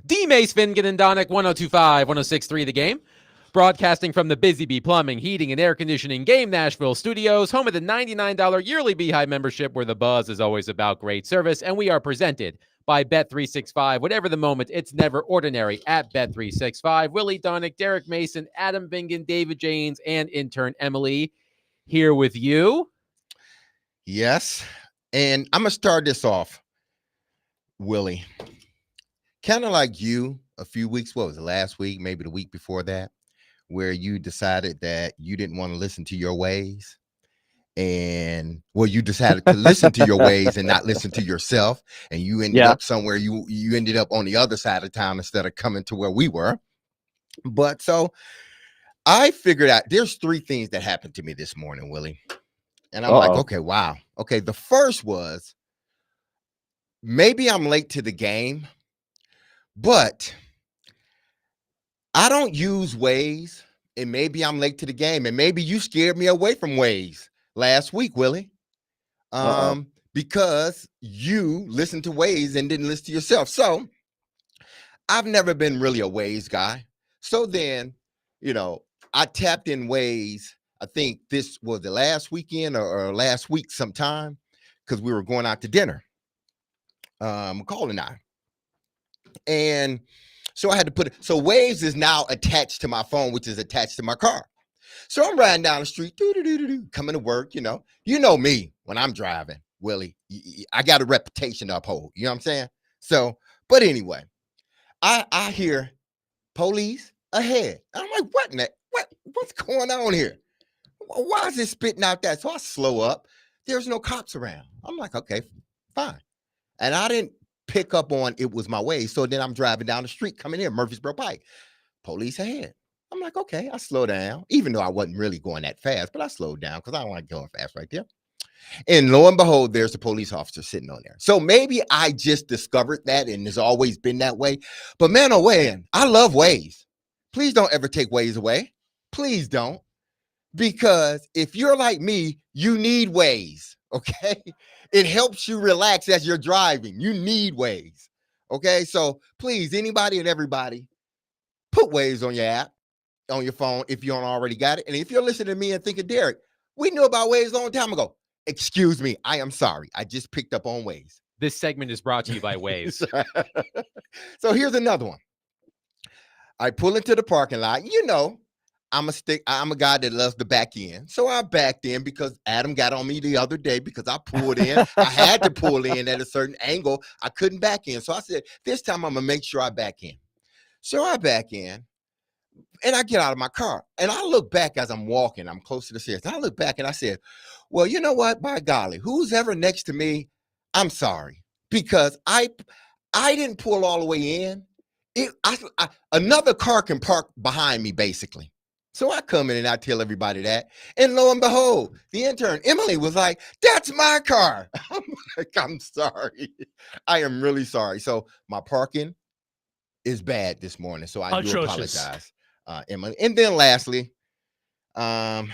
D. Mace Fingan and Donick, 1025, 1063 The Game. Broadcasting from the Busy Bee Plumbing, Heating, and Air Conditioning Game Nashville studios, home of the $99 yearly Beehive membership, where the buzz is always about great service. And we are presented by Bet365. Whatever the moment, it's never ordinary at Bet365. Willie Donick, Derek Mason, Adam Bingen, David Janes, and intern Emily here with you. Yes. And I'm going to start this off, Willie. Kind of like you a few weeks, what was it, last week, maybe the week before that, where you decided that you didn't want to listen to your ways. And you decided to listen to your ways and not listen to yourself. And you ended up somewhere, you ended up on the other side of town instead of coming to where we were. But so I figured out there's three things that happened to me this morning, Willie. And I'm like, okay, wow. Okay, the first was maybe I'm late to the game, but I don't use Waze, and maybe I'm late to the game, and maybe you scared me away from Waze last week, Willie, because you listened to Waze and didn't listen to yourself. So I've never been really a Waze guy. So then, I tapped in Waze. I think this was the last weekend or last week sometime, because we were going out to dinner, Cole and I. And so I had to put it. So Waze is now attached to my phone, which is attached to my car. So I'm riding down the street, coming to work. You know me when I'm driving, Willie. I got a reputation to uphold. You know what I'm saying? So, but anyway, I hear police ahead. I'm like, what's going on here? Why is it spitting out that? So I slow up. There's no cops around. I'm like, okay, fine. And I didn't pick up on it was my way. So then I'm driving down the street coming here, Murfreesboro Pike. Police ahead. I'm like, okay, I slow down, even though I wasn't really going that fast, but I slowed down because I don't like going fast right there. And lo and behold, there's a police officer sitting on there. So maybe I just discovered that and it's always been that way. But man, oh man, I love Waze. Please don't ever take Waze away. Please don't. Because if you're like me, you need Waze, okay? It helps you relax as you're driving. You need Waze, okay? So please, anybody and everybody, put Waze on your app, on your phone if you don't already got it. And if you're listening to me and thinking, Derek, we knew about Waze a long time ago. Excuse me, I am sorry. I just picked up on Waze. This segment is brought to you by Waze. So here's another one. I pull into the parking lot. I'm a guy that loves to back in. So I backed in because Adam got on me the other day because I pulled in. I had to pull in at a certain angle. I couldn't back in. So I said, this time I'm going to make sure I back in. So I back in and I get out of my car and I look back as I'm walking. I'm close to the stairs. And I look back and I said, well, you know what? By golly, who's ever next to me? I'm sorry because I didn't pull all the way in. Another car can park behind me basically. So I come in and I tell everybody that. And lo and behold, the intern, Emily, was like, that's my car. I'm like, I'm sorry. I am really sorry. So my parking is bad this morning. So I do apologize, Emily. And then lastly, to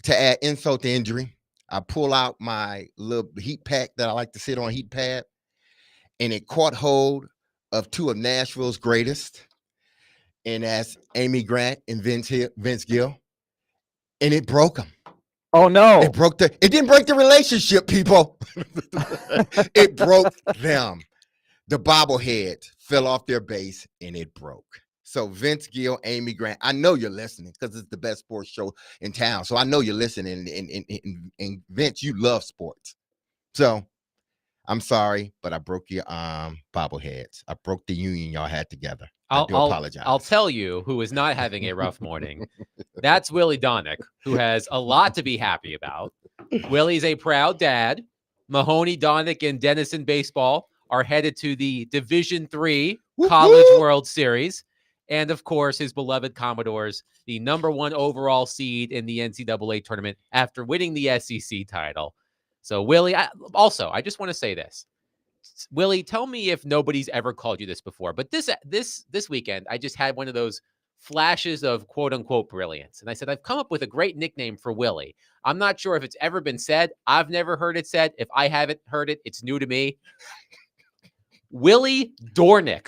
add insult to injury, I pull out my little heat pack that I like to sit on, heat pad, and it caught hold of two of Nashville's greatest. And that's Amy Grant and Vince Gill. And it broke them. Oh, no. It didn't break the relationship, people. It broke them. The bobblehead fell off their base and it broke. So Vince Gill, Amy Grant, I know you're listening because it's the best sports show in town. So I know you're listening. And Vince, you love sports. So I'm sorry, but I broke your bobbleheads. I broke the union y'all had together. I do apologize. I'll tell you who is not having a rough morning. That's Willie Donick, who has a lot to be happy about. Willie's a proud dad. Mahoney, Donick, and Denison baseball are headed to the Division III College World Series. And, of course, his beloved Commodores, the #1 overall seed in the NCAA tournament after winning the SEC title. So, Willie, I just want to say this. Willie, tell me if nobody's ever called you this before, but this weekend, I just had one of those flashes of quote unquote brilliance. And I said, I've come up with a great nickname for Willie. I'm not sure if it's ever been said. I've never heard it said. If I haven't heard it, it's new to me. Willie Dornick.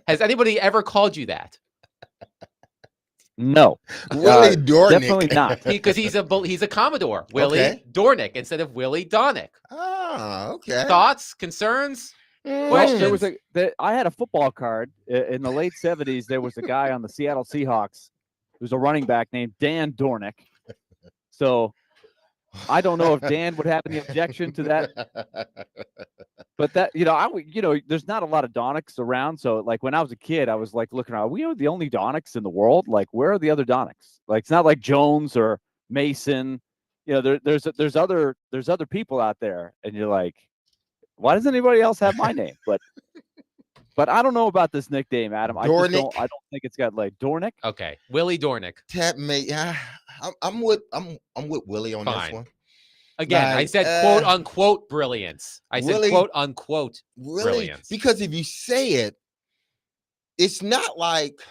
Has anybody ever called you that? No, Willie definitely Dornick. not. Because he's a Commodore, Willie Okay. Dornick instead of Willie Donick. Ah, okay. Thoughts, concerns? Mm. Well, there was Questions? I had a football card in the late 70s. There was a guy on the Seattle Seahawks who was a running back named Dan Dornick. So I don't know if Dan would have any objection to that, but that there's not a lot of Donicks around. So like when I was a kid, I was like looking around. We are the only Donicks in the world. Like where are the other Donicks? Like it's not like Jones or Mason. There's other people out there, and you're like, why does anybody else have my name? But I don't know about this nickname, Adam. I just don't. Dornick. I don't think it's got like Dornick. Okay, Willie Dornick. Tap me. Yeah, I'm with Willie on this Fine. one. Again, I Like, said quote unquote brilliance. I said Willie- quote unquote Really? brilliance. Because if you say it, it's not like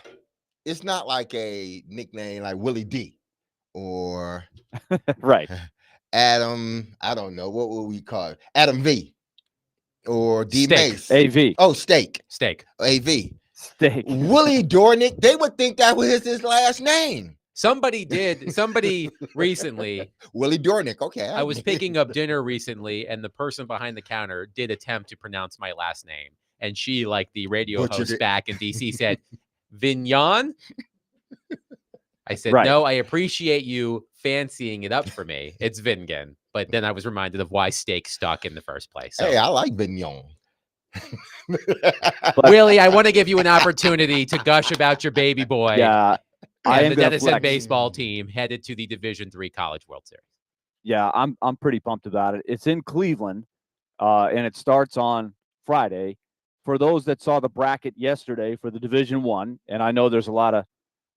a nickname like Willie D or Right. Adam. I don't know what would we call it, Adam V or D Steak. Mace. AV. Oh, Steak. Steak. AV. Steak. Willie Dornick. They would think that was his last name. Somebody recently, Willie Dornick. Okay. I was picking up dinner recently, and the person behind the counter did attempt to pronounce my last name. And she, like the radio Butchered host it. back in DC, said, Vignon? I said, Right. no, I appreciate you fancying it up for me. It's Vingan. But then I was reminded of why steak stuck in the first place. So, Hey, I like Vignon. Willie, I want to give you an opportunity to gush about your baby boy Yeah. I and am the gonna Denison flex. baseball team headed to the Division III College World Series. Yeah, I'm pretty pumped about it. It's in Cleveland, and it starts on Friday. For those that saw the bracket yesterday for the Division I, and I know there's a lot of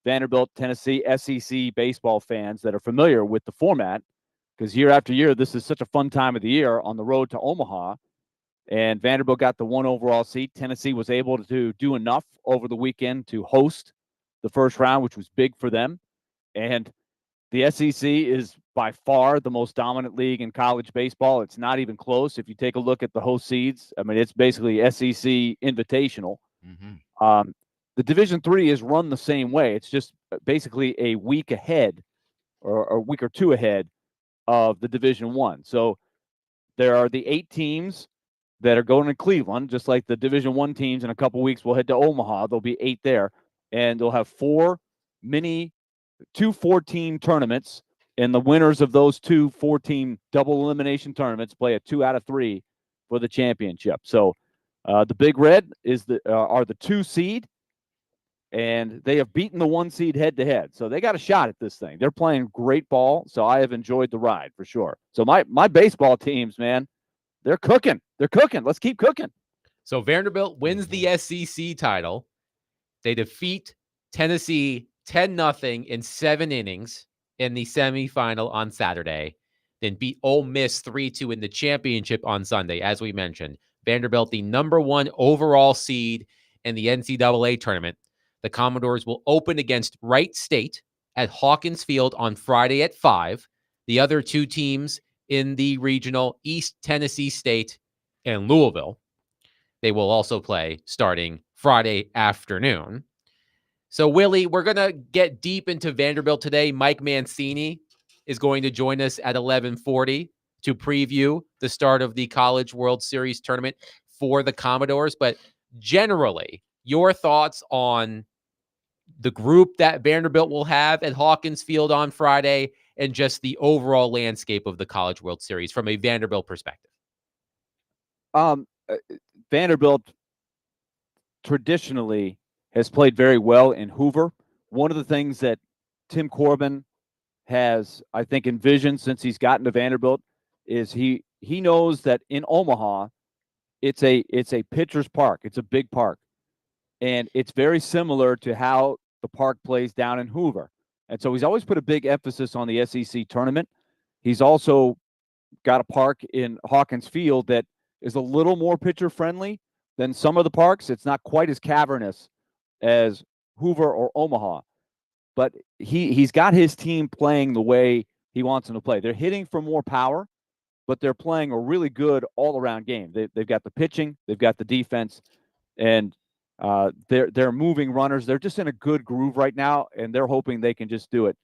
Vanderbilt, Tennessee, SEC baseball fans that are familiar with the format, because year after year, this is such a fun time of the year on the road to Omaha. And Vanderbilt got the 1 overall seed. Tennessee was able to do enough over the weekend to host the first round, which was big for them. And the SEC is by far the most dominant league in college baseball. It's not even close. If you take a look at the host seeds, I mean, it's basically SEC invitational. Mhm. The Division III is run the same way. It's just basically a week ahead or a week or two ahead of the Division I. So there are the 8 teams that are going to Cleveland, just like the Division I teams. In a couple weeks, we'll head to Omaha. There'll be 8 there, and they'll have 2 4-team tournaments, and the winners of those 2 4-team double elimination tournaments play a 2 out of 3 for the championship. So the Big Red are the 2 seed, and they have beaten the 1 seed head to head. So they got a shot at this thing. They're playing great ball, so I have enjoyed the ride for sure. So my baseball teams, man, they're cooking. They're cooking. Let's keep cooking. So Vanderbilt wins the SEC title. They defeat Tennessee 10-0 in 7 innings in the semifinal on Saturday, then beat Ole Miss 3-2 in the championship on Sunday. As we mentioned, Vanderbilt, the number 1 overall seed in the NCAA tournament. The Commodores will open against Wright State at Hawkins Field on Friday at 5. The other 2 teams in the regional, East Tennessee State and Louisville. They will also play starting Friday afternoon. So, Willie, we're going to get deep into Vanderbilt today. Mike Mancini is going to join us at 11:40 to preview the start of the College World Series tournament for the Commodores. But generally, your thoughts on the group that Vanderbilt will have at Hawkins Field on Friday and just the overall landscape of the College World Series from a Vanderbilt perspective. Vanderbilt traditionally has played very well in Hoover. One of the things that Tim Corbin has, I think, envisioned since he's gotten to Vanderbilt is he knows that in Omaha, it's a pitcher's park. It's a big park. And it's very similar to how the park plays down in Hoover. And so he's always put a big emphasis on the SEC tournament. He's also got a park in Hawkins Field that is a little more pitcher friendly than some of the parks. It's not quite as cavernous as Hoover or Omaha, but he's got his team playing the way he wants them to play. They're hitting for more power, but they're playing a really good all-around game. They've got the pitching, they've got the defense, and They're moving runners. They're just in a good groove right now, and they're hoping they can just do it.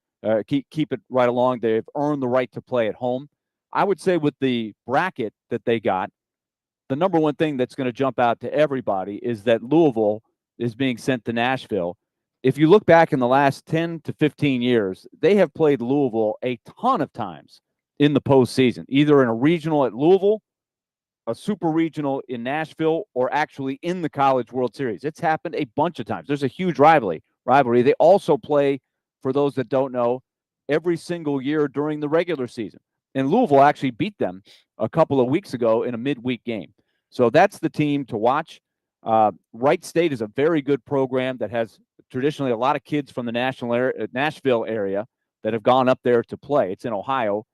Keep it right along. They've earned the right to play at home. I would say with the bracket that they got, the number one thing that's going to jump out to everybody is that Louisville is being sent to Nashville. If you look back in the last 10 to 15 years, they have played Louisville a ton of times in the postseason, either in a regional at Louisville, a super regional in Nashville, or actually in the College World Series. It's happened a bunch of times. There's a huge rivalry. They also play, for those that don't know, every single year during the regular season. And Louisville actually beat them a couple of weeks ago in a midweek game. So that's the team to watch. Wright State is a very good program that has traditionally a lot of kids from the Nashville area that have gone up there to play. It's in Ohio.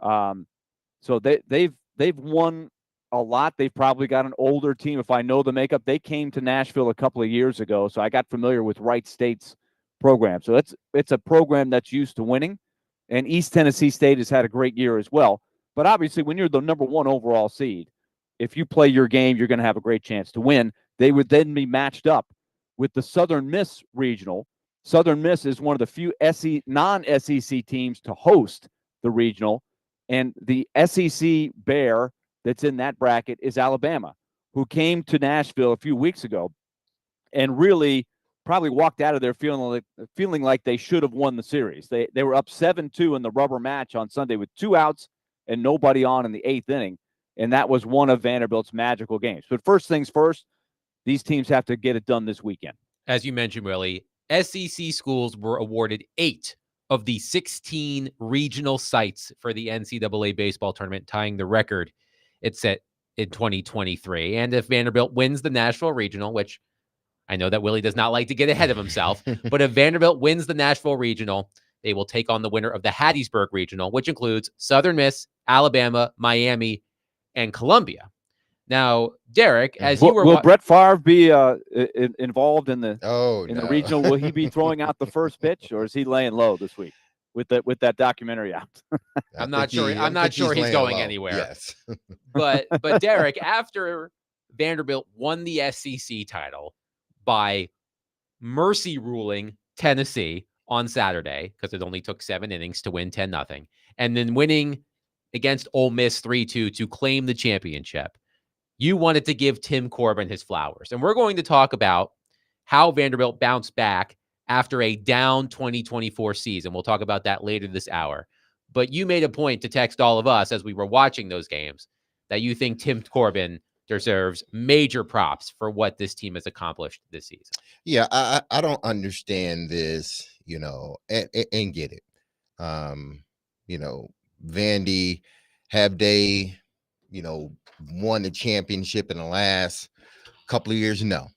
So they've won a lot. They've probably got an older team. If I know the makeup, they came to Nashville a couple of years ago, so I got familiar with Wright State's program. So it's a program that's used to winning, and East Tennessee State has had a great year as well. But obviously, when you're the number one overall seed, if you play your game, you're going to have a great chance to win. They would then be matched up with the Southern Miss regional. Southern Miss is one of the few non-SEC teams to host the regional, and the SEC Bear that's in that bracket is Alabama, who came to Nashville a few weeks ago and really probably walked out of there feeling like they should have won the series. They were up 7-2 in the rubber match on Sunday with 2 outs and nobody on in the 8th inning, and that was one of Vanderbilt's magical games. But first things first, these teams have to get it done this weekend. As you mentioned, Willie, SEC schools were awarded 8 of the 16 regional sites for the NCAA baseball tournament, tying the record it set in 2023. And if Vanderbilt wins the Nashville Regional, which I know that Willie does not like to get ahead of himself, but if Vanderbilt wins the Nashville Regional, they will take on the winner of the Hattiesburg Regional, which includes Southern Miss, Alabama, Miami, and Columbia. Now, Derek, as you were... Will Brett Favre be involved in the the regional? Will he be throwing out the first pitch, or is he laying low this week with that documentary out? I'm not sure he's going anywhere. Yes. but Derek, after Vanderbilt won the SEC title by mercy ruling Tennessee on Saturday, because it only took 7 innings to win 10-0, and then winning against Ole Miss 3-2 to claim the championship, you wanted to give Tim Corbin his flowers. And we're going to talk about how Vanderbilt bounced back after a down 2024 season. We'll talk about that later this hour. But you made a point to text all of us as we were watching those games that you think Tim Corbin deserves major props for what this team has accomplished this season. Yeah, I don't understand this, and get it. Vandy, have they, won the championship in the last couple of years? No.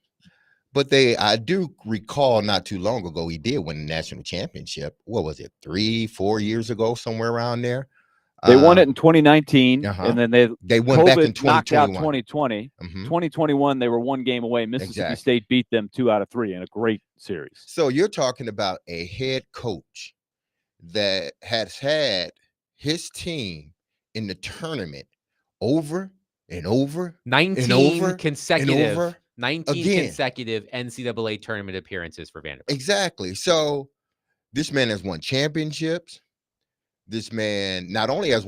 But I do recall not too long ago, he did win the national championship. What was it, 3-4 years ago, somewhere around there? They won it in 2019, and then they went back in 2021. Knocked out 2020. Mm-hmm. 2021, they were 1 game away. Mississippi State beat them 2 out of 3 in a great series. So you're talking about a head coach that has had his team in the tournament over and over 19 and over consecutive and over 19 again. Consecutive NCAA tournament appearances for Vanderbilt. Exactly. So this man has won championships. This man not only has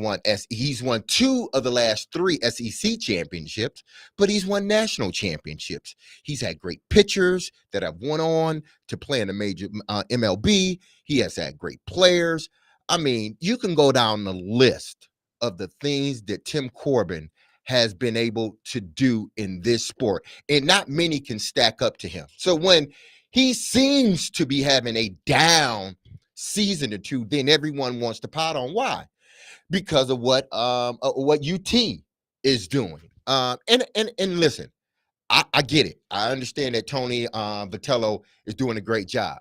he's won 2 of the last 3 SEC championships, but he's won national championships. He's had great pitchers that have went on to play in the major MLB. He has had great players. I mean, you can go down the list of the things that Tim Corbin has been able to do in this sport, and not many can stack up to him. So when he seems to be having a down season or 2, then everyone wants to pot on. Why? Because of what UT is doing. And listen, I get it. I understand that Tony Vitello is doing a great job,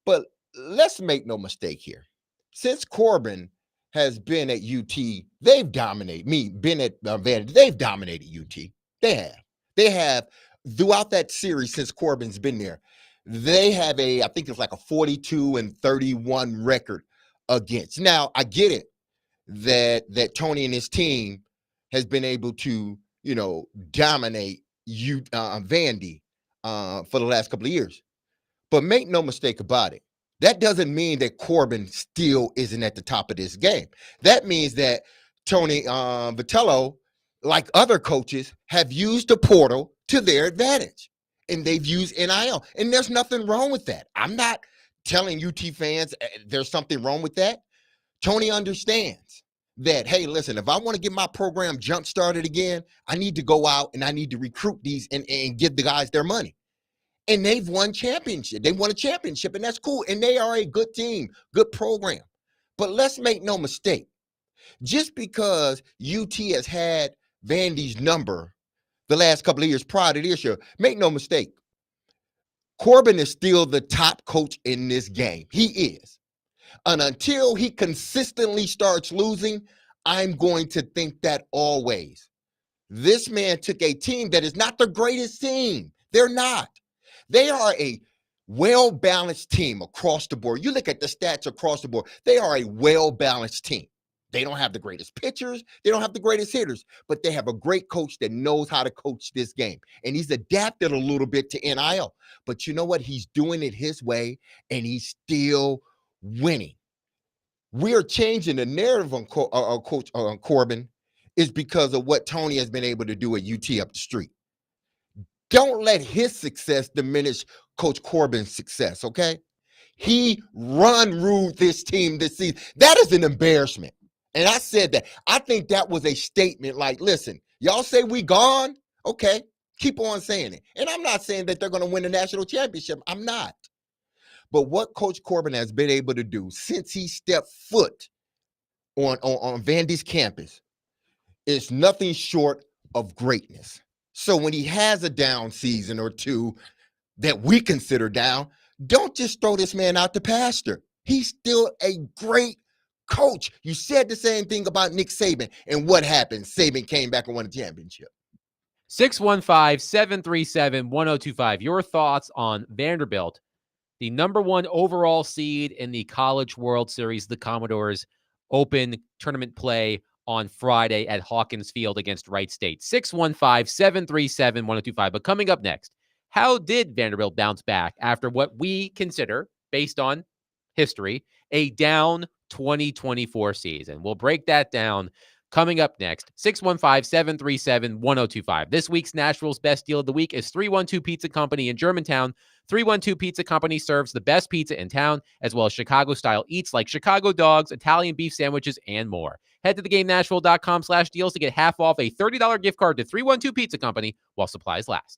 but let's make no mistake here. Since Corbin has been at UT, they've dominated. Been at Vandy, they've dominated UT. They have throughout that series since Corbin's been there. They have I think it's like a 42-31 record against. Now, I get it that Tony and his team has been able to, dominate Vandy for the last couple of years. But make no mistake about it. That doesn't mean that Corbin still isn't at the top of this game. That means that Tony Vitello, like other coaches, have used the portal to their advantage. And they've used NIL. And there's nothing wrong with that. I'm not telling UT fans there's something wrong with that. Tony understands that, hey, listen, if I want to get my program jump started again, I need to go out and I need to recruit these and give the guys their money. And they've won championship. They won a championship, and that's cool. And they are a good team, good program. But let's make no mistake. Just because UT has had Vandy's number the last couple of years prior to this year, make no mistake. Corbin is still the top coach in this game. He is. And until he consistently starts losing, I'm going to think that always. This man took a team that is not the greatest team. They're not. They are a well-balanced team across the board. You look at the stats across the board, they are a well-balanced team. They don't have the greatest pitchers. They don't have the greatest hitters, but they have a great coach that knows how to coach this game. And he's adapted a little bit to NIL. But you know what? He's doing it his way, and he's still winning. We're changing the narrative on Coach Corbin is because of what Tony has been able to do at UT up the street. Don't let his success diminish Coach Corbin's success, okay? He ruled this team this season. That is an embarrassment. And I said that. I think that was a statement like, listen, y'all say we gone? Okay, keep on saying it. And I'm not saying that they're going to win the national championship. I'm not. But what Coach Corbin has been able to do since he stepped foot on Vandy's campus is nothing short of greatness. So when he has a down season or two that we consider down, don't just throw this man out to pasture. He's still a great coach. You said the same thing about Nick Saban. And what happened? Saban came back and won a championship. 615-737-1025. Your thoughts on Vanderbilt, the number one overall seed in the College World Series. The Commodores open tournament play on Friday at Hawkins Field against Wright State. 615-737-1025. But coming up next, how did Vanderbilt bounce back after what we consider, based on history, a down 2024 season? We'll break that down coming up next. 615-737-1025. This week's Nashville's Best Deal of the Week is 312 Pizza Company in Germantown. 312 Pizza Company serves the best pizza in town, as well as Chicago-style eats like Chicago dogs, Italian beef sandwiches, and more. Head to thegamenashville.com/deals to get half off a $30 gift card to 312 Pizza Company while supplies last.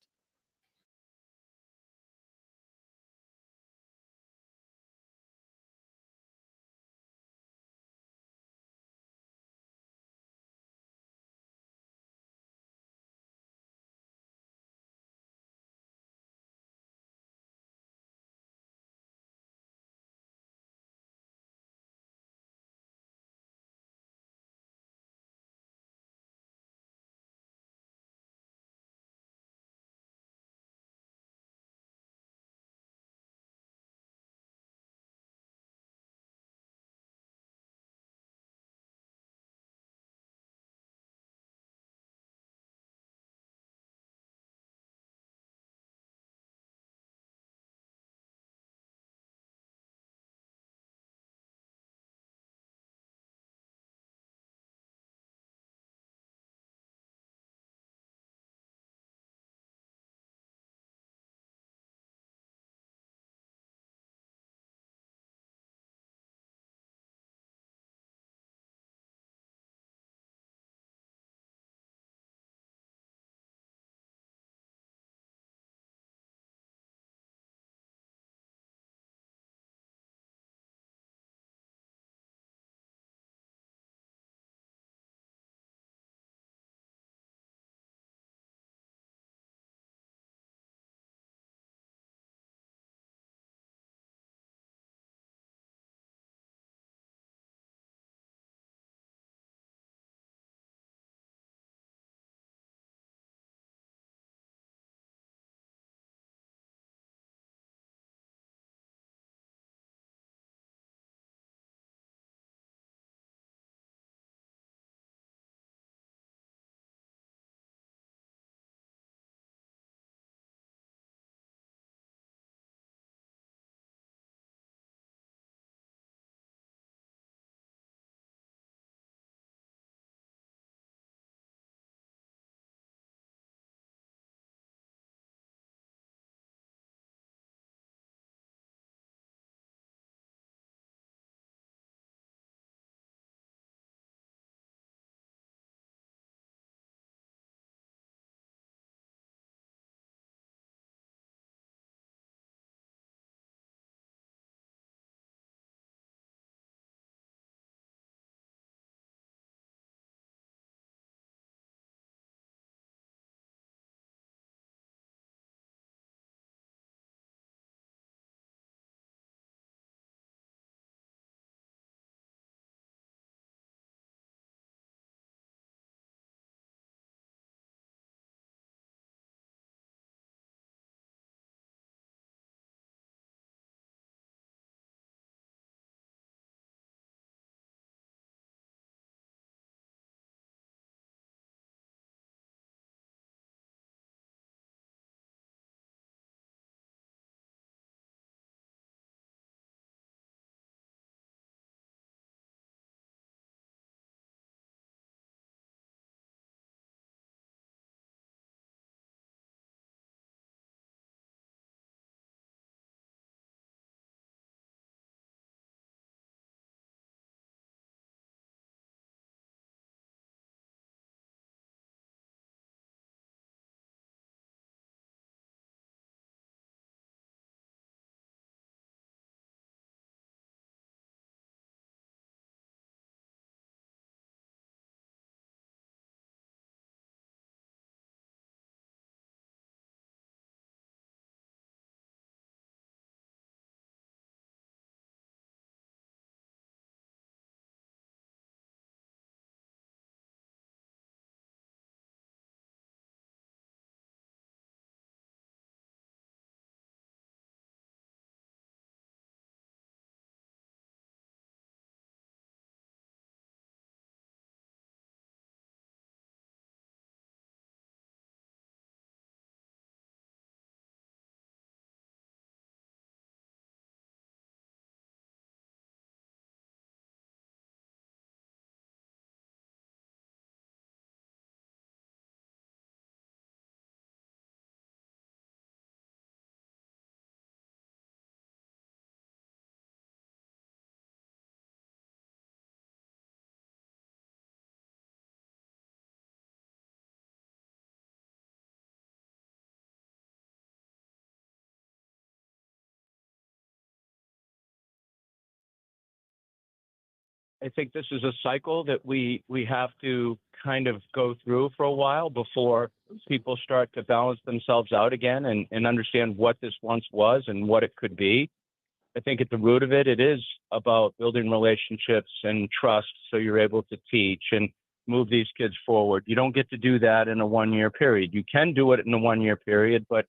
I think this is a cycle that we have to kind of go through for a while before people start to balance themselves out again and understand what this once was and what it could be. I think at the root of it, it is about building relationships and trust so you're able to teach and move these kids forward. You don't get to do that in a 1 year period. You can do it in a 1 year period, but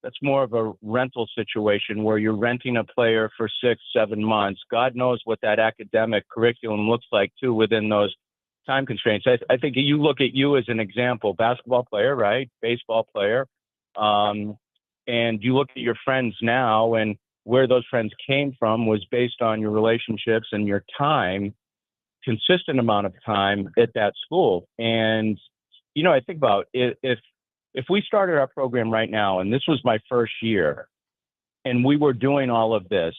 that's more of a rental situation where you're renting a player for 6, 7 months. God knows what that academic curriculum looks like too within those time constraints. I think you look at you as an example, basketball player, right? Baseball player. And you look at your friends now and where those friends came from was based on your relationships and your time, consistent amount of time at that school. And, I think about if we started our program right now, and this was my first year, and we were doing all of this,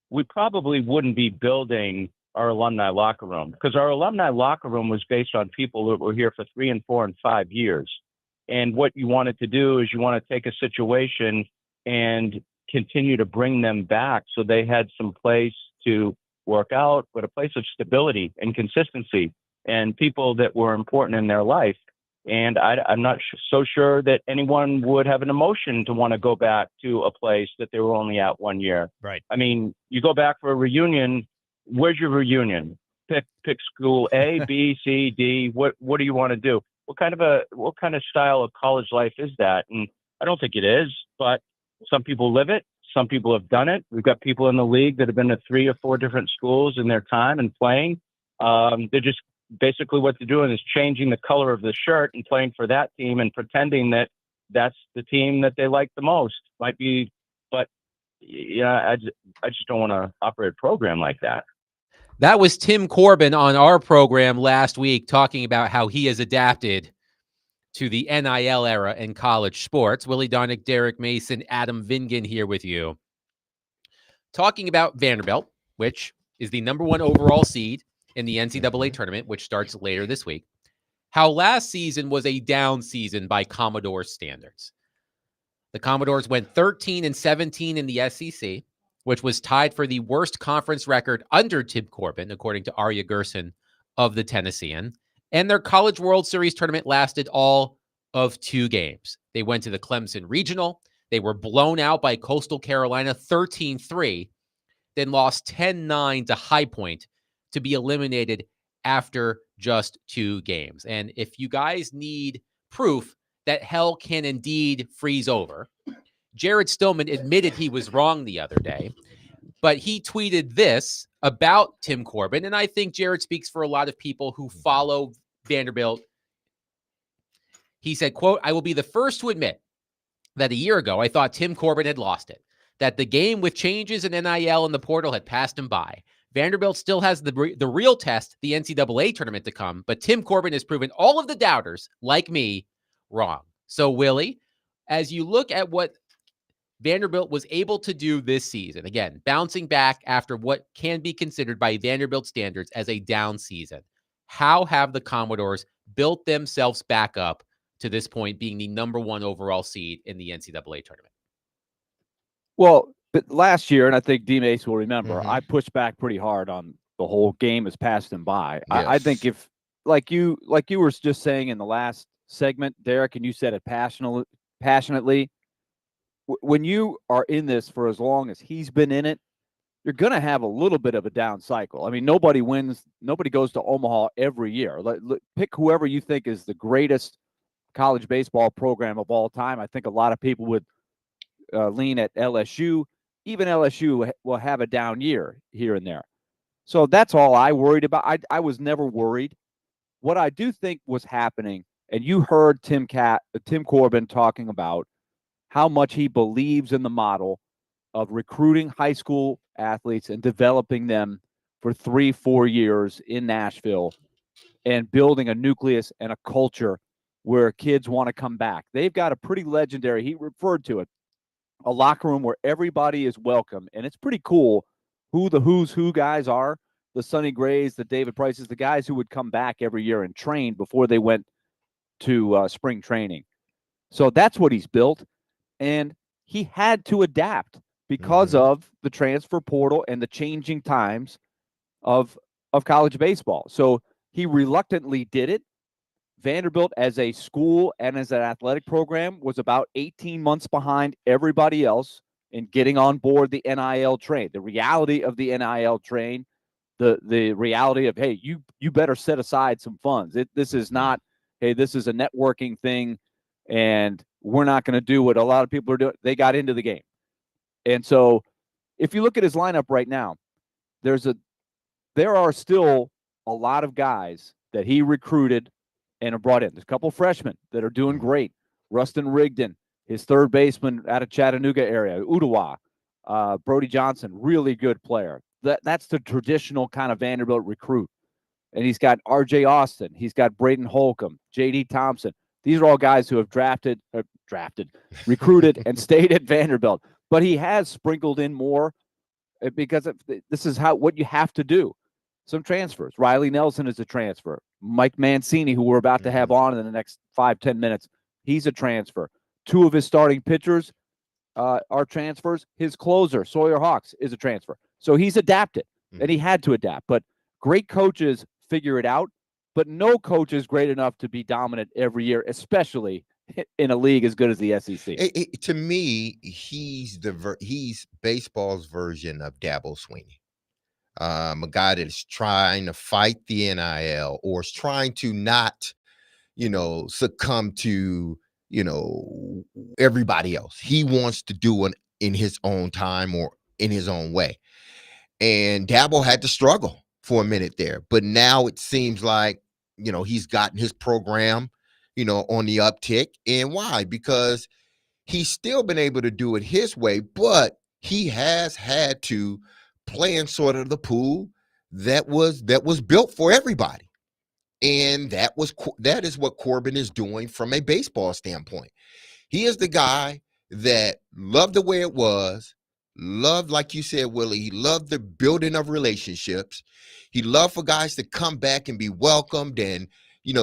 we probably wouldn't be building our alumni locker room, because our alumni locker room was based on people that were here for 3 and 4 and 5 years. And what you wanted to do is you want to take a situation and continue to bring them back so they had some place to work out, but a place of stability and consistency and people that were important in their life. And I'm not so sure that anyone would have an emotion to want to go back to a place that they were only at 1 year. Right. I mean, you go back for a reunion. Where's your reunion? Pick school A, B, C, D. What do you want to do? What kind of style of college life is that? And I don't think it is, but some people live it. Some people have done it. We've got people in the league that have been to 3 or 4 different schools in their time and playing. They're just basically what they're doing is changing the color of the shirt and playing for that team and pretending that that's the team that they like the most. Might be, but I just don't want to operate a program like that. That was Tim Corbin on our program last week talking about how he has adapted to the NIL era in college sports. Willie Donick, Derek Mason, Adam Vingan here with you. Talking about Vanderbilt, which is the number 1 overall seed in the NCAA tournament, which starts later this week. How last season was a down season by Commodore standards. The Commodores went 13-17 in the SEC, which was tied for the worst conference record under Tim Corbin, according to Arya Gerson of the Tennessean. And their College World Series tournament lasted all of 2 games. They went to the Clemson Regional. They were blown out by Coastal Carolina 13-3, then lost 10-9 to High Point to be eliminated after just 2 games. And if you guys need proof that hell can indeed freeze over, Jared Stillman admitted he was wrong the other day, but he tweeted this about Tim Corbin, and I think Jared speaks for a lot of people who follow Vanderbilt. He said, quote, "I will be the first to admit that a year ago I thought Tim Corbin had lost it, that the game with changes in NIL and the portal had passed him by. Vanderbilt still has the real test, the NCAA tournament, to come, but Tim Corbin has proven all of the doubters, like me, wrong." So, Willie, as you look at what Vanderbilt was able to do this season, again, bouncing back after what can be considered by Vanderbilt standards as a down season, how have the Commodores built themselves back up to this point, being the number 1 overall seed in the NCAA tournament? Well, but last year, and I think D. Mace will remember, I pushed back pretty hard on the whole game has passed him by. Yes. I think if, like you were just saying in the last segment, Derek, and you said it passionately, when you are in this for as long as he's been in it, you're going to have a little bit of a down cycle. I mean, nobody goes to Omaha every year. Pick whoever you think is the greatest college baseball program of all time. I think a lot of people would lean at LSU. Even LSU will have a down year here and there. So that's all I worried about. I was never worried. What I do think was happening, and you heard Tim Corbin talking about how much he believes in the model of recruiting high school athletes and developing them for 3-4 years in Nashville and building a nucleus and a culture where kids want to come back. They've got a pretty legendary, he referred to it, a locker room where everybody is welcome. And it's pretty cool who the who's who guys are, the Sonny Grays, the David Prices, the guys who would come back every year and train before they went to spring training. So that's what he's built. And he had to adapt because of the transfer portal and the changing times of of college baseball. So he reluctantly did it. Vanderbilt, as a school and as an athletic program, was about 18 months behind everybody else in getting on board the NIL train. The reality of the NIL train, the reality of, hey, you better set aside some funds. This is not, hey, this is a networking thing, and we're not going to do what a lot of people are doing. They got into the game. And so if you look at his lineup right now, there are still a lot of guys that he recruited and have brought in. There's a couple freshmen that are doing great. Rustin Rigdon, his third baseman out of Chattanooga area, Udawa, Brody Johnson, really good player. That's the traditional kind of Vanderbilt recruit. And he's got R.J. Austin. He's got Braden Holcomb, J.D. Thompson. These are all guys who have recruited, and stayed at Vanderbilt. But he has sprinkled in more because this is what you have to do. Some transfers. Riley Nelson is a transfer. Mike Mancini, who we're about to have on in the next 5-10 minutes, he's a transfer. 2 of his starting pitchers are transfers. His closer, Sawyer Hawks, is a transfer. So he's adapted, and he had to adapt. But great coaches figure it out, but no coach is great enough to be dominant every year, especially in a league as good as the SEC. To me, he's baseball's version of Dabo Swinney. A guy that is trying to fight the NIL or is trying to not, succumb to, everybody else. He wants to do it in his own time or in his own way. And Dabo had to struggle for a minute there, but now it seems like, he's gotten his program, on the uptick. And why? Because he's still been able to do it his way, but he has had to play in sort of the pool that was built for everybody. And that is what Corbin is doing from a baseball standpoint. He is the guy that loved the way it was, loved, like you said, Willie, he loved the building of relationships. He loved for guys to come back and be welcomed. And,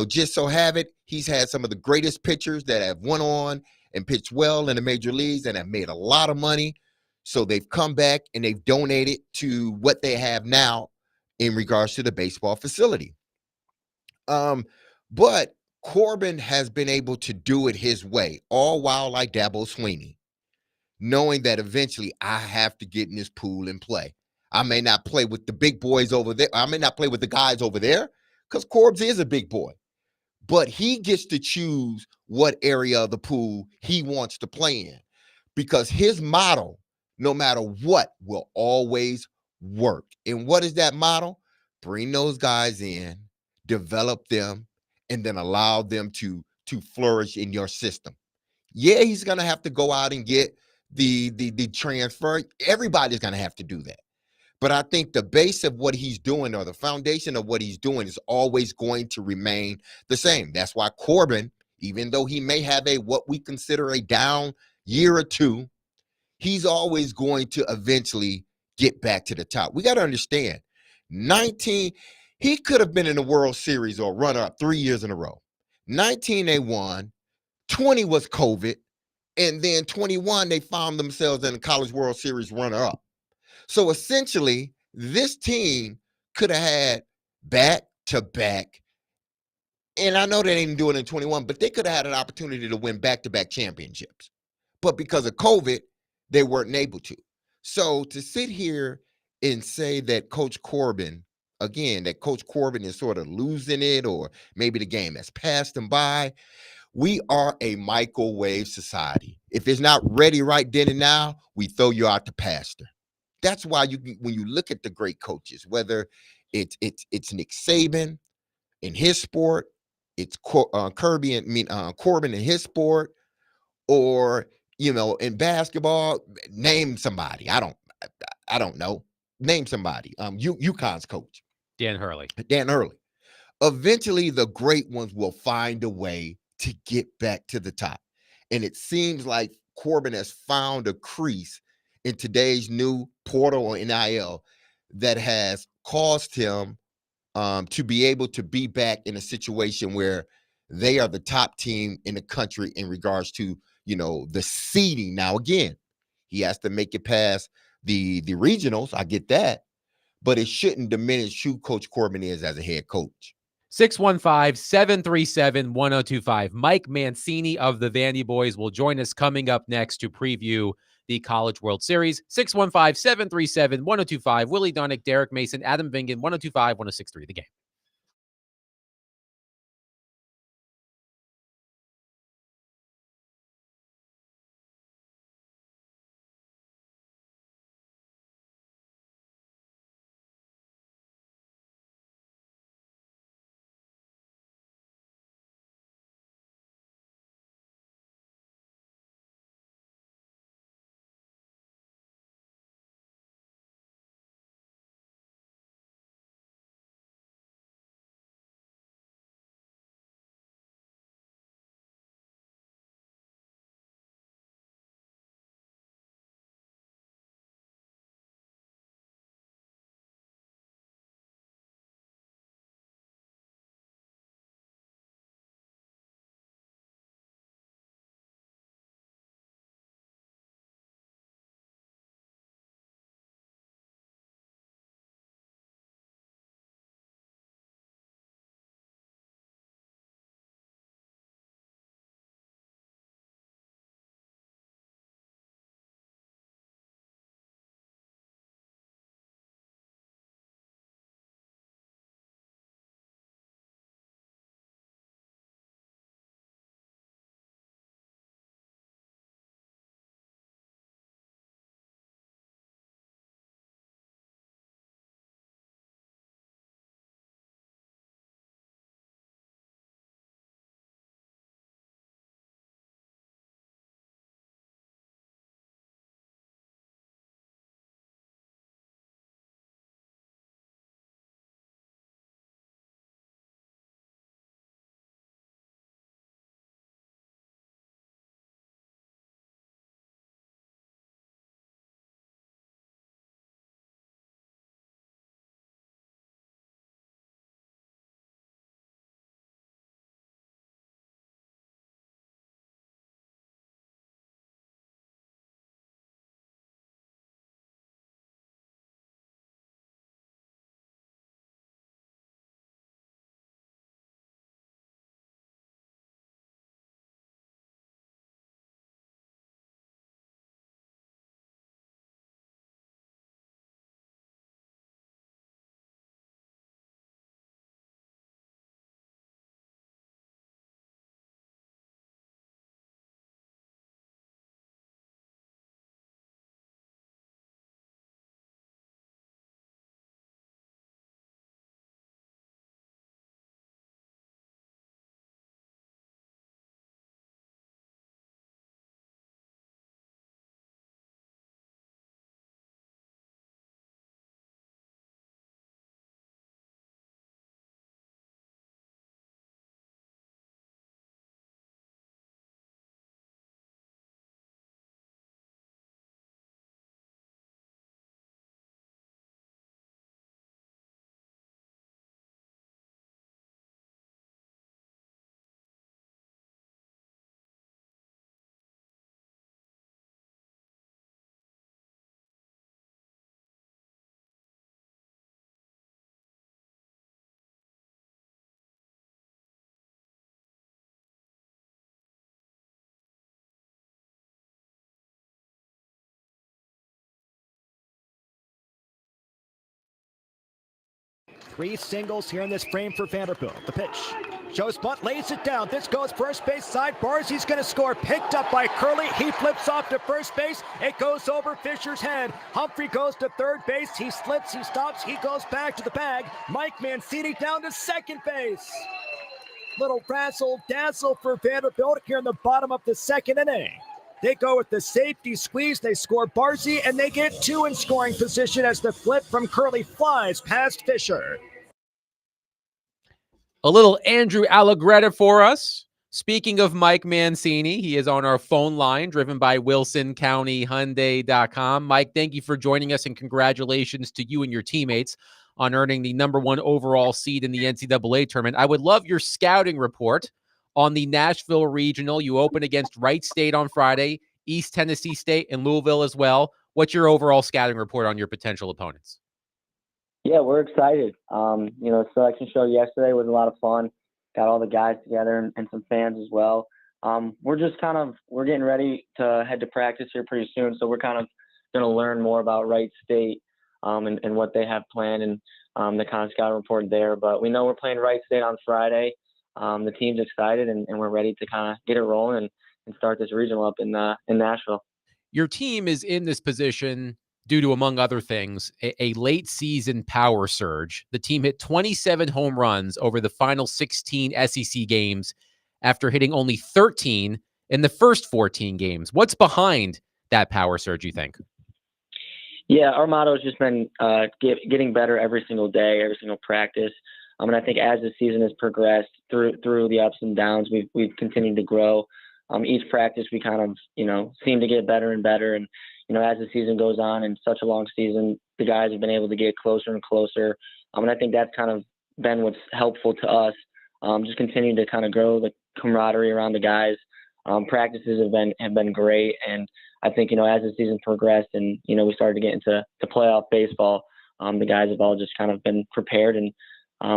just so have it, he's had some of the greatest pitchers that have went on and pitched well in the major leagues and have made a lot of money. So they've come back and they've donated to what they have now in regards to the baseball facility. But Corbin has been able to do it his way, all while like Dabo Swinney, knowing that eventually I have to get in this pool and play. I may not play with the big boys over there. I may not play with the guys over there because Corbs is a big boy. But he gets to choose what area of the pool he wants to play in because his model, no matter what, will always work. And what is that model? Bring those guys in, develop them, and then allow them to flourish in your system. Yeah, he's going to have to go out and get the transfer. Everybody's going to have to do that. But I think the base of what he's doing or the foundation of what he's doing is always going to remain the same. That's why Corbin, even though he may have what we consider a down year or two, he's always going to eventually get back to the top. We got to understand, he could have been in the World Series or runner-up 3 years in a row. 19 they won, 20 was COVID, and then 21 they found themselves in the College World Series runner-up. So essentially, this team could have had back-to-back, and I know they didn't do it in 21, but they could have had an opportunity to win back-to-back championships. But because of COVID, they weren't able to. So to sit here and say that Coach Corbin is sort of losing it, or maybe the game has passed him by, we are a microwave society. If it's not ready right then and now, we throw you out the pasture. That's why when you look at the great coaches, whether it's Nick Saban in his sport, it's Corbin in his sport, or in basketball, name somebody. I don't know. Name somebody. UConn's coach, Dan Hurley. Eventually, the great ones will find a way to get back to the top, and it seems like Corbin has found a crease in today's new portal or NIL that has caused him to be able to be back in a situation where they are the top team in the country in regards to, the seeding. Now, again, he has to make it past the regionals. I get that. but it shouldn't diminish who Coach Corbin is as a head coach. 615-737-1025. Mike Mancini of the Vandy Boys will join us coming up next to preview the College World Series. 615-737-1025. Willie Donick, Derek Mason, Adam Vingan, 1025, 1063 The Game. Three singles here in this frame for Vanderbilt. The pitch. Shows bunt, lays it down. This goes first base side. Barzey's going to score. Picked up by Curley. He flips off to first base. It goes over Fisher's head. Humphrey goes to third base. He slips. He stops. He goes back to the bag. Mike Mancini down to second base. Little razzle dazzle for Vanderbilt here in the bottom of the second inning. They go with the safety squeeze. They score Barzey, and they get two in scoring position as the flip from Curley flies past Fisher. A little Andrew Allegretta for us. Speaking of Mike Mancini, he is on our phone line, driven by WilsonCountyHyundai.com. Mike, thank you for joining us, and congratulations to you and your teammates on earning the #1 overall seed in the NCAA tournament. I would love your scouting report on the Nashville Regional. You open against Wright State on Friday, East Tennessee State, and Louisville as well. What's your overall scouting report on your potential opponents? Yeah, we're excited. Selection show yesterday was a lot of fun. Got all the guys together and some fans as well. We're just we're getting ready to head to practice here pretty soon, so we're kind of going to learn more about Wright State and what they have planned and the kind of scout report there. But we know we're playing Wright State on Friday. The team's excited and we're ready to kind of get it rolling and start this regional up in Nashville. Your team is in this position due to, among other things, a late season power surge. The team hit 27 home runs over the final 16 SEC games after hitting only 13 in the first 14 games. What's behind that power surge, you think? Yeah, our motto has just been getting better every single day, every single practice. And I think as the season has progressed through the ups and downs, we've continued to grow. Each practice we kind of seem to get better and better. And as the season goes on and such a long season, the guys have been able to get closer and closer. And I think that's kind of been what's helpful to us. Just continuing to kind of grow the camaraderie around the guys. Practices have been great, and I think as the season progressed and we started to get into playoff baseball, the guys have all just kind of been prepared, and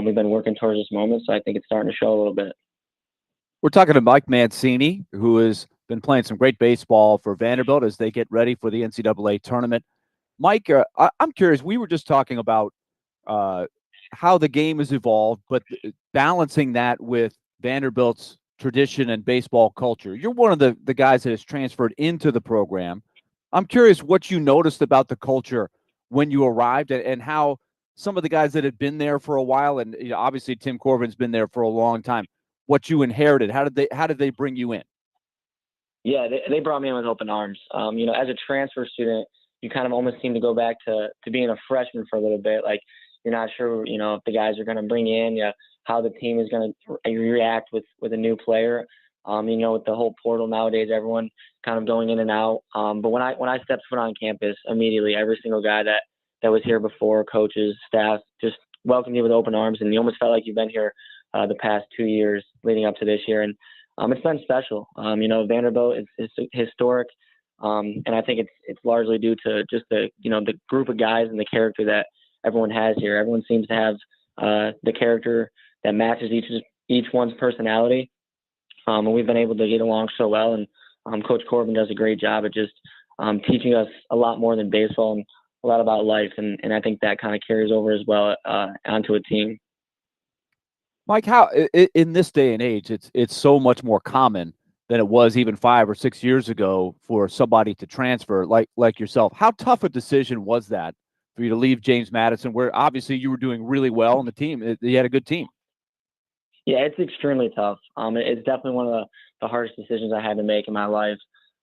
we've been working towards this moment. So I think it's starting to show a little bit. We're talking to Mike Mancini, who has been playing some great baseball for Vanderbilt as they get ready for the NCAA tournament. Mike, I'm curious. We were just talking about how the game has evolved, but balancing that with Vanderbilt's tradition and baseball culture. You're one of the guys that has transferred into the program. I'm curious what you noticed about the culture when you arrived and how some of the guys that had been there for a while, and obviously Tim Corbin's been there for a long time, what you inherited. How did they bring you in? Yeah, they brought me in with open arms. As a transfer student, you kind of almost seem to go back to being a freshman for a little bit. Like, you're not sure, if the guys are going to bring you in, how the team is going to react with a new player. With the whole portal nowadays, everyone kind of going in and out. But when I stepped foot on campus, immediately every single guy that was here before, coaches, staff, just welcomed you with open arms, and you almost felt like you've been here the past 2 years leading up to this year. And it's been special. Vanderbilt is historic, and I think it's largely due to just the group of guys and the character that everyone has here. Everyone seems to have the character that matches each one's personality, and we've been able to get along so well. And Coach Corbin does a great job at just teaching us a lot more than baseball and a lot about life, and I think that kind of carries over as well onto a team. Mike, how in this day and age, it's so much more common than it was even 5 or 6 years ago for somebody to transfer like yourself. How tough a decision was that for you to leave James Madison, where obviously you were doing really well on the team? You had a good team. Yeah, it's extremely tough. It's definitely one of the hardest decisions I had to make in my life.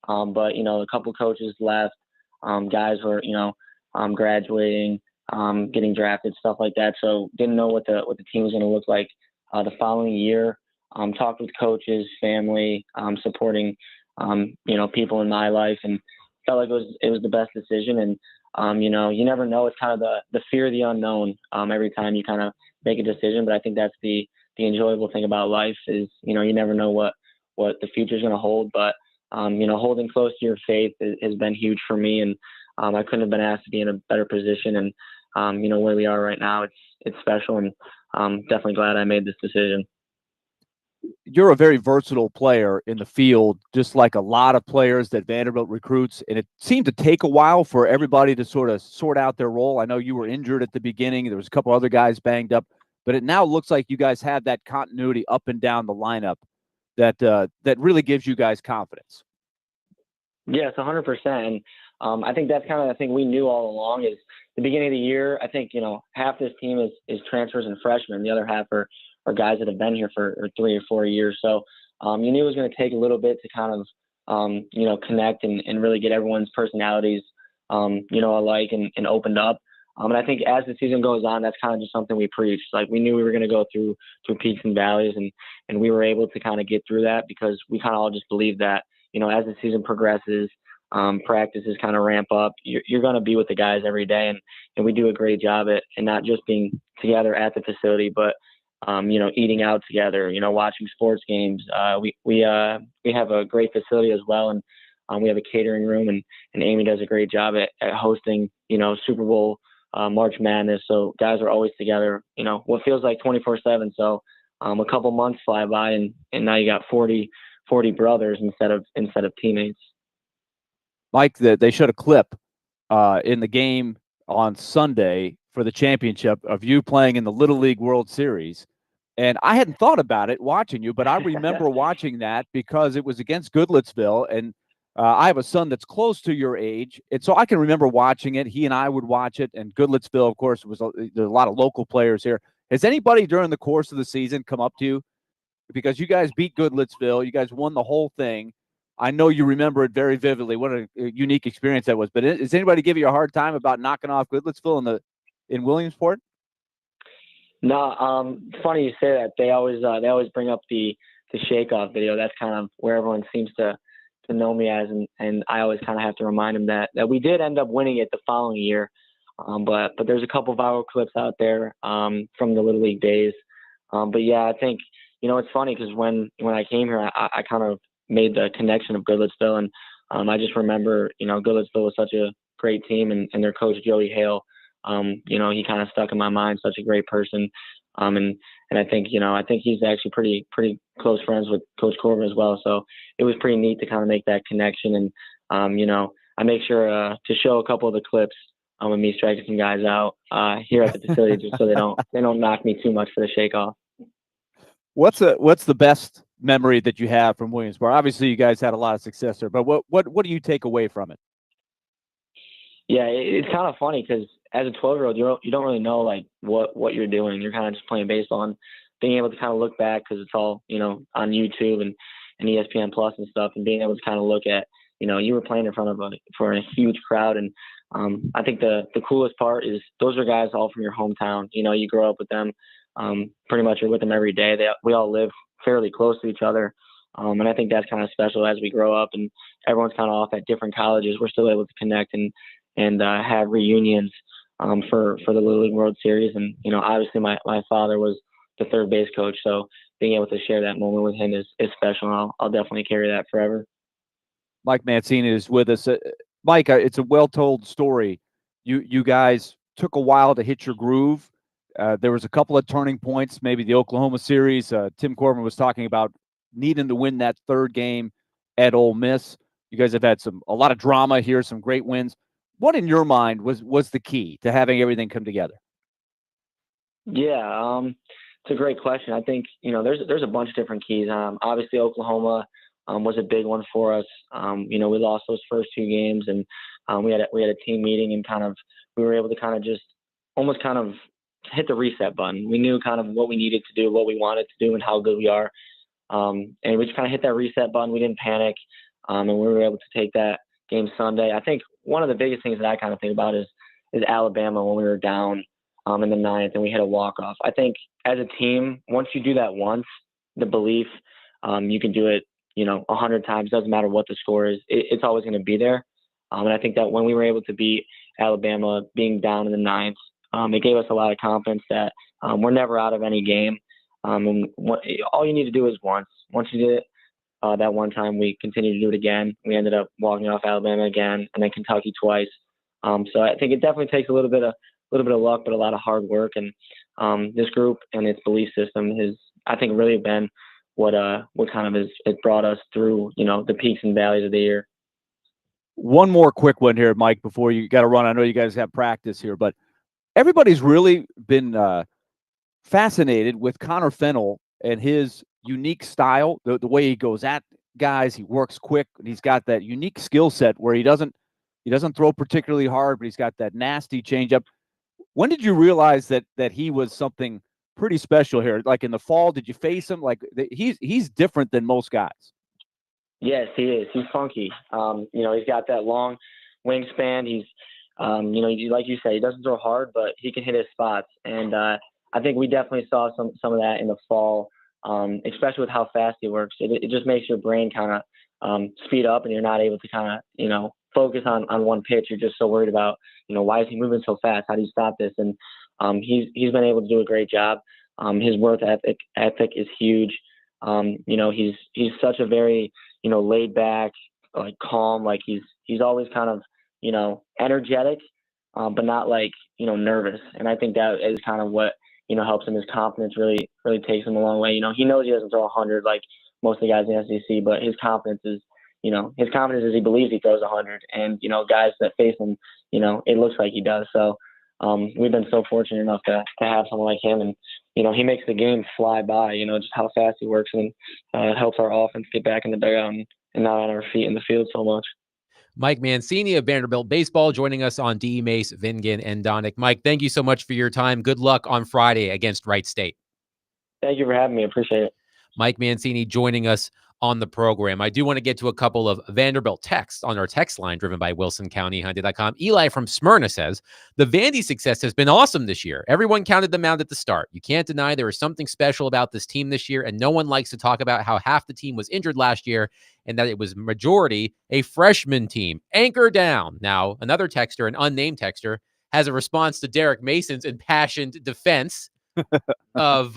But a couple coaches left, guys were graduating, getting drafted, stuff like that. So didn't know what the team was going to look like the following year. Talked with coaches, family, supporting people in my life, and felt like it was the best decision. And you never know. It's kind of the fear of the unknown every time you kind of make a decision. But I think that's the enjoyable thing about life is you never know what the future is going to hold. But holding close to your faith has been huge for me, and I couldn't have been asked to be in a better position. And where we are right now, it's special, and I'm definitely glad I made this decision. You're a very versatile player in the field, just like a lot of players that Vanderbilt recruits. And it seemed to take a while for everybody to sort of sort out their role. I know you were injured at the beginning. There was a couple other guys banged up, but it now looks like you guys have that continuity up and down the lineup that really gives you guys confidence. Yes, 100%. And I think that's kind of the thing we knew all along is the beginning of the year. I think, half this team is transfers and freshmen. The other half are guys that have been here for 3 or 4 years. So you knew it was going to take a little bit to kind of, connect and really get everyone's personalities, alike and opened up. And I think as the season goes on, that's kind of just something we preach. Like, we knew we were going to go through peaks and valleys, and we were able to kind of get through that because we kind of all just believe that, as the season progresses, practices kind of ramp up, you're going to be with the guys every day. And we do a great job at and not just being together at the facility, but, eating out together, watching sports games. We have a great facility as well. And we have a catering room, and Amy does a great job at hosting, Super Bowl March Madness. So guys are always together, what feels like 24/7. So a couple months fly by and now you got 40 brothers instead of teammates. Mike, they showed a clip in the game on Sunday for the championship of you playing in the Little League World Series. And I hadn't thought about it watching you, but I remember watching that because it was against Goodlettsville. And I have a son that's close to your age. And so I can remember watching it. He and I would watch it. And Goodlettsville, of course, there's a lot of local players here. Has anybody during the course of the season come up to you? Because you guys beat Goodlettsville. You guys won the whole thing. I know you remember it very vividly. What a unique experience that was. But is anybody giving you a hard time about knocking off Goodlettsville in Williamsport? No, funny you say that. They always bring up the shake off video. That's kind of where everyone seems to know me as, and I always kind of have to remind them that we did end up winning it the following year. But there's a couple viral clips out there from the Little League days. But yeah, I think it's funny because when I came here, I kind of made the connection of Goodlettsville, and I just remember Goodlettsville was such a great team, and their coach Joey Hale. He kind of stuck in my mind, such a great person. And I think he's actually pretty close friends with Coach Corbin as well. So it was pretty neat to kind of make that connection. And, I make sure to show a couple of the clips with me striking some guys out here at the facility just so they don't knock me too much for the shake off. What's the best memory that you have from Williamsport? Obviously, you guys had a lot of success there, but what do you take away from it? Yeah, it's kind of funny because as a 12-year-old, you don't really know like what you're doing. You're kind of just playing based on being able to kind of look back because it's all on YouTube and ESPN Plus and stuff, and being able to kind of look at you were playing in front of a huge crowd, and I think the coolest part is those are guys all from your hometown. You grow up with them, pretty much you're with them every day. We all live fairly close to each other. And I think that's kind of special as we grow up and everyone's kind of off at different colleges. We're still able to connect and have reunions for the Little League World Series. And, obviously my father was the third base coach. So being able to share that moment with him is special. And I'll definitely carry that forever. Mike Mancini is with us. Mike, it's a well-told story. You guys took a while to hit your groove. There was a couple of turning points, maybe the Oklahoma series. Tim Corbin was talking about needing to win that third game at Ole Miss. You guys have had a lot of drama here, some great wins. What in your mind was the key to having everything come together? Yeah, it's a great question. I think there's a bunch of different keys. Obviously Oklahoma was a big one for us. We lost those first two games, and we had a team meeting, and we were able to kind of just almost kind of hit the reset button. We knew kind of what we needed to do, what we wanted to do, and how good we are. And we just kind of hit that reset button. We didn't panic, and we were able to take that game Sunday. I think one of the biggest things that I kind of think about is Alabama when we were down in the ninth and we hit a walk-off. I think as a team, once you do that once, the belief you can do it 100 times, doesn't matter what the score is, it's always going to be there. And I think that when we were able to beat Alabama being down in the ninth, it gave us a lot of confidence that we're never out of any game. And all you need to do is once you did it that one time, we continued to do it again. We ended up walking off Alabama again, and then Kentucky twice. So I think it definitely takes a little bit of luck, but a lot of hard work. And this group and its belief system has, I think, really been what kind of has brought us through, the peaks and valleys of the year. One more quick one here, Mike, before you got to run. I know you guys have practice here, but everybody's really been fascinated with Connor Fennell and his unique style, the way he goes at guys. He works quick, and he's got that unique skill set where he doesn't throw particularly hard, but he's got that nasty changeup. When did you realize that he was something pretty special here? Like in the fall, did you face him? Like he's different than most guys. Yes, he is. He's funky. He's got that long wingspan. He's, like you said, he doesn't throw hard, but he can hit his spots. And I think we definitely saw some of that in the fall, especially with how fast he works. It just makes your brain kind of speed up, and you're not able to kind of, focus on one pitch. You're just so worried about, why is he moving so fast? How do you stop this? And he's been able to do a great job. His work ethic is huge. He's such a very, laid back, like calm, like he's always kind of, energetic. but not like, nervous. And I think that is kind of what, helps him. His confidence really, really takes him a long way. He knows he doesn't throw 100 like most of the guys in the SEC, but his confidence is he believes he throws 100. And, guys that face him, it looks like he does. So we've been so fortunate enough to have someone like him. And, he makes the game fly by, just how fast he works, and it helps our offense get back in the dugout and not on our feet in the field so much. Mike Mancini of Vanderbilt Baseball joining us on D. Mace, Vingan, and Donick. Mike, thank you so much for your time. Good luck on Friday against Wright State. Thank you for having me. Appreciate it. Mike Mancini joining us on the program. I do want to get to a couple of Vanderbilt texts on our text line driven by WilsonCountyHyundai.com. Eli from Smyrna says, the Vandy success has been awesome this year. Everyone counted them out at the start. You can't deny there is something special about this team this year, and no one likes to talk about how half the team was injured last year and that it was majority a freshman team. Anchor down. Now, another texter, an unnamed texter, has a response to Derek Mason's impassioned defense of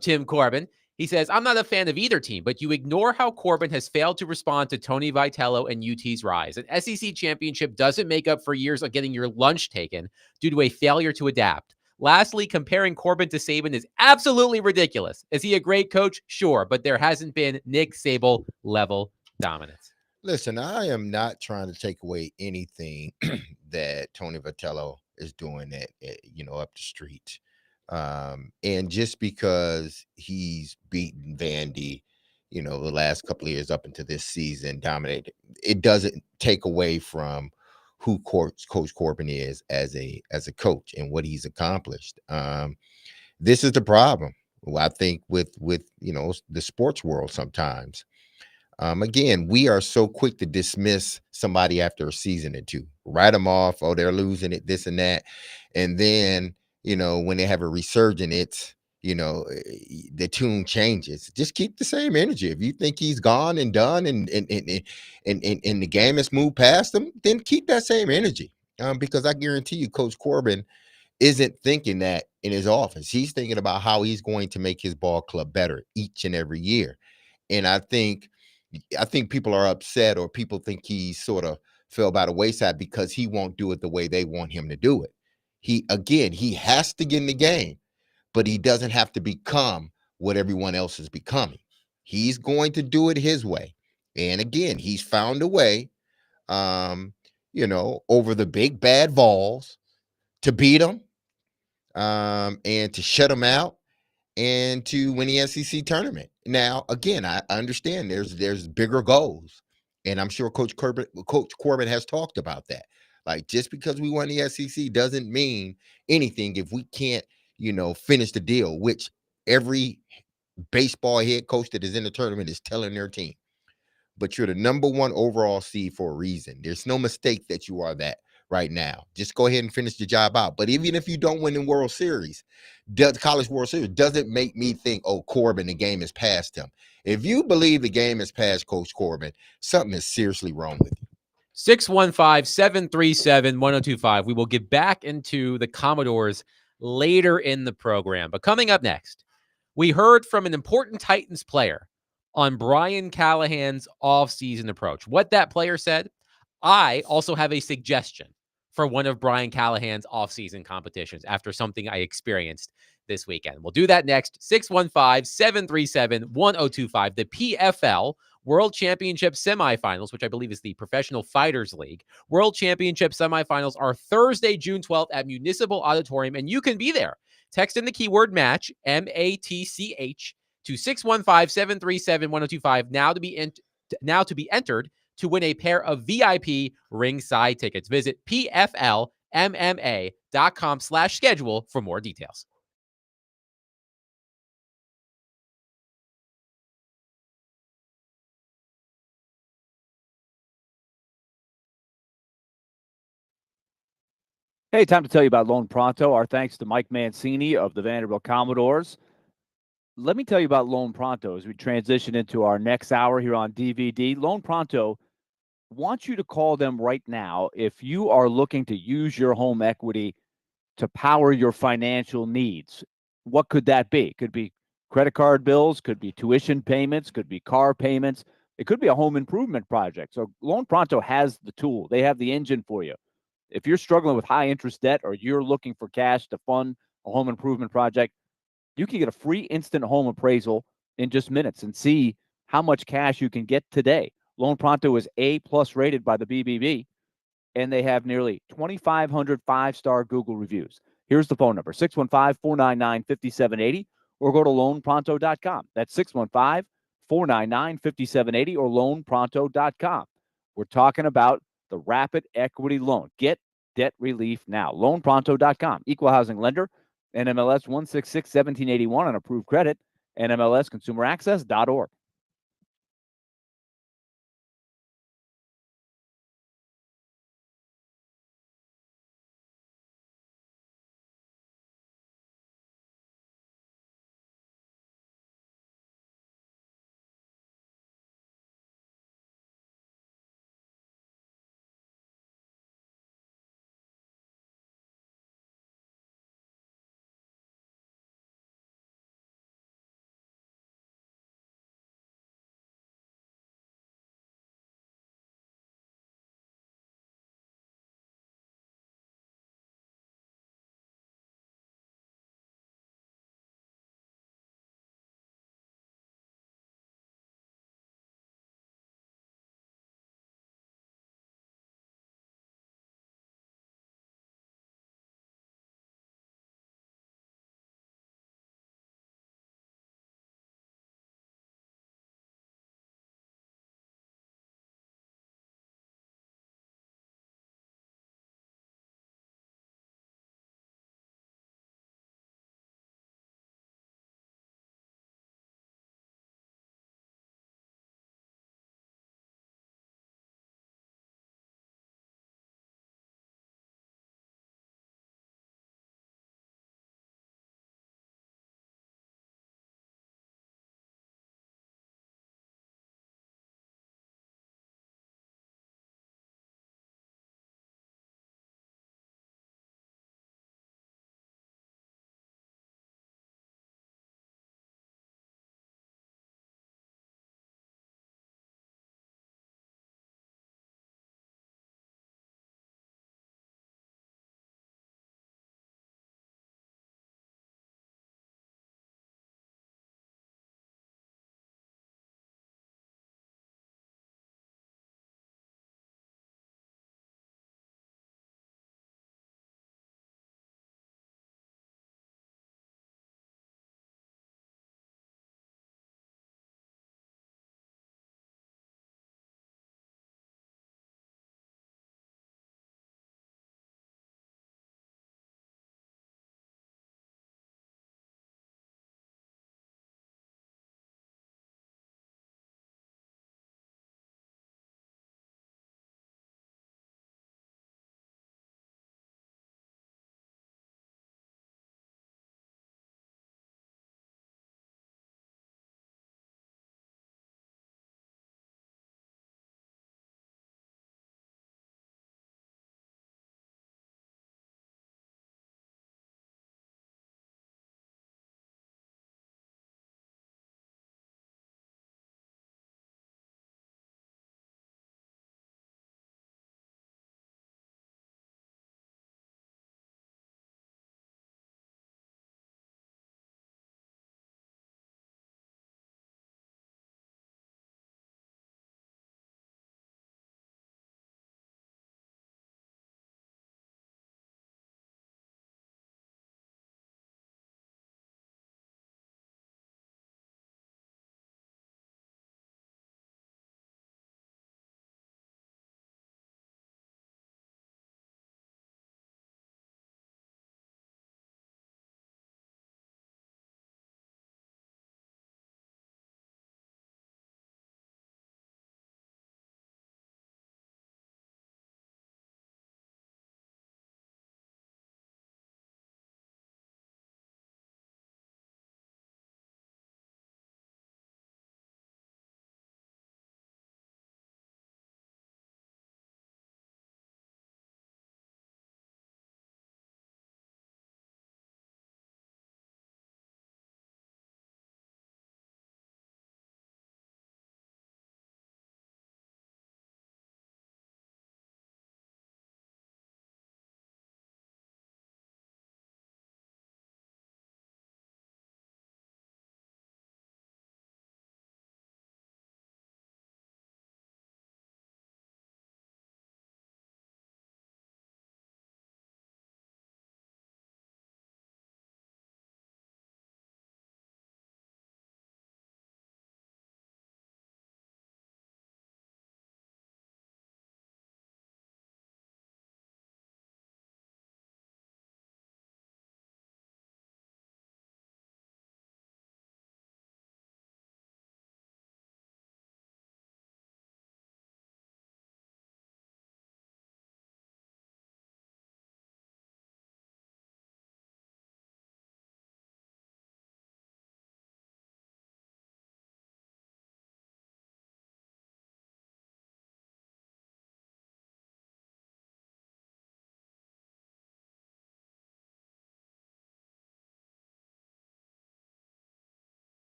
Tim Corbin. He says, I'm not a fan of either team, but you ignore how Corbin has failed to respond to Tony Vitello and UT's rise. An SEC championship doesn't make up for years of getting your lunch taken due to a failure to adapt. Lastly, comparing Corbin to Saban is absolutely ridiculous. Is he a great coach? Sure, but there hasn't been Nick Saban level dominance. Listen, I am not trying to take away anything that Tony Vitello is doing up the street. And just because he's beaten Vandy, the last couple of years up into this season, dominated, it doesn't take away from who Coach Corbin is as a coach and what he's accomplished. This is the problem, I think, with the sports world sometimes. Again, we are so quick to dismiss somebody after a season or two, write them off. Oh, they're losing it, this and that. And then, when they have a resurgence, it's, the tune changes. Just keep the same energy. If you think he's gone and done and the game has moved past him, then keep that same energy. Because I guarantee you, Coach Corbin isn't thinking that in his office. He's thinking about how he's going to make his ball club better each and every year. And I think people are upset, or people think he sort of fell by the wayside because he won't do it the way they want him to do it. He has to get in the game, but he doesn't have to become what everyone else is becoming. He's going to do it his way. And again, he's found a way, over the big bad Vols to beat them, and to shut them out, and to win the SEC tournament. Now, again, I understand there's bigger goals, and I'm sure Coach Corbin has talked about that. Like, just because we won the SEC doesn't mean anything if we can't, finish the deal, which every baseball head coach that is in the tournament is telling their team. But you're the number one overall seed for a reason. There's no mistake that you are that right now. Just go ahead and finish the job out. But even if you don't win the World Series, College World Series, doesn't make me think, oh, Corbin, the game is past him. If you believe the game is past Coach Corbin, something is seriously wrong with you. 615-737-1025. We will get back into the Commodores later in the program. But coming up next, we heard from an important Titans player on Brian Callahan's offseason approach. What that player said, I also have a suggestion for one of Brian Callahan's offseason competitions after something I experienced this weekend. We'll do that next. 615-737-1025. The PFL World Championship semifinals, which I believe is the Professional Fighters League. World Championship semifinals are Thursday, June 12th at Municipal Auditorium, and you can be there. Text in the keyword match, MATCH, to 615-737-1025 now to be entered to win a pair of VIP ringside tickets. Visit pflmma.com/schedule for more details. Hey, time to tell you about Loan Pronto. Our thanks to Mike Mancini of the Vanderbilt Commodores. Let me tell you about Loan Pronto as we transition into our next hour here on DVD. Loan Pronto wants you to call them right now if you are looking to use your home equity to power your financial needs. What could that be? Could be credit card bills, could be tuition payments, could be car payments. It could be a home improvement project. So Loan Pronto has the tool. They have the engine for you. If you're struggling with high interest debt or you're looking for cash to fund a home improvement project, you can get a free instant home appraisal in just minutes and see how much cash you can get today. Loan Pronto is A+ rated by the BBB, and they have nearly 2,500 five-star Google reviews. Here's the phone number, 615-499-5780, or go to loanpronto.com. That's 615-499-5780 or loanpronto.com. We're talking about the rapid equity loan. Get debt relief now. Loanpronto.com. Equal housing lender, NMLS 166-1781 on approved credit, NMLSconsumeraccess.org.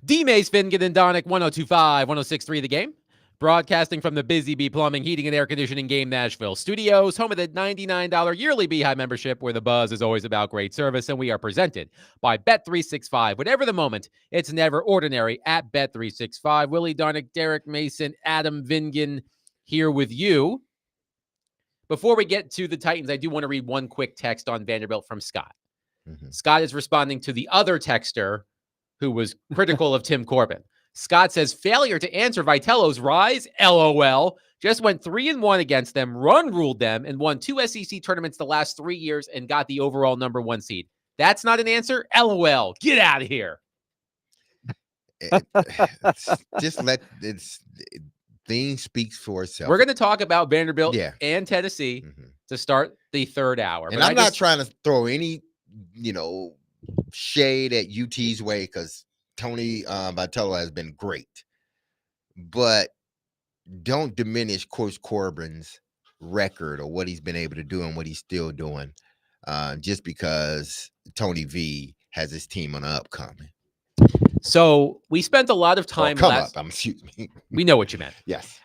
D-Mace, Finnegan, and Donick, 102.5, 106.3 The Game. Broadcasting from the Busy Bee Plumbing, Heating, and Air Conditioning Game Nashville Studios, home of the $99 yearly Beehive membership, where the buzz is always about great service, and we are presented by Bet365. Whatever the moment, it's never ordinary at Bet365. Willie Donick, Derek Mason, Adam Vingan here with you. Before we get to the Titans, I do want to read one quick text on Vanderbilt from Scott. Scott is responding to the other texter who was critical of Tim Corbin. Scott says, failure to answer Vitello's rise, LOL. Just went 3-1 against them, run ruled them, and won 2 SEC tournaments the last 3 years and got the overall number 1 seed. That's not an answer? LOL. Get out of here. Just let thing speaks for itself. We're going to talk about Vanderbilt and Tennessee to start the third hour. And I'm not trying to throw any, shade at UT's way, because Tony Vitello has been great, but don't diminish Coach Corbin's record or what he's been able to do and what he's still doing, just because Tony V has his team on the upcoming. So we spent a lot of time excuse me. We know what you meant. Yes.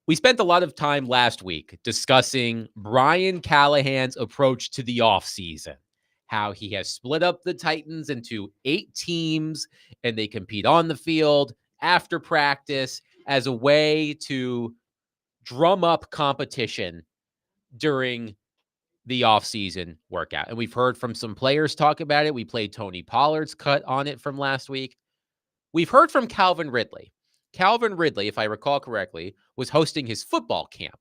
We spent a lot of time last week discussing Brian Callahan's approach to the offseason. How he has split up the Titans into 8 teams and they compete on the field after practice as a way to drum up competition during the offseason workout. And we've heard from some players talk about it. We played Tony Pollard's cut on it from last week. We've heard from Calvin Ridley. Calvin Ridley, if I recall correctly, was hosting his football camp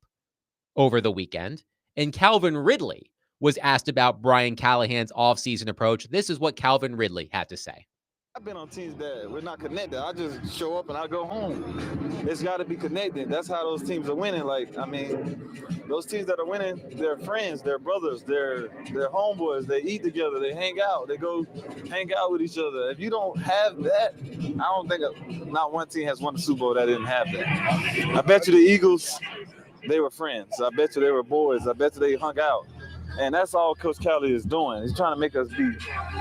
over the weekend. And Calvin Ridley was asked about Brian Callahan's offseason approach. This is what Calvin Ridley had to say. I've been on teams that we're not connected. I just show up and I go home. It's got to be connected. That's how those teams are winning. Those teams that are winning, they're friends, they're brothers, they're homeboys. They eat together, they hang out, they go hang out with each other. If you don't have that, I don't think not one team has won the Super Bowl that didn't have that. I bet you the Eagles, they were friends. I bet you they were boys. I bet you they hung out. And that's all Coach Cali is doing. He's trying to make us be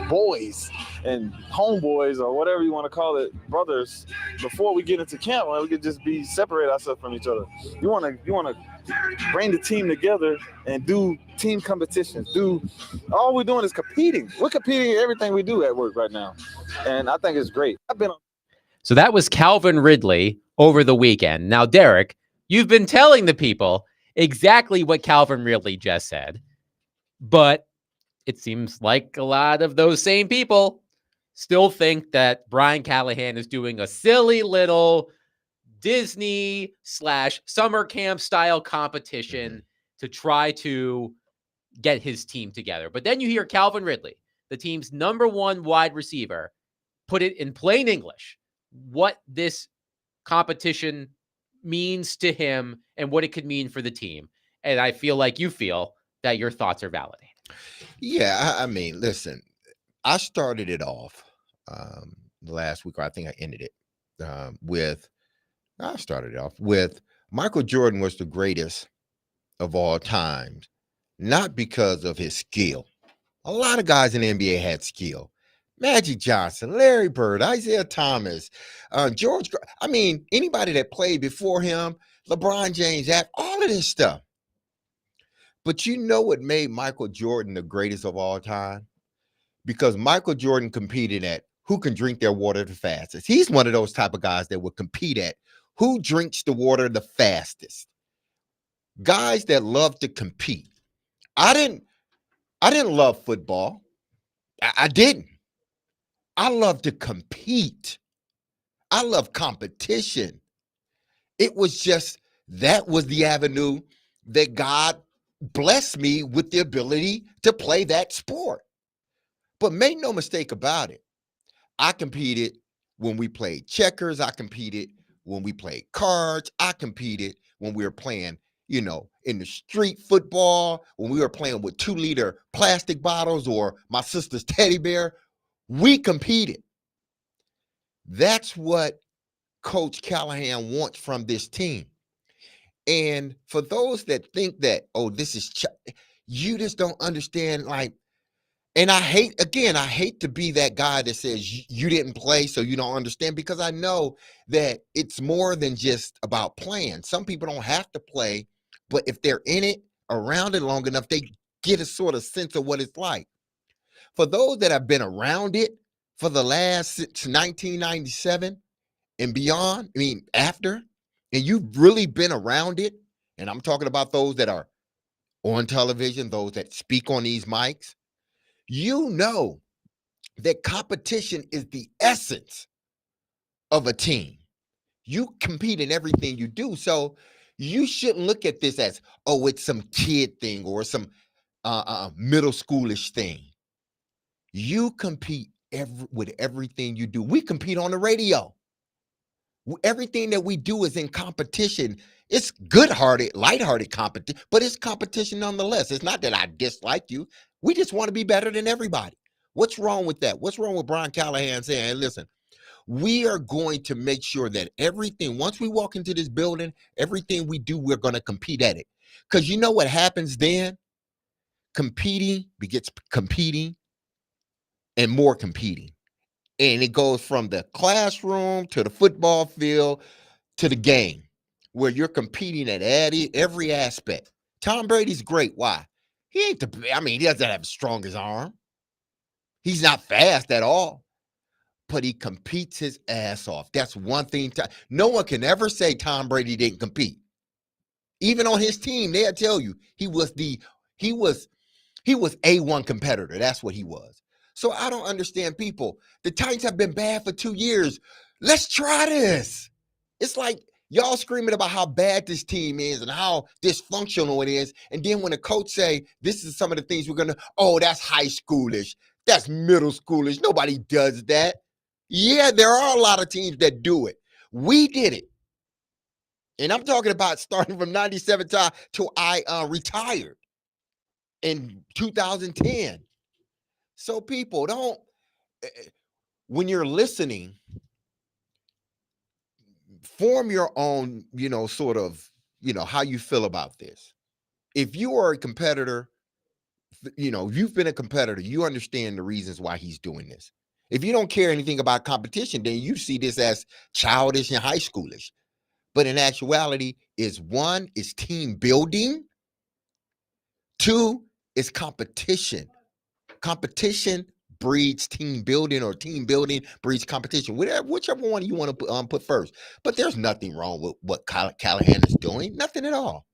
boys and homeboys, or whatever you want to call it, brothers, before we get into camp, where we could just separate ourselves from each other. You want to bring the team together and do team competitions. All we're doing is competing. We're competing in everything we do at work right now, and I think it's great. So that was Calvin Ridley over the weekend. Now, Derek, you've been telling the people exactly what Calvin Ridley just said. But it seems like a lot of those same people still think that Brian Callahan is doing a silly little Disney/summer camp style competition to try to get his team together. But then you hear Calvin Ridley, the team's number 1 wide receiver, put it in plain English, what this competition means to him and what it could mean for the team. And I feel like you feel that your thoughts are validated. Yeah, I mean, listen, I started it off last week, or I think I ended it with Michael Jordan was the greatest of all times, not because of his skill. A lot of guys in the NBA had skill. Magic Johnson, Larry Bird, Isaiah Thomas, George. I mean, anybody that played before him, LeBron James, all of this stuff. But you know what made Michael Jordan the greatest of all time? Because Michael Jordan competed at who can drink their water the fastest. He's one of those type of guys that would compete at who drinks the water the fastest. Guys that love to compete. I didn't love football. I didn't. I love to compete. I love competition. It was just, that was the avenue that God blessed me with, the ability to play that sport. But make no mistake about it, I competed when we played checkers. I competed when we played cards. I competed when we were playing, in the street football, when we were playing with 2-liter plastic bottles or my sister's teddy bear. We competed. That's what Coach Callahan wants from this team. And for those that think that, this is, you just don't understand. Like, And I hate to be that guy that says you didn't play, so you don't understand, because I know that it's more than just about playing. Some people don't have to play, but if they're in it, around it long enough, they get a sort of sense of what it's like. For those that have been around it for the last since 1997 and beyond, I mean, after, and you've really been around it, and I'm talking about those that are on television, those that speak on these mics, you know that competition is the essence of a team. You compete in everything you do. So you shouldn't look at this as, oh, it's some kid thing or some middle schoolish thing. You compete with everything you do. We compete on the radio. Everything that we do is in competition. It's good-hearted, lighthearted competition, but it's competition nonetheless. It's not that I dislike you. We just want to be better than everybody. What's wrong with that? What's wrong with Brian Callahan saying, hey, listen, we are going to make sure that everything, once we walk into this building, everything we do, we're going to compete at it. Because you know what happens then? Competing begets competing and more competing. And it goes from the classroom to the football field to the game, where you're competing at every aspect. Tom Brady's great. Why? He doesn't have the strongest arm. He's not fast at all, but he competes his ass off. That's one thing. No one can ever say Tom Brady didn't compete. Even on his team, they'll tell you he was A1 competitor. That's what he was. So I don't understand people. The Titans have been bad for 2 years. Let's try this. It's like y'all screaming about how bad this team is and how dysfunctional it is. And then when the coach say, this is some of the things we're going to, oh, that's high schoolish. That's middle schoolish. Nobody does that. Yeah, there are a lot of teams that do it. We did it. And I'm talking about starting from 97 till I retired in 2010. So people don't, when you're listening, form your own, sort of, how you feel about this. If you are a competitor, you've been a competitor, you understand the reasons why he's doing this. If you don't care anything about competition, then you see this as childish and high schoolish. But in actuality, one is team building. Two is competition. Competition breeds team building, or team building breeds competition. Whichever one you want to put first. But there's nothing wrong with what Callahan is doing. Nothing at all.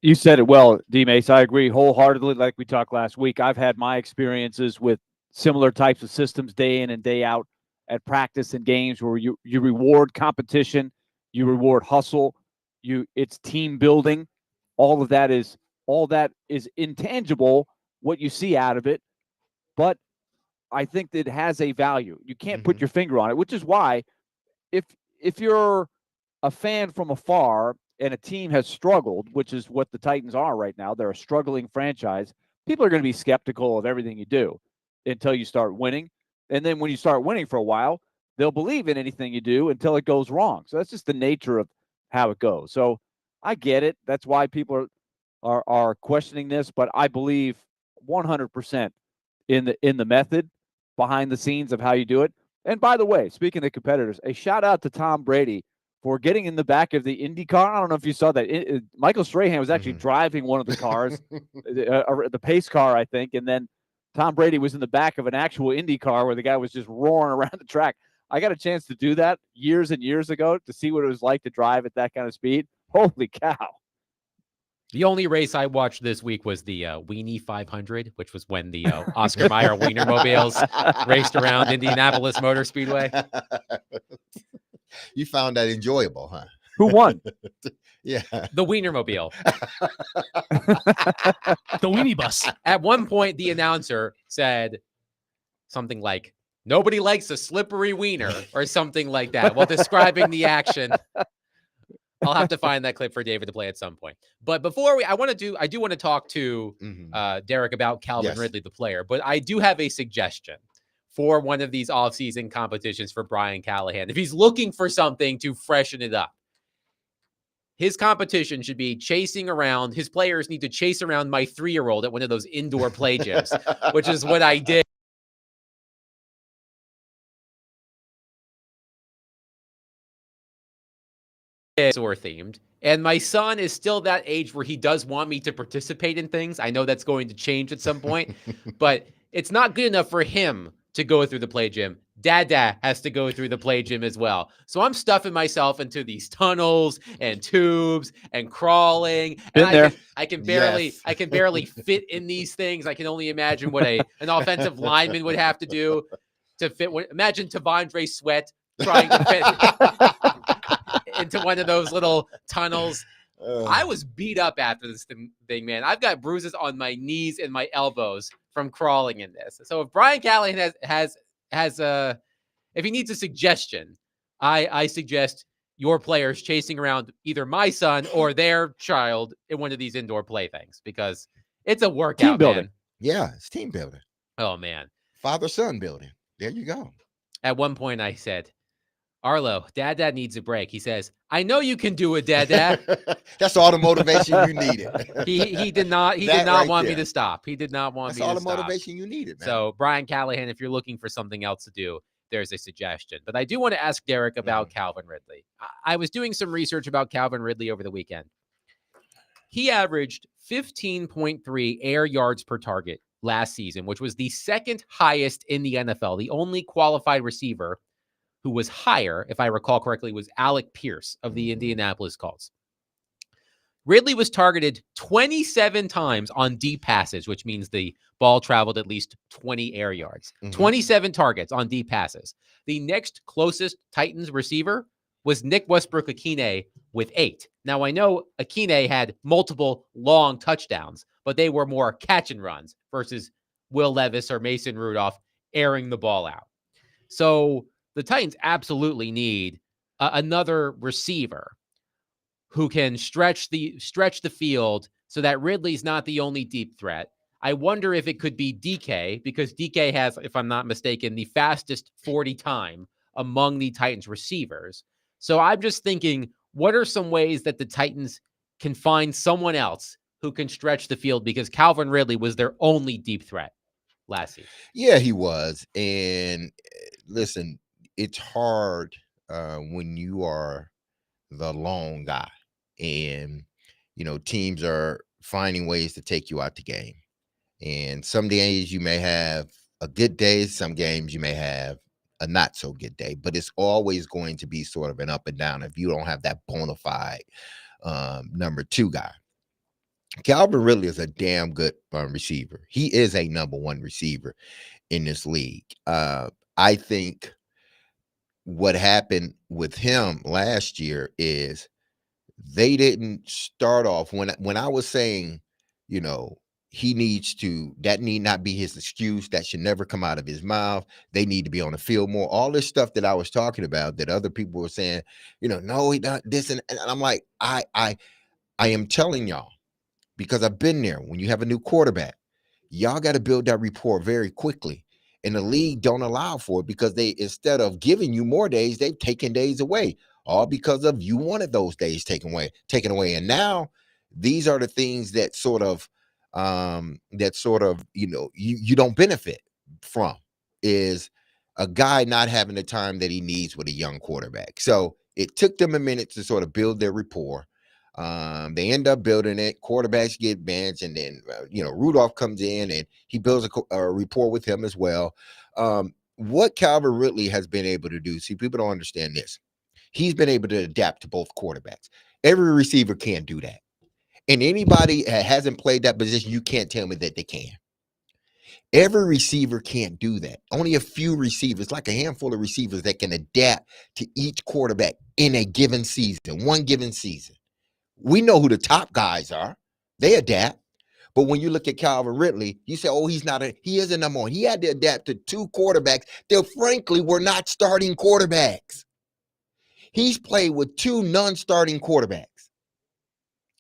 You said it well, D-Mace. I agree wholeheartedly. Like we talked last week, I've had my experiences with similar types of systems day in and day out at practice and games where you reward competition, you reward hustle, it's team building. All that is intangible, what you see out of it, but I think that it has a value. You can't put your finger on it, which is why if you're a fan from afar and a team has struggled, which is what the Titans are right now, they're a struggling franchise, people are going to be skeptical of everything you do until you start winning. And then when you start winning for a while, they'll believe in anything you do until it goes wrong. So that's just the nature of how it goes. So I get it. That's why people are questioning this, but I believe 100% in the method behind the scenes of how you do it. And by the way, speaking of competitors, a shout out to Tom Brady for getting in the back of the Indy car. I don't know if you saw that. Michael Strahan was actually driving one of the cars, the pace car, I think. And then Tom Brady was in the back of an actual Indy car where the guy was just roaring around the track. I got a chance to do that years and years ago to see what it was like to drive at that kind of speed. Holy cow. The only race I watched this week was the Weenie 500, which was when the Oscar Mayer Wienermobiles raced around Indianapolis Motor Speedway. You found that enjoyable, huh? Who won? Yeah. The Wienermobile. The Weenie Bus. At one point, the announcer said something like, "Nobody likes a slippery wiener," or something like that, while describing the action. I'll have to find that clip for David to play at some point. But before I do want to talk to Derek about Calvin Ridley, the player. But I do have a suggestion for one of these offseason competitions for Brian Callahan. If he's looking for something to freshen it up, his competition should be chasing around. His players need to chase around my 3-year-old at one of those indoor play gyms, which is what I did. Or themed. And my son is still that age where he does want me to participate in things. I know that's going to change at some point, but it's not good enough for him to go through the play gym. Dada has to go through the play gym as well. So I'm stuffing myself into these tunnels and tubes and crawling. Been And there. I can barely Yes. I can barely fit in these things. I can only imagine what an offensive lineman would have to do to fit. Imagine Tavondre Sweat trying to fit into one of those little tunnels. I was beat up after this thing, man. I've got bruises on my knees and my elbows from crawling in this. So if Brian Callahan has if he needs a suggestion, I suggest your players chasing around either my son or their child in one of these indoor playthings, because it's a workout, Team building. man. Yeah, it's team building. Oh man. Father-son building. There you go. At one point I said, Arlo, Dad needs a break. He says, I know you can do it, Dad. That's all the motivation you needed. He did not That right want me there. to stop. He did not want That's me all to the stop. motivation you needed, man. So Brian Callahan, if you're looking for something else to do, there's a suggestion. But I do want to ask Derek about Calvin Ridley. I was doing some research about Calvin Ridley over the weekend. He averaged 15.3 air yards per target last season, which was the second highest in the NFL. The only qualified receiver who was higher, if I recall correctly, was Alec Pierce of the Indianapolis Colts. Ridley was targeted 27 times on deep passes, which means the ball traveled at least 20 air yards. 27 targets on deep passes. The next closest Titans receiver was Nick Westbrook-Ikhine with 8. Now, I know Ikhine had multiple long touchdowns, but they were more catch and runs versus Will Levis or Mason Rudolph airing the ball out. So the Titans absolutely need another receiver who can stretch the field so that Ridley's not the only deep threat. I wonder if it could be DK, because DK has, if I'm not mistaken, the fastest 40 time among the Titans receivers. So I'm just thinking, what are some ways that the Titans can find someone else who can stretch the field, because Calvin Ridley was their only deep threat last season? Yeah, he was. And listen, it's hard when you are the lone guy, and teams are finding ways to take you out the game. And some days you may have a good day, some games you may have a not so good day, but it's always going to be sort of an up and down if you don't have that bona fide number 2 guy. Calvin Ridley is a damn good receiver. He is a number 1 receiver in this league. I think what happened with him last year is they didn't start off when I was saying, he needs to, that need not be his excuse. That should never come out of his mouth. They need to be on the field more. All this stuff that I was talking about that other people were saying, no, he doesn't this. And I'm like, I am telling y'all, because I've been there. When you have a new quarterback, y'all got to build that rapport very quickly. And the league don't allow for it, because they, instead of giving you more days, they've taken days away, all because of you wanted those days taken away. And now these are the things that sort of you don't benefit from, is a guy not having the time that he needs with a young quarterback. So it took them a minute to sort of build their rapport. They end up building it. Quarterbacks get benched, and then Rudolph comes in and he builds a rapport with him as well. What Calvin Ridley has been able to do, see, people don't understand this. He's been able to adapt to both quarterbacks. Every receiver can't do that, and anybody that hasn't played that position, you can't tell me that they can. Every receiver can't do that. Only a few receivers, like a handful of receivers, that can adapt to each quarterback in a given season, one given season. We know who the top guys are. They adapt. But when you look at Calvin Ridley, you say, oh, he is a number 1. He had to adapt to 2 quarterbacks that frankly were not starting quarterbacks. He's played with 2 non-starting quarterbacks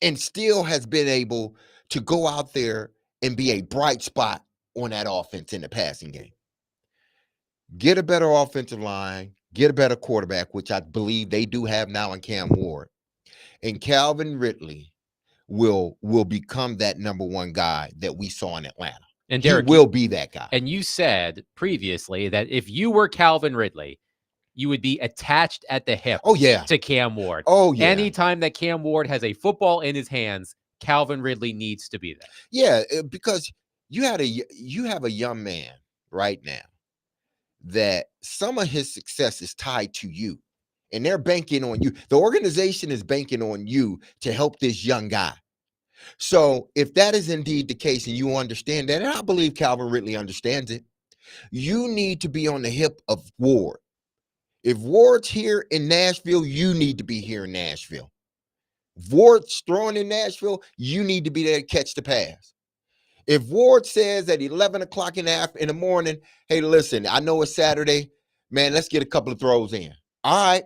and still has been able to go out there and be a bright spot on that offense in the passing game. Get a better offensive line, get a better quarterback, which I believe they do have now in Cam Ward. and Calvin Ridley will become that number one guy that we saw in Atlanta. And He Derek, will be that guy. and you said previously that if you were Calvin Ridley, you would be attached at the hip Oh yeah. to Cam Ward. Oh yeah. Anytime that Cam Ward has a football in his hands, Calvin Ridley needs to be there. Yeah, because you have a young man right now that some of his success is tied to you, and they're banking on you. The organization is banking on you to help this young guy. So if that is indeed the case and you understand that, and I believe Calvin Ridley understands it, you need to be on the hip of Ward. If Ward's here in Nashville, you need to be here in Nashville. If Ward's throwing in Nashville, you need to be there to catch the pass. If Ward says at 11 o'clock in the morning, hey, listen, I know it's Saturday, man, let's get a couple of throws in. All right,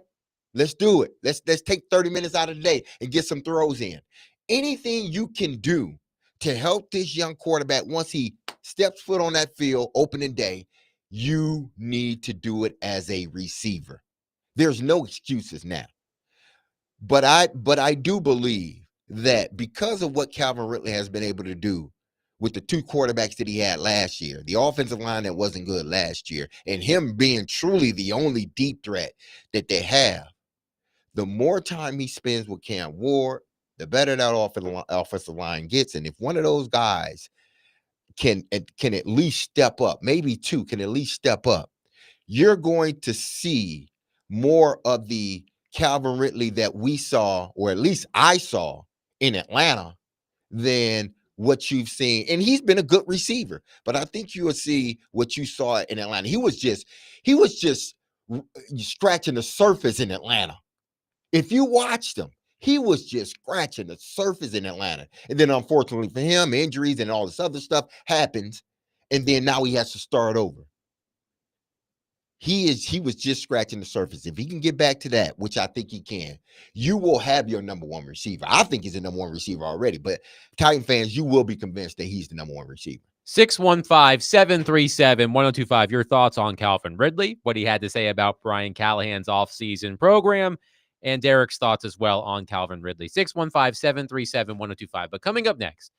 let's do it. Let's take 30 minutes out of the day and get some throws in. Anything you can do to help this young quarterback once he steps foot on that field opening day, you need to do it as a receiver. There's no excuses now. But I do believe that because of what Calvin Ridley has been able to do with the two quarterbacks that he had last year, the offensive line that wasn't good last year, and him being truly the only deep threat that they have, the more time he spends with Cam Ward, the better that offensive line gets. And if one of those guys can at least step up, maybe two can at least step up, you're going to see more of the Calvin Ridley that we saw, or at least I saw in Atlanta, than what you've seen. And he's been a good receiver, but I think you will see what you saw in Atlanta. He was just scratching the surface in Atlanta. If you watched him, he was just scratching the surface in Atlanta. And then unfortunately for him, injuries and all this other stuff happens. And then now he has to start over. He was just scratching the surface. If he can get back to that, which I think he can, you will have your number one receiver. I think he's the number one receiver already, but Titan fans, you will be convinced that he's the number one receiver. 615-737-1025. Your thoughts on Calvin Ridley, what he had to say about Brian Callahan's offseason program, and Derek's thoughts as well on Calvin Ridley. 615-737-1025. But coming up next,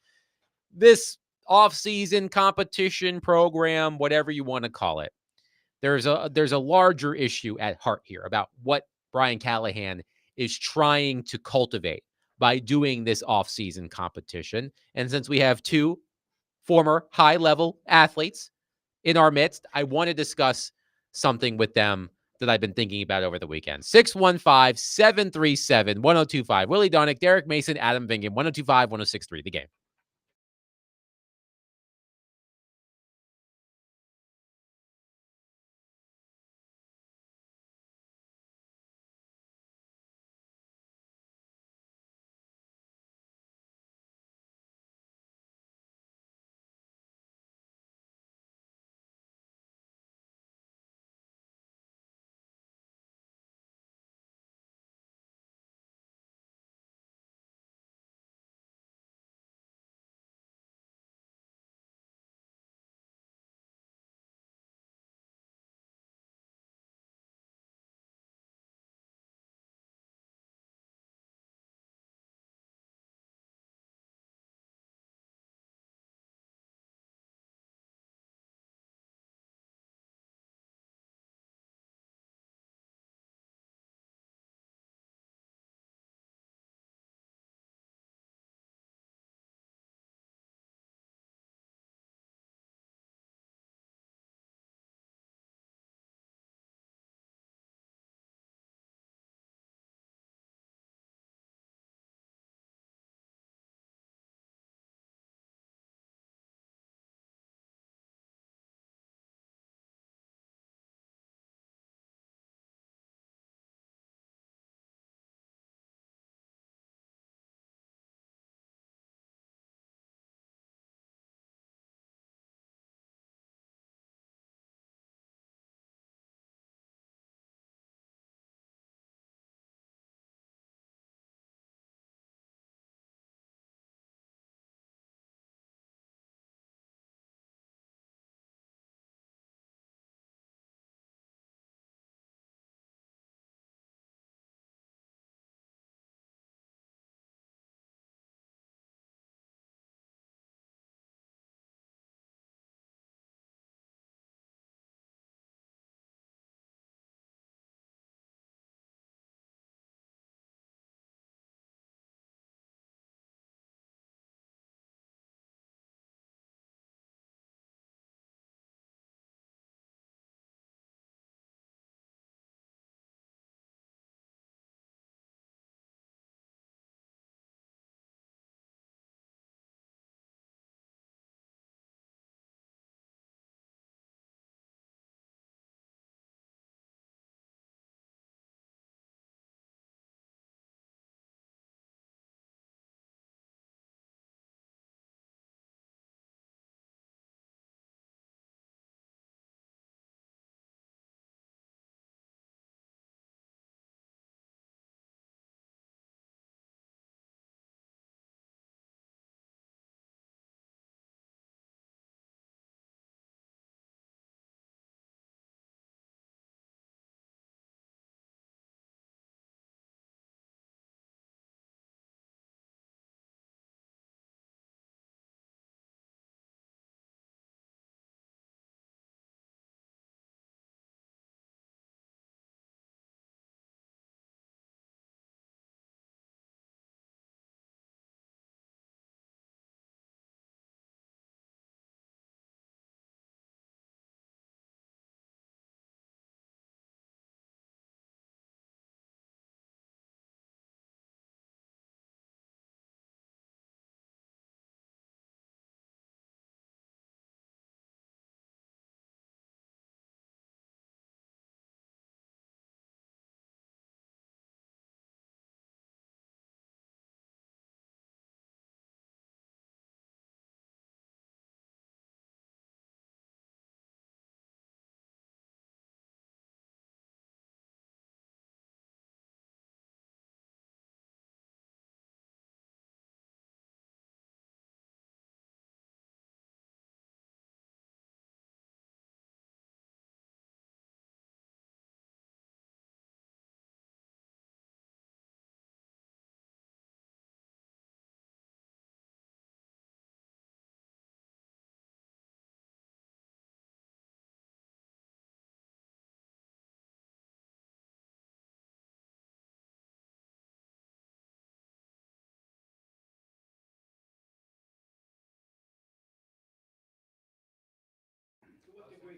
this offseason competition program, whatever you want to call it, there's a larger issue at heart here about what Brian Callahan is trying to cultivate by doing this offseason competition. And since we have two former high-level athletes in our midst, I want to discuss something with them that I've been thinking about over the weekend. 615-737-1025. Willie Donick, Derek Mason, Adam Vingan, 1025-1063, The Game.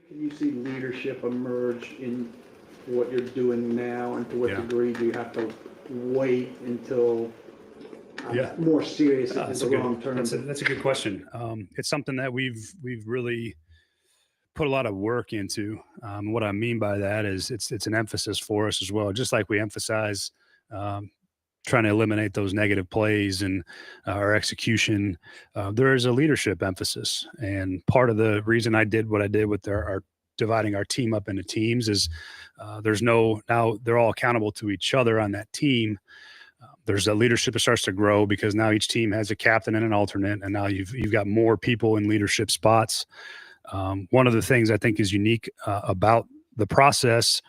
Can you see leadership emerge in what you're doing now, and to what degree do you have to wait until more serious is the wrong term? That's a good question. It's something that we've really put a lot of work into. What I mean by that is it's an emphasis for us as well. Just like we emphasize trying to eliminate those negative plays and our execution, there is a leadership emphasis. And part of the reason I did what I did with our dividing our team up into teams is now they're all accountable to each other on that team. There's a leadership that starts to grow because now each team has a captain and an alternate, and now you've got more people in leadership spots. One of the things I think is unique about the process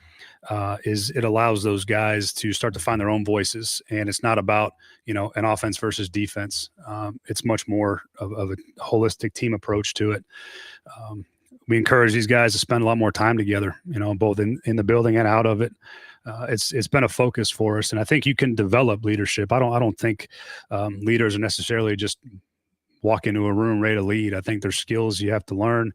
is it allows those guys to start to find their own voices, and it's not about an offense versus defense. It's much more of a holistic team approach to it. We encourage these guys to spend a lot more time together, both in the building and out of it. It's been a focus for us, and I think you can develop leadership. I don't think leaders are necessarily just walk into a room ready to lead. I think there's skills you have to learn.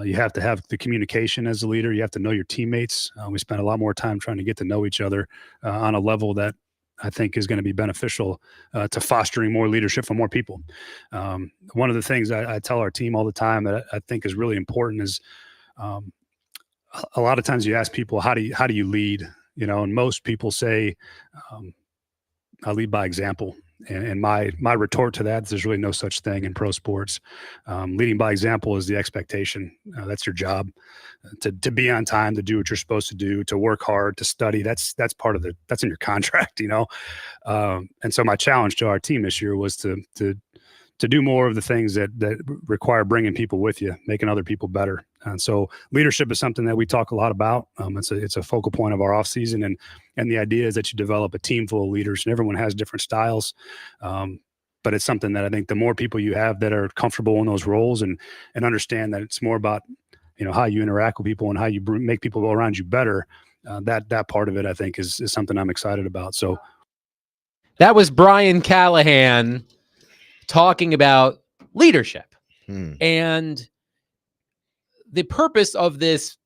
You have to have the communication as a leader. You have to know your teammates. We spend a lot more time trying to get to know each other on a level that I think is going to be beneficial to fostering more leadership for more people. One of the things I tell our team all the time that I think is really important is a lot of times you ask people, how do you lead? And most people say, I lead by example. And my retort to that is there's really no such thing in pro sports. Leading by example is the expectation. That's your job, to be on time, to do what you're supposed to do, to work hard, to study. That's part of that's in your contract, And so my challenge to our team this year was to do more of the things that require bringing people with you, making other people better. And so leadership is something that we talk a lot about. It's a focal point of our off season. And the idea is that you develop a team full of leaders, and everyone has different styles. But it's something that I think the more people you have that are comfortable in those roles and understand that it's more about, how you interact with people and how you make people around you better. That part of it, I think, is something I'm excited about. So that was Brian Callahan talking about leadership. And the purpose of this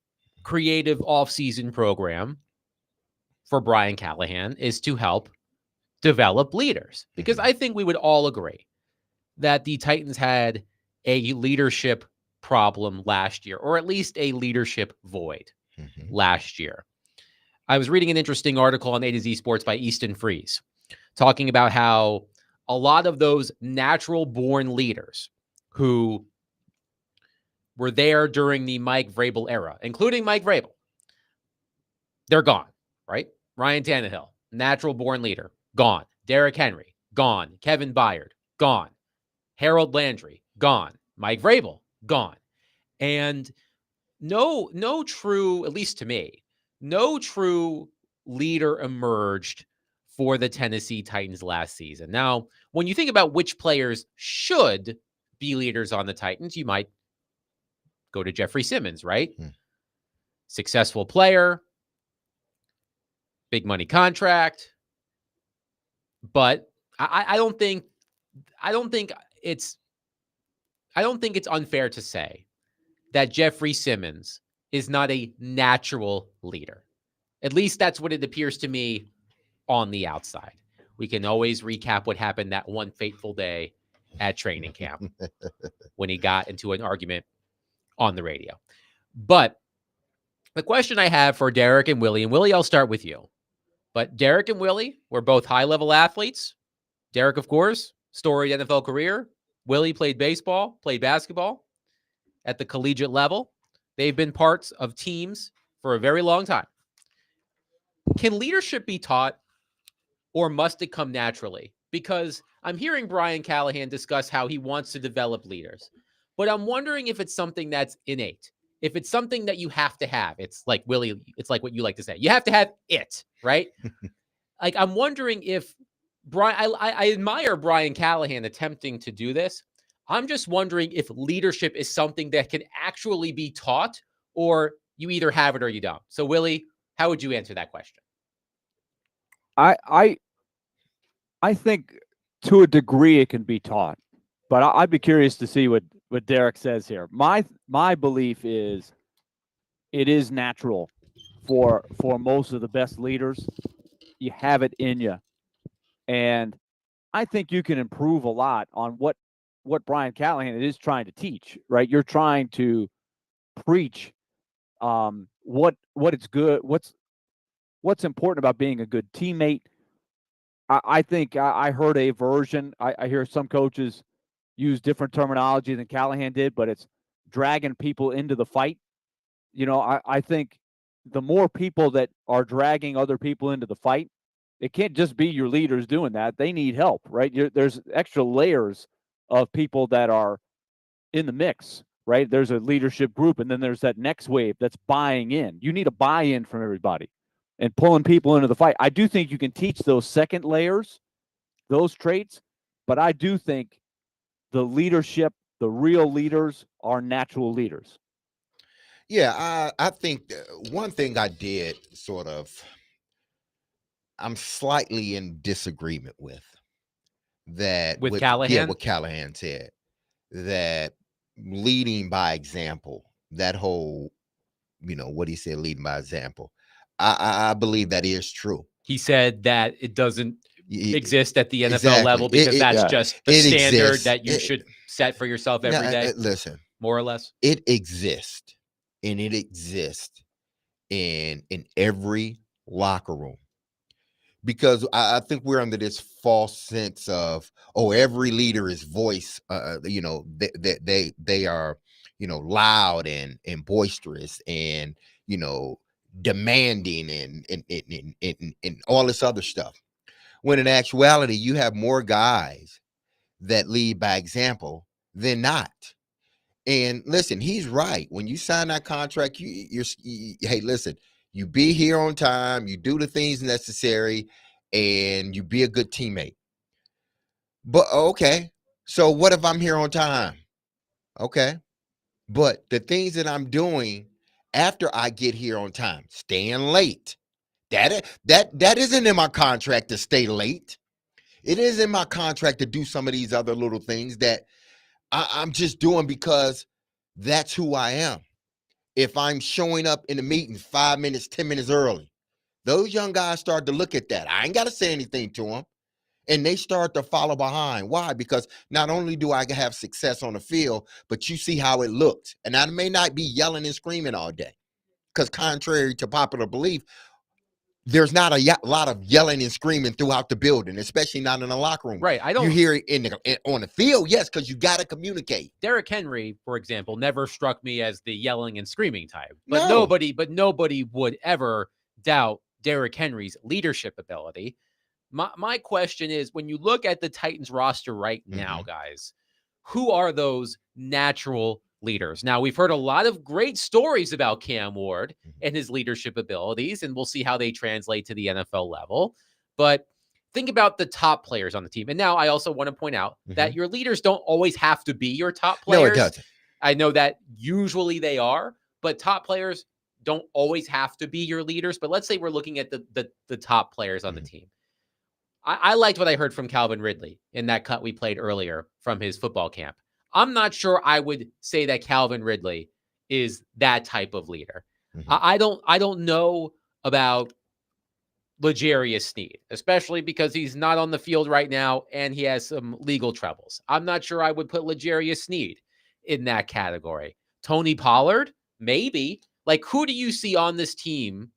creative off-season program for Brian Callahan is to help develop leaders. Because I think we would all agree that the Titans had a leadership problem last year, or at least a leadership void last year. I was reading an interesting article on A to Z Sports by Easton Freeze, talking about how a lot of those natural-born leaders who were there during the Mike Vrabel era, including Mike Vrabel, they're gone, right? Ryan Tannehill, natural-born leader, gone. Derrick Henry, gone. Kevin Byard, gone. Harold Landry, gone. Mike Vrabel, gone. And no true, at least to me, no true leader emerged for the Tennessee Titans last season. Now, when you think about which players should be leaders on the Titans, you might go to Jeffrey Simmons, right? Successful player, big money contract. But I don't think it's unfair to say that Jeffrey Simmons is not a natural leader. At least that's what it appears to me on the outside. We can always recap what happened that one fateful day at training camp when he got into an argument on the radio. But the question I have for Derek and Willie, I'll start with you. But Derek and Willie were both high-level athletes. Derek, of course, storied NFL career. Willie played baseball, played basketball at the collegiate level. They've been parts of teams for a very long time. Can leadership be taught, or must it come naturally? Because I'm hearing Brian Callahan discuss how he wants to develop leaders, but I'm wondering if it's something that's innate. If it's something that you have to have. It's like, Willie, it's like what you like to say. You have to have it, right? Like, I'm wondering if Brian, I admire Brian Callahan attempting to do this. I'm just wondering if leadership is something that can actually be taught, or you either have it or you don't. So, Willie, how would you answer that question? I think to a degree it can be taught, but I'd be curious to see what Derek says here. My belief is it is natural for most of the best leaders. You have it in you, and I think you can improve a lot on what Brian Callahan is trying to teach. Right, you're trying to preach what it's good, what's important about being a good teammate. I think I heard a version. I hear some coaches use different terminology than Callahan did, but it's dragging people into the fight. I think the more people that are dragging other people into the fight, it can't just be your leaders doing that. They need help, right? There's extra layers of people that are in the mix, right? There's a leadership group, and then there's that next wave that's buying in. You need a buy-in from everybody and pulling people into the fight. I do think you can teach those second layers, those traits, but I do think the leadership, the real leaders, are natural leaders. Yeah, I think one thing I did sort of, I'm slightly in disagreement with that. With Yeah, Callahan? what Callahan said, that leading by example, that whole, what he said, leading by example. I believe that is true. He said that it doesn't exist at the NFL Exactly. level because that's just the standard exists. that you should set for yourself every day. Listen, more or less. It exists, and it exists in every locker room, because I think we're under this false sense of, oh, every leader is voice. They are, loud and boisterous and demanding and all this other stuff. When in actuality, you have more guys that lead by example than not. And listen, he's right. When you sign that contract, hey, listen, you be here on time, you do the things necessary, and you be a good teammate. But okay, so what if I'm here on time? Okay, but the things that I'm doing after I get here on time, staying late, that isn't in my contract to stay late. It is in my contract to do some of these other little things that I'm just doing because that's who I am. If I'm showing up in the meeting 5 minutes, 10 minutes early, those young guys start to look at that. I ain't got to say anything to them. And they start to follow behind. Why? Because not only do I have success on the field, but you see how it looks. And I may not be yelling and screaming all day, because contrary to popular belief, there's not a lot of yelling and screaming throughout the building, especially not in the locker room. Right. You hear it on the field, yes, because you got to communicate. Derrick Henry, for example, never struck me as the yelling and screaming type. But No. nobody would ever doubt Derrick Henry's leadership ability. My question is, when you look at the Titans roster right now, guys, who are those natural leaders? Now, we've heard a lot of great stories about Cam Ward and his leadership abilities, and we'll see how they translate to the NFL level. But think about the top players on the team. And now I also want to point out that your leaders don't always have to be your top players. No, it doesn't. I know that usually they are, but top players don't always have to be your leaders. But let's say we're looking at the top players on the team. I liked what I heard from Calvin Ridley in that cut we played earlier from his football camp. I'm not sure I would say that Calvin Ridley is that type of leader. I don't know about L'Jarius Sneed, especially because he's not on the field right now and he has some legal troubles. I'm not sure I would put L'Jarius Sneed in that category. Tony Pollard, maybe. Like, who do you see on this team,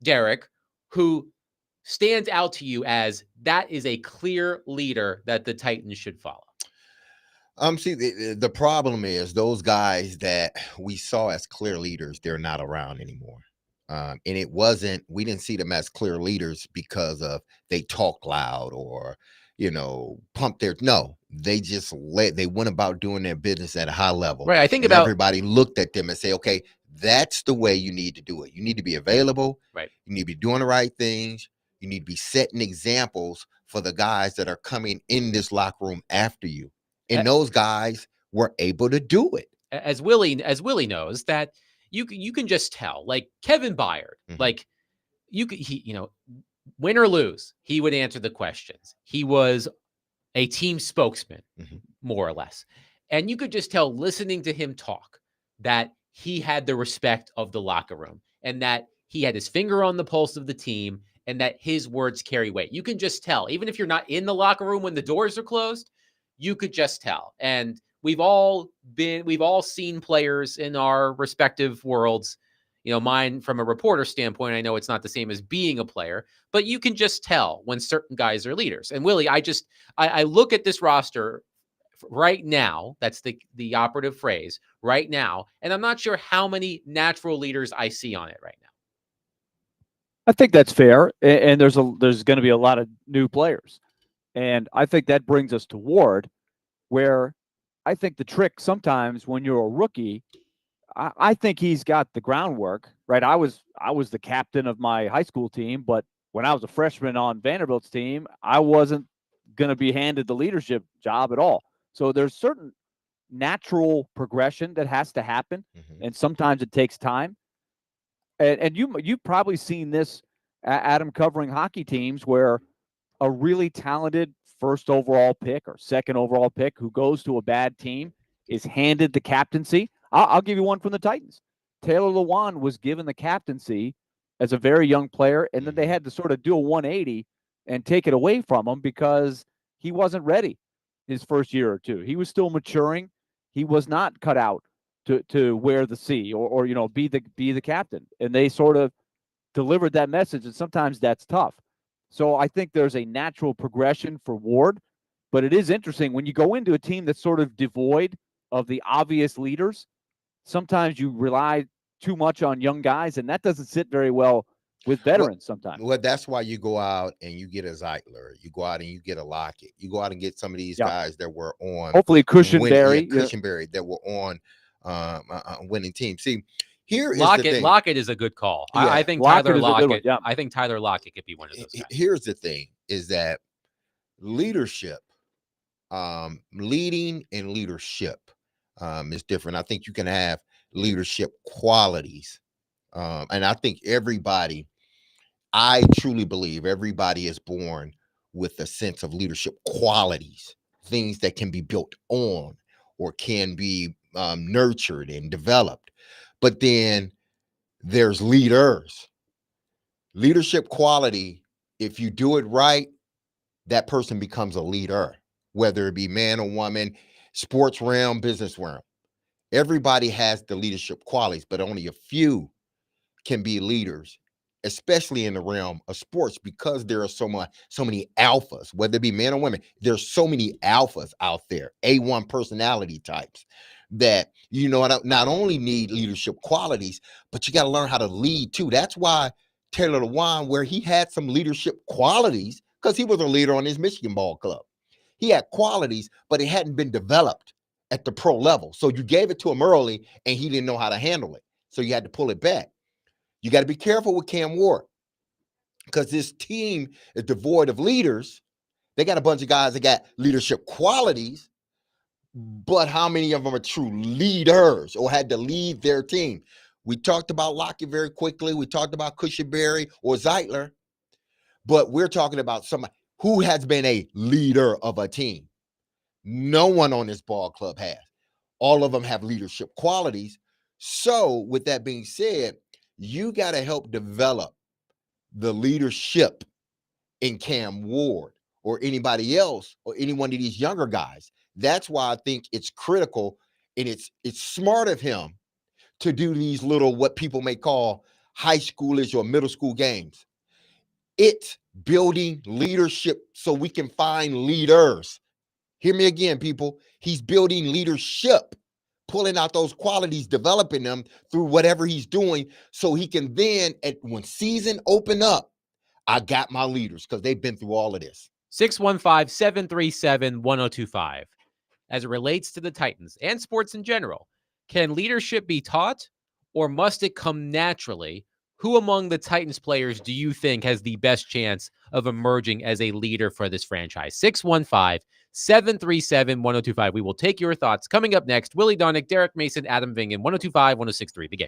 Derek, who stands out to you as that is a clear leader that the Titans should follow? See, the problem is those guys that we saw as clear leaders, they're not around anymore. And we didn't see them as clear leaders because of they talk loud or, pump no, they just they went about doing their business at a high level. Right. I think and about everybody looked at them and say, okay, that's the way you need to do it. You need to be available. Right. You need to be doing the right things. You need to be setting examples for the guys that are coming in this locker room after you. And those guys were able to do it. As Willie knows, that you can just tell, like Kevin Byard, like win or lose, he would answer the questions. He was a team spokesman, more or less. And you could just tell, listening to him talk, that he had the respect of the locker room and that he had his finger on the pulse of the team and that his words carry weight. You can just tell, even if you're not in the locker room when the doors are closed, you could just tell. And we've all seen players in our respective worlds. Mine from a reporter standpoint, I know it's not the same as being a player, but you can just tell when certain guys are leaders. And Willie, I look at this roster right now. That's the operative phrase, right now. And I'm not sure how many natural leaders I see on it right now. I think that's fair. And there's going to be a lot of new players. And I think that brings us to Ward, where I think the trick sometimes when you're a rookie, I think he's got the groundwork, right? I was the captain of my high school team, but when I was a freshman on Vanderbilt's team, I wasn't going to be handed the leadership job at all. So there's certain natural progression that has to happen, and sometimes it takes time. And you've probably seen this, Adam, covering hockey teams where a really talented first overall pick or second overall pick who goes to a bad team is handed the captaincy. I'll give you one from the Titans. Taylor Lewan was given the captaincy as a very young player, and then they had to sort of do a 180 and take it away from him because he wasn't ready his first year or two. He was still maturing. He was not cut out to wear the C or be the captain. And they sort of delivered that message, and sometimes that's tough. So I think there's a natural progression for Ward, but it is interesting when you go into a team that's sort of devoid of the obvious leaders. Sometimes you rely too much on young guys, and that doesn't sit very well with veterans sometimes. Well, that's why you go out and you get a Zeitler. You go out and you get a Lockett. You go out and get some of these guys that were on. Hopefully Cushionberry. Cushionberry that were on winning teams. See, here is the thing. Lockett is a good call. Yeah. I think Lockett Tyler is a good one, Lockett. yeah. I think Tyler Lockett could be one of those guys. Here's the thing: is that leadership, leading and leadership, is different. I think you can have leadership qualities, and I think I truly believe everybody is born with a sense of leadership qualities, things that can be built on or can be nurtured and developed. But then there's leaders. Leadership quality, if you do it right, that person becomes a leader, whether it be man or woman, sports realm, business realm. Everybody has the leadership qualities, but only a few can be leaders, especially in the realm of sports, because there are so many alphas, whether it be men or women. There's so many alphas out there, A1 personality types that not only need leadership qualities, but you got to learn how to lead too. That's why Taylor Lewan, where he had some leadership qualities, because he was a leader on his Michigan ball club. He had qualities, but it hadn't been developed at the pro level. So you gave it to him early and he didn't know how to handle it. So you had to pull it back. You got to be careful with Cam Ward, because this team is devoid of leaders. They got a bunch of guys that got leadership qualities, but how many of them are true leaders or had to lead their team? We talked about Lockett very quickly. We talked about Cushionberry or Zeitler, but we're talking about somebody who has been a leader of a team. No one on this ball club has. All of them have leadership qualities. So with that being said, you got to help develop the leadership in Cam Ward or anybody else or any one of these younger guys. That's why I think it's critical, and it's smart of him to do these little, what people may call high schoolish or middle school games. It's building leadership so we can find leaders. Hear me again, people. He's building leadership, pulling out those qualities, developing them through whatever he's doing, so he can then, when season open up, I got my leaders because they've been through all of this. 615-737-1025. As it relates to the Titans and sports in general, can leadership be taught or must it come naturally? Who among the Titans players do you think has the best chance of emerging as a leader for this franchise? 615-737-1025. We will take your thoughts. Coming up next, Willie Donnick, Derek Mason, Adam Vingan, 1025-1063, The Game.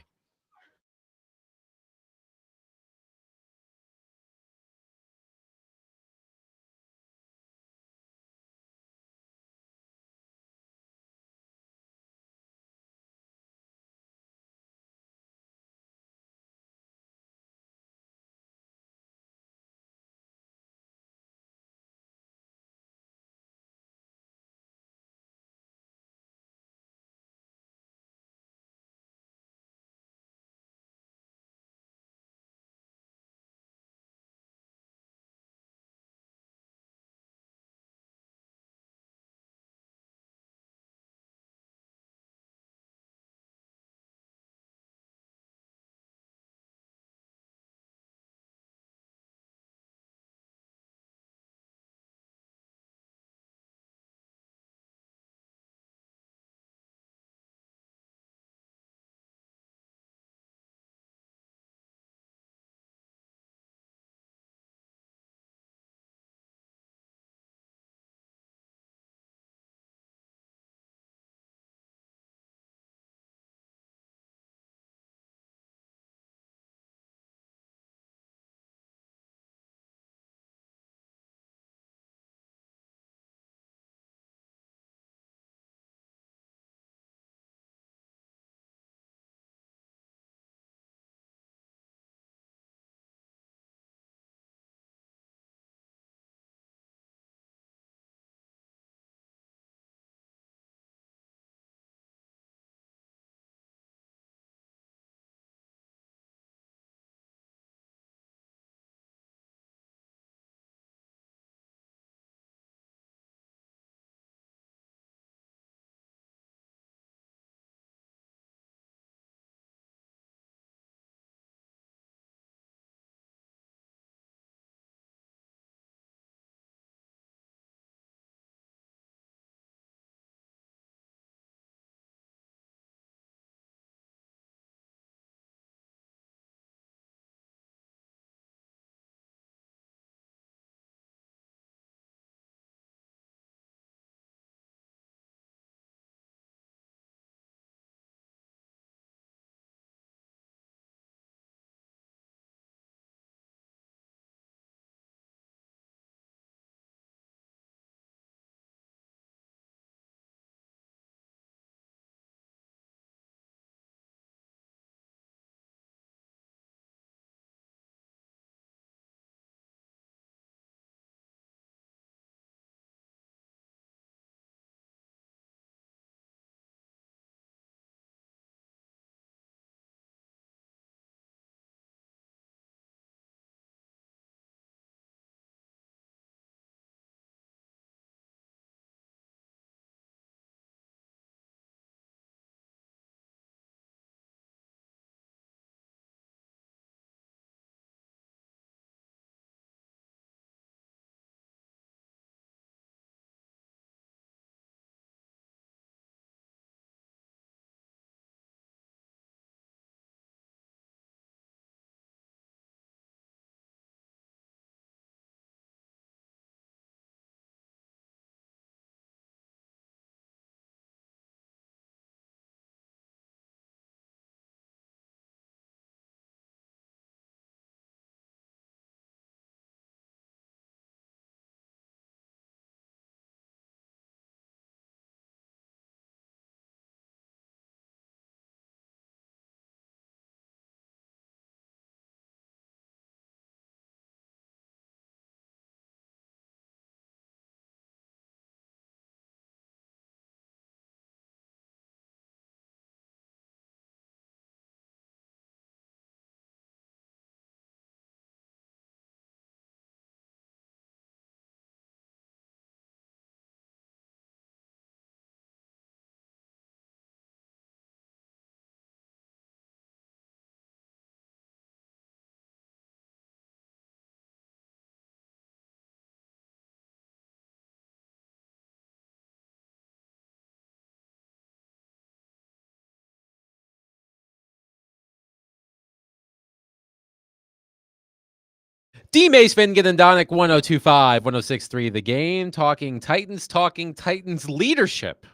D. Mace, Finnegan, and Donick, 1025, 1063 The Game, talking Titans leadership.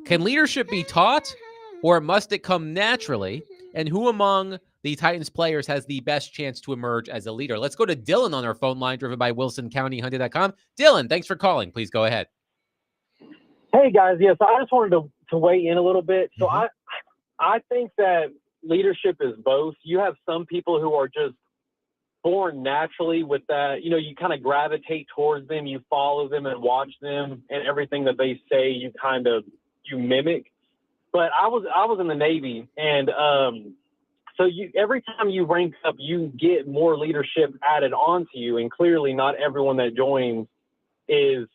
Can leadership be taught, or must it come naturally? And who among the Titans players has the best chance to emerge as a leader? Let's go to Dylan on our phone line, driven by WilsonCountyHunter.com. Dylan, thanks for calling. Please go ahead. Hey guys, yes, I just wanted to weigh in a little bit. So I think that leadership is both. You have some people who are just born naturally with that, you kind of gravitate towards them, you follow them and watch them, and everything that they say you mimic. But I was in the Navy, and so every time you rank up, you get more leadership added onto you, and clearly not everyone that joins is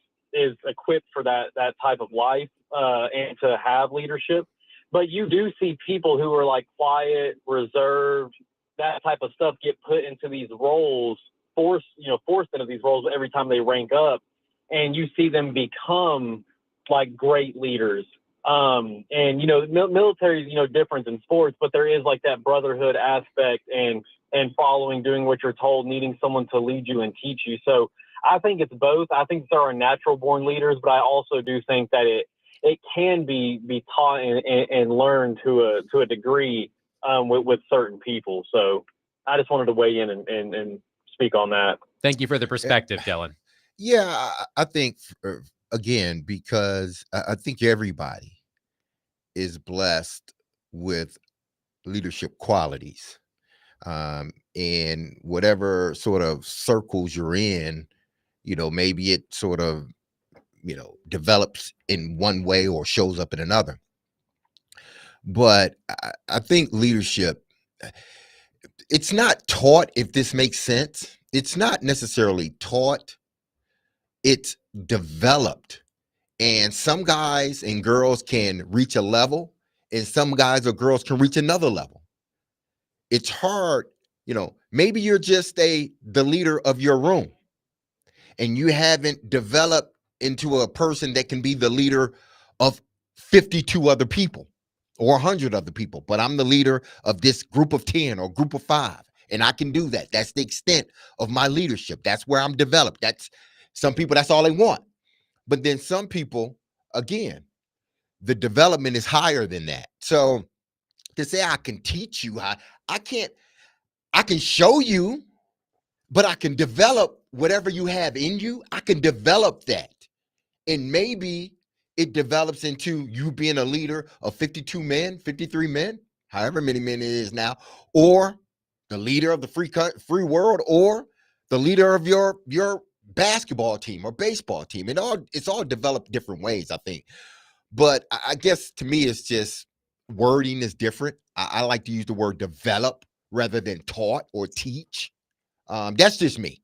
equipped for that type of life and to have leadership. But you do see people who are like quiet, reserved, that type of stuff get put into these roles, forced into these roles every time they rank up, and you see them become like great leaders. And military is different than sports, but there is like that brotherhood aspect and following, doing what you're told, needing someone to lead you and teach you. So I think it's both. I think there are natural born leaders, but I also do think that it can be taught and learned to a degree with certain people. So I just wanted to weigh in and speak on that. Thank you for the perspective, Dylan. Yeah, I think, again, because I think everybody is blessed with leadership qualities. And whatever sort of circles you're in, maybe it sort of, develops in one way or shows up in another. But I think leadership, it's not taught, if this makes sense. It's not necessarily taught. It's developed. And some guys and girls can reach a level, and some guys or girls can reach another level. It's hard, maybe you're just the leader of your room, and you haven't developed into a person that can be the leader of 52 other people or 100 other people. But I'm the leader of this group of 10 or group of 5, and I can do that. That's the extent of my leadership. That's where I'm developed. That's some people, that's all they want. But then some people, again, the development is higher than that. So to say I can teach you, I can show you, but I can develop whatever you have in you. I can develop that. And maybe it develops into you being a leader of 52 men, 53 men, however many men it is now, or the leader of the free world, or the leader of your basketball team or baseball team. It's all developed different ways, I think. But I guess to me, it's just wording is different. I like to use the word develop rather than taught or teach. That's just me.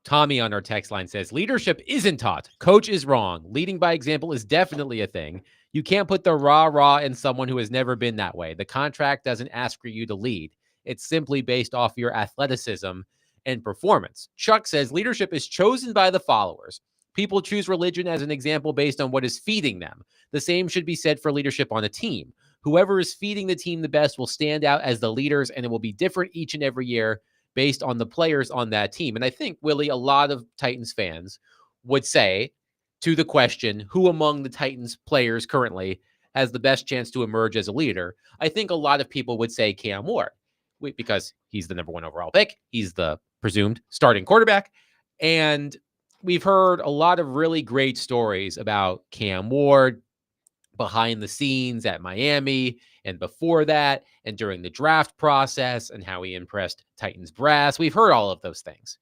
Tommy on our text line says, leadership isn't taught. Coach is wrong. Leading by example is definitely a thing. You can't put the rah-rah in someone who has never been that way. The contract doesn't ask for you to lead. It's simply based off your athleticism and performance. Chuck says, leadership is chosen by the followers. People choose religion as an example based on what is feeding them. The same should be said for leadership on a team. Whoever is feeding the team the best will stand out as the leaders, and it will be different each and every year based on the players on that team. And I think, Willie, a lot of Titans fans would say to the question, who among the Titans players currently has the best chance to emerge as a leader? I think a lot of people would say Cam Ward, because he's the number 1 overall pick. He's the presumed starting quarterback. And we've heard a lot of really great stories about Cam Ward behind the scenes at Miami and before that and during the draft process and how he impressed Titans brass. We've heard all of those things.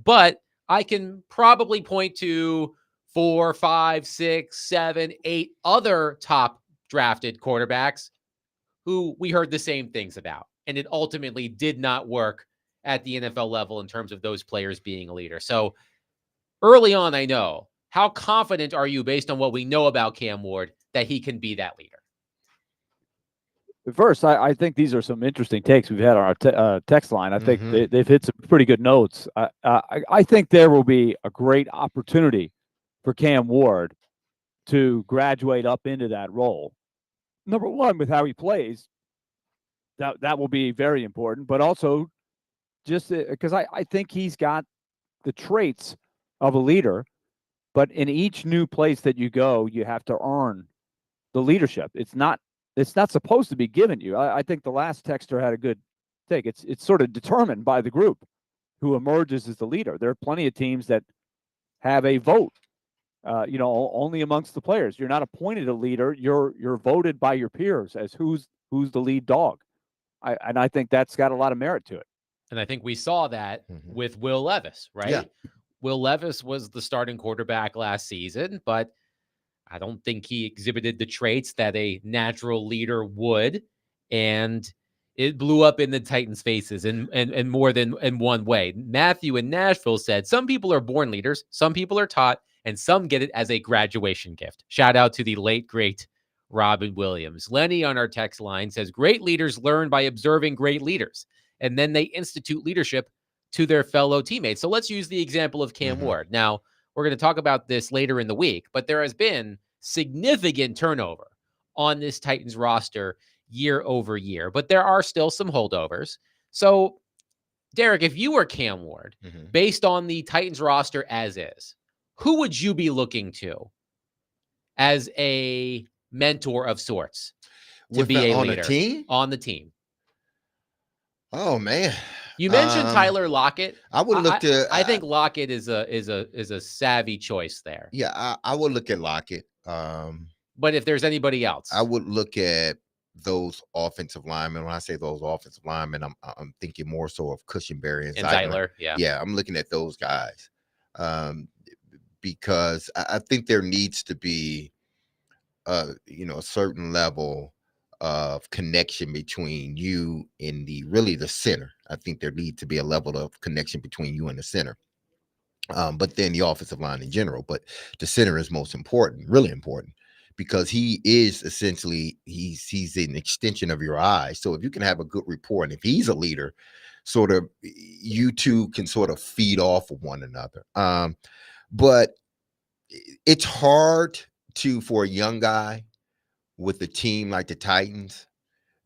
But I can probably point to 4, 5, 6, 7, 8 other top drafted quarterbacks who we heard the same things about. And it ultimately did not work at the NFL level in terms of those players being a leader. So early on, I know, how confident are you based on what we know about Cam Ward that he can be that leader? First, I think these are some interesting takes we've had on our text line. I think they've hit some pretty good notes. I think there will be a great opportunity for Cam Ward to graduate up into that role. Number one, with how he plays, that will be very important, but also just because I think he's got the traits of a leader, but in each new place that you go, you have to earn the leadership. It's not supposed to be given you. I think the last texter had a good take. It's sort of determined by the group who emerges as the leader. There are plenty of teams that have a vote, only amongst the players. You're not appointed a leader. You're voted by your peers as who's the lead dog. I think that's got a lot of merit to it. And I think we saw that with Will Levis, right? Yeah. Will Levis was the starting quarterback last season, but I don't think he exhibited the traits that a natural leader would. And it blew up in the Titans' faces in more than in one way. Matthew in Nashville said, some people are born leaders, some people are taught, and some get it as a graduation gift. Shout out to the late, great Robin Williams. Lenny on our text line says, great leaders learn by observing great leaders, and then they institute leadership to their fellow teammates. So let's use the example of Cam Ward. Now, we're going to talk about this later in the week, but there has been significant turnover on this Titans roster year over year, but there are still some holdovers. So, Derek, if you were Cam Ward, based on the Titans roster as is, who would you be looking to as a mentor of sorts to be a leader on the team? Oh man, you mentioned Tyler Lockett. I would look to. I think Lockett is a savvy choice there. Yeah, I would look at Lockett. But if there's anybody else, I would look at those offensive linemen. When I say those offensive linemen, I'm thinking more so of Cushenberry and Zeitler. Yeah, I'm looking at those guys because I think there needs to be a certain level of connection between you and the center. I think there needs to be a level of connection between you and the center. But then the offensive line in general, but the center is most important, really important, because he is essentially he's an extension of your eyes. So if you can have a good rapport, and if he's a leader, sort of you two can sort of feed off of one another. But it's hard for a young guy with a team like the Titans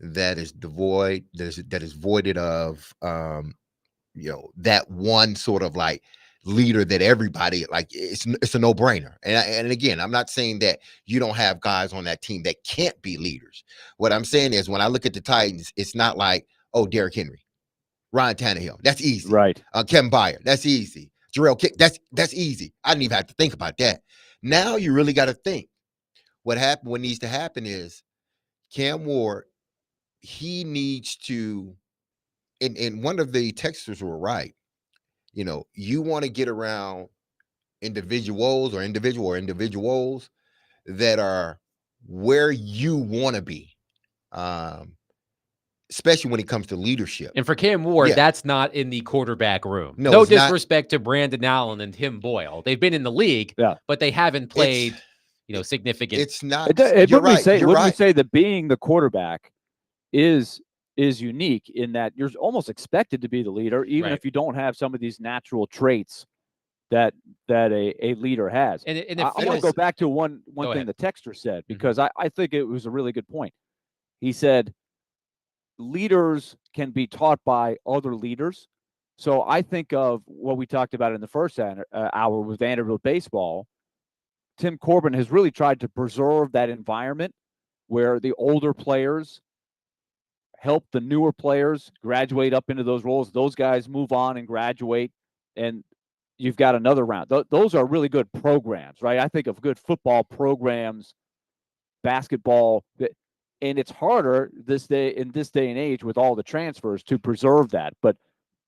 that is devoid, that is voided of that one sort of like leader that everybody like. It's a no-brainer. And again, I'm not saying that you don't have guys on that team that can't be leaders. What I'm saying is when I look at the Titans, it's not like, oh, Derrick Henry, Ryan Tannehill, that's easy. Right. Kevin Byard, that's easy. Jarrell Kick, that's easy. I didn't even have to think about that. Now you really got to think. What needs to happen is Cam Ward, he needs to, and one of the texters were right. You want to get around individuals that are where you want to be, especially when it comes to leadership. And for Cam Ward, that's not in the quarterback room. No, no disrespect to Brandon Allen and Tim Boyle. They've been in the league, but they haven't played, significant. It's not. Wouldn't we say that being the quarterback is unique in that you're almost expected to be the leader, even if you don't have some of these natural traits that a leader has. And I want to go back to one thing the texter said, because I think it was a really good point. He said, leaders can be taught by other leaders. So I think of what we talked about in the first hour with Vanderbilt baseball. Tim Corbin has really tried to preserve that environment where the older players help the newer players graduate up into those roles. Those guys move on and graduate, and you've got another round. Those are really good programs, right? I think of good football programs, basketball, and it's harder in this day and age with all the transfers to preserve that. But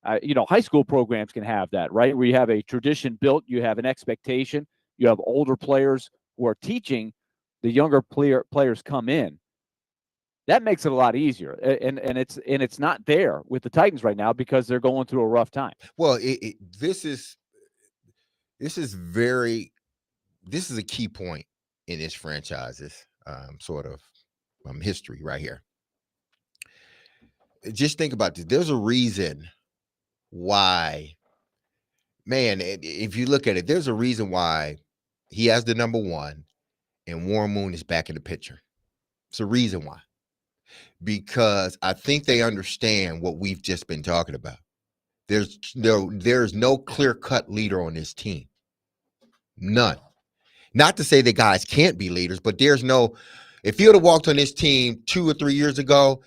high school programs can have that, right? Where you have a tradition built, you have an expectation, you have older players who are teaching the younger players come in. That makes it a lot easier, and it's not there with the Titans right now because they're going through a rough time. Well, this is a key point in this franchise's history right here. Just think about this. There's a reason why, man. If you look at it, there's a reason why he has the number one, and Warren Moon is back in the picture. It's a reason why. Because I think they understand what we've just been talking about. There's no clear-cut leader on this team. None. Not to say that guys can't be leaders, but there's no. If you would have walked on this team 2 or 3 years ago,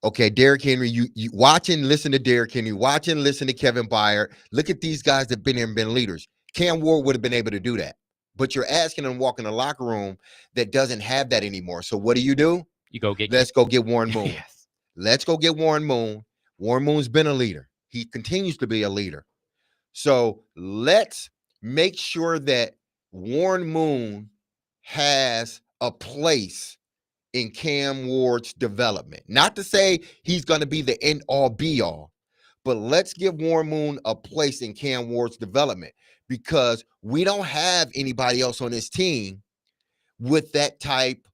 okay, Derrick Henry, you watch and listen to Derrick Henry, watch and listen to Kevin Byard. Look at these guys that have been here and been leaders. Cam Ward would have been able to do that. But you're asking them to walk in a locker room that doesn't have that anymore. So what do? You go get. Let's go get Warren Moon. Yes. Let's go get Warren Moon. Warren Moon's been a leader. He continues to be a leader. So let's make sure that Warren Moon has a place in Cam Ward's development. Not to say he's going to be the end all be all, but let's give Warren Moon a place in Cam Ward's development, because we don't have anybody else on this team with that type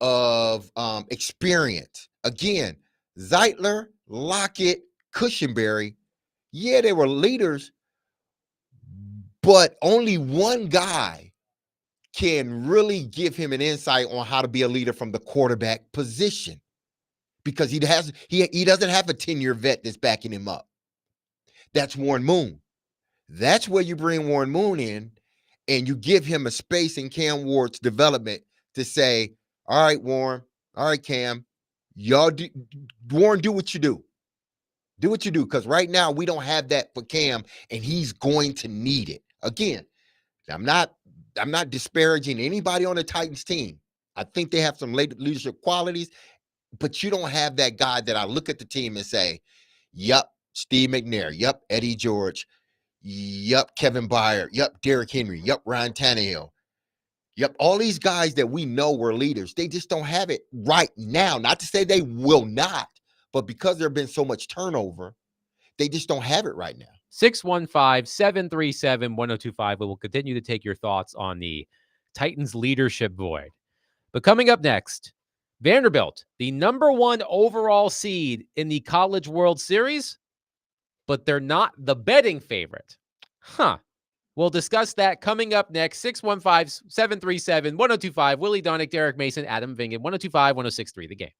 of experience. Again, Zeitler, Lockett, Cushenberry, yeah, they were leaders, but only one guy can really give him an insight on how to be a leader from the quarterback position, because he doesn't have a 10-year vet that's backing him up. That's Warren Moon. That's where you bring Warren Moon in, and you give him a space in Cam Ward's development to say, all right, Warren, all right, Cam, Warren, do what you do. Do what you do, because right now we don't have that for Cam, and he's going to need it. Again, I'm not disparaging anybody on the Titans team. I think they have some leadership qualities, but you don't have that guy that I look at the team and say, yup, Steve McNair, yup, Eddie George, yup, Kevin Byard, yup, Derrick Henry, yup, Ryan Tannehill, yup, all these guys that we know were leaders. They just don't have it right now. Not to say they will not, but because there have been so much turnover, they just don't have it right now. 615-737-1025. We will continue to take your thoughts on the Titans leadership void. But coming up next, Vanderbilt, the #1 overall seed in the College World Series, but they're not the betting favorite. We'll discuss that coming up next. 615-737-1025. Willie Donick, Derek Mason, Adam Vingan, 1025-1063, The Game.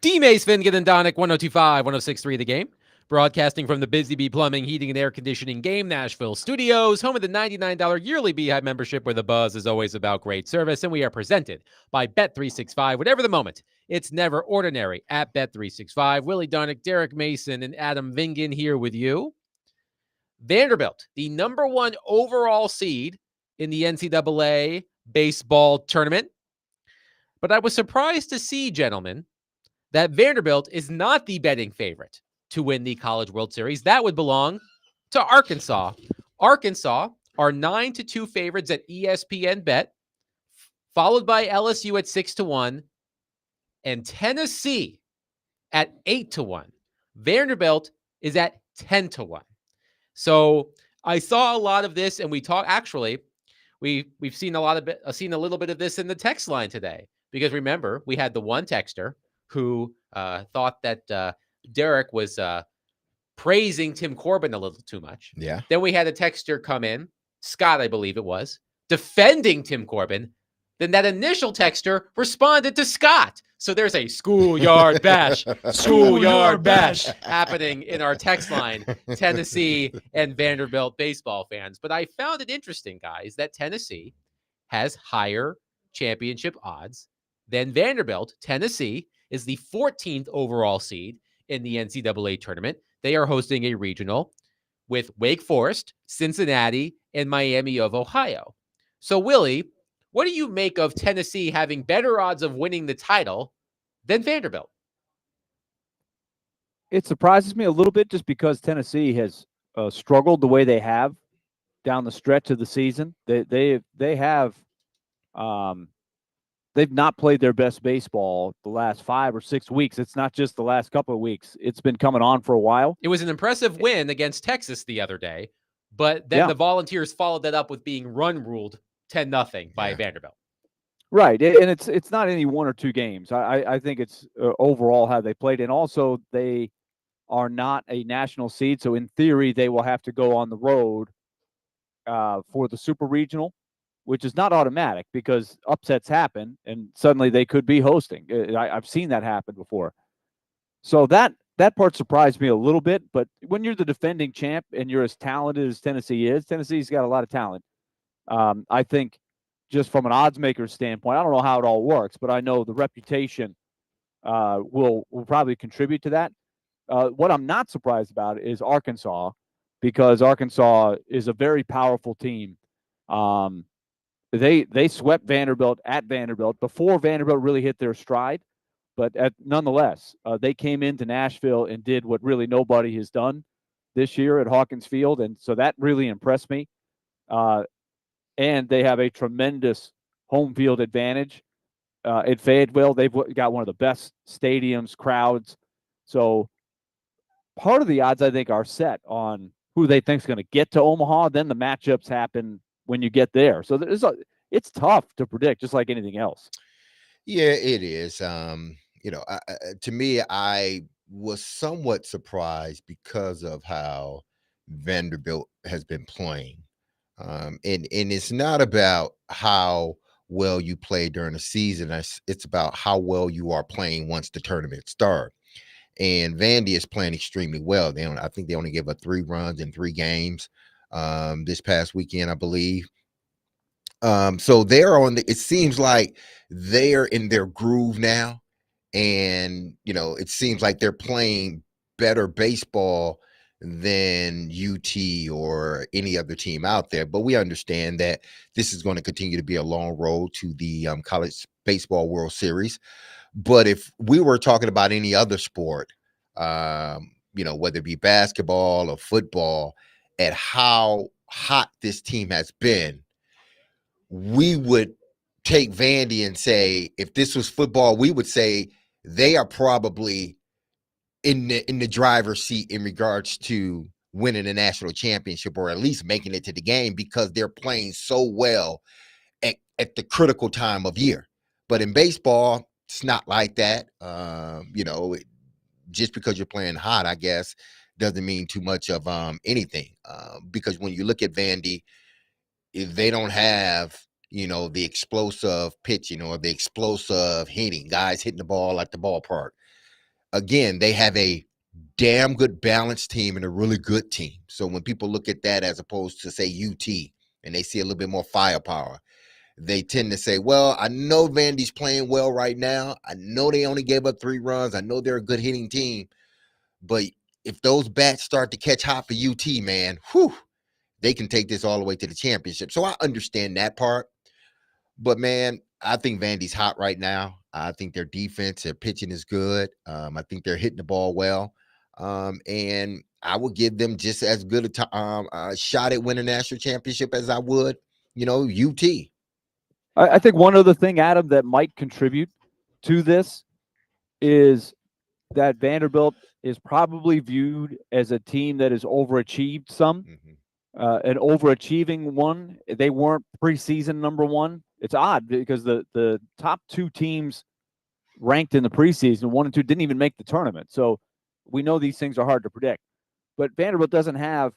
D. Mace, Finnegan, and Donick, 102.5, 106.3 The Game. Broadcasting from the Busy Bee Plumbing, Heating, and Air Conditioning Game Nashville studios, home of the $99 yearly Beehive membership where the buzz is always about great service. And we are presented by Bet365. Whatever the moment, it's never ordinary at Bet365. Willie Donick, Derek Mason, and Adam Vingan here with you. Vanderbilt, the number 1 overall seed in the NCAA baseball tournament. But I was surprised to see, gentlemen, that Vanderbilt is not the betting favorite to win the College World Series. That would belong to Arkansas. Arkansas are 9-2 favorites at ESPN Bet, followed by LSU at 6-1, and Tennessee at 8-1. Vanderbilt is at 10-1. So I saw a lot of this, and we talk. Actually, we've seen a little bit of this in the text line today, because remember, we had the one texter who thought that Derek was praising Tim Corbin a little too much. Yeah. Then we had a texter come in, Scott, I believe it was, defending Tim Corbin. Then that initial texter responded to Scott. So there's a schoolyard bash happening in our text line, Tennessee and Vanderbilt baseball fans. But I found it interesting, guys, that Tennessee has higher championship odds than Vanderbilt. Tennessee is the 14th overall seed in the NCAA tournament. They are hosting a regional with Wake Forest, Cincinnati, and Miami of Ohio. So, Willie, what do you make of Tennessee having better odds of winning the title than Vanderbilt? It surprises me a little bit just because Tennessee has struggled the way they have down the stretch of the season. They have they've not played their best baseball the last 5 or 6 weeks. It's not just the last couple of weeks. It's been coming on for a while. It was an impressive win against Texas the other day, but then the Volunteers followed that up with being run-ruled 10-0 by Vanderbilt. Right, and it's not any 1 or 2 games. I think it's overall how they played, and also they are not a national seed, so in theory they will have to go on the road for the Super Regional, which is not automatic because upsets happen, and suddenly they could be hosting. I've seen that happen before. So that part surprised me a little bit, but when you're the defending champ and you're as talented as Tennessee is, Tennessee's got a lot of talent. I think just from an odds maker standpoint, I don't know how it all works, but I know the reputation will probably contribute to that. What I'm not surprised about is Arkansas, because Arkansas is a very powerful team. They swept Vanderbilt at Vanderbilt before Vanderbilt really hit their stride, but nonetheless, they came into Nashville and did what really nobody has done this year at Hawkins Field, and so that really impressed me. And they have a tremendous home field advantage at Fayetteville. They've got one of the best stadiums, crowds. So part of the odds, I think, are set on who they think is going to get to Omaha. Then the matchups happen when you get there. So it's tough to predict, just like anything else. Yeah, it is. To me, I was somewhat surprised because of how Vanderbilt has been playing. And it's not about how well you play during the season. It's about how well you are playing once the tournament starts. And Vandy is playing extremely well. I think they only gave up 3 runs in 3 games this past weekend, I believe. So they're it seems like they're in their groove now. And, it seems like they're playing better baseball than UT or any other team out there. But we understand that this is going to continue to be a long road to the College Baseball World Series. But if we were talking about any other sport, whether it be basketball or football, at how hot this team has been, we would take Vandy and say, if this was football, we would say they are probably in the driver's seat in regards to winning a national championship, or at least making it to the game, because they're playing so well at the critical time of year. But in baseball, it's not like that. Just because you're playing hot, I guess, doesn't mean too much of anything. Because when you look at Vandy, they don't have, the explosive pitching or the explosive hitting, guys hitting the ball at the ballpark. again, they have a damn good balanced team and a really good team. So when people look at that as opposed to say UT and they see a little bit more firepower, they tend to say, well, I know Vandy's playing well right now. I know they only gave up 3 runs. I know they're a good hitting team. But if those bats start to catch hot for UT, man, whew, they can take this all the way to the championship. So I understand that part. But, man, I think Vandy's hot right now. I think their defense, their pitching is good. I think they're hitting the ball well. And I would give them just as good a shot at winning a national championship as I would, UT. I think one other thing, Adam, that might contribute to this is that Vanderbilt is probably viewed as a team that has overachieved some, an overachieving one. They weren't preseason number 1. It's odd because the top 2 teams ranked in the preseason, 1 and 2, didn't even make the tournament. So we know these things are hard to predict. But Vanderbilt doesn't have,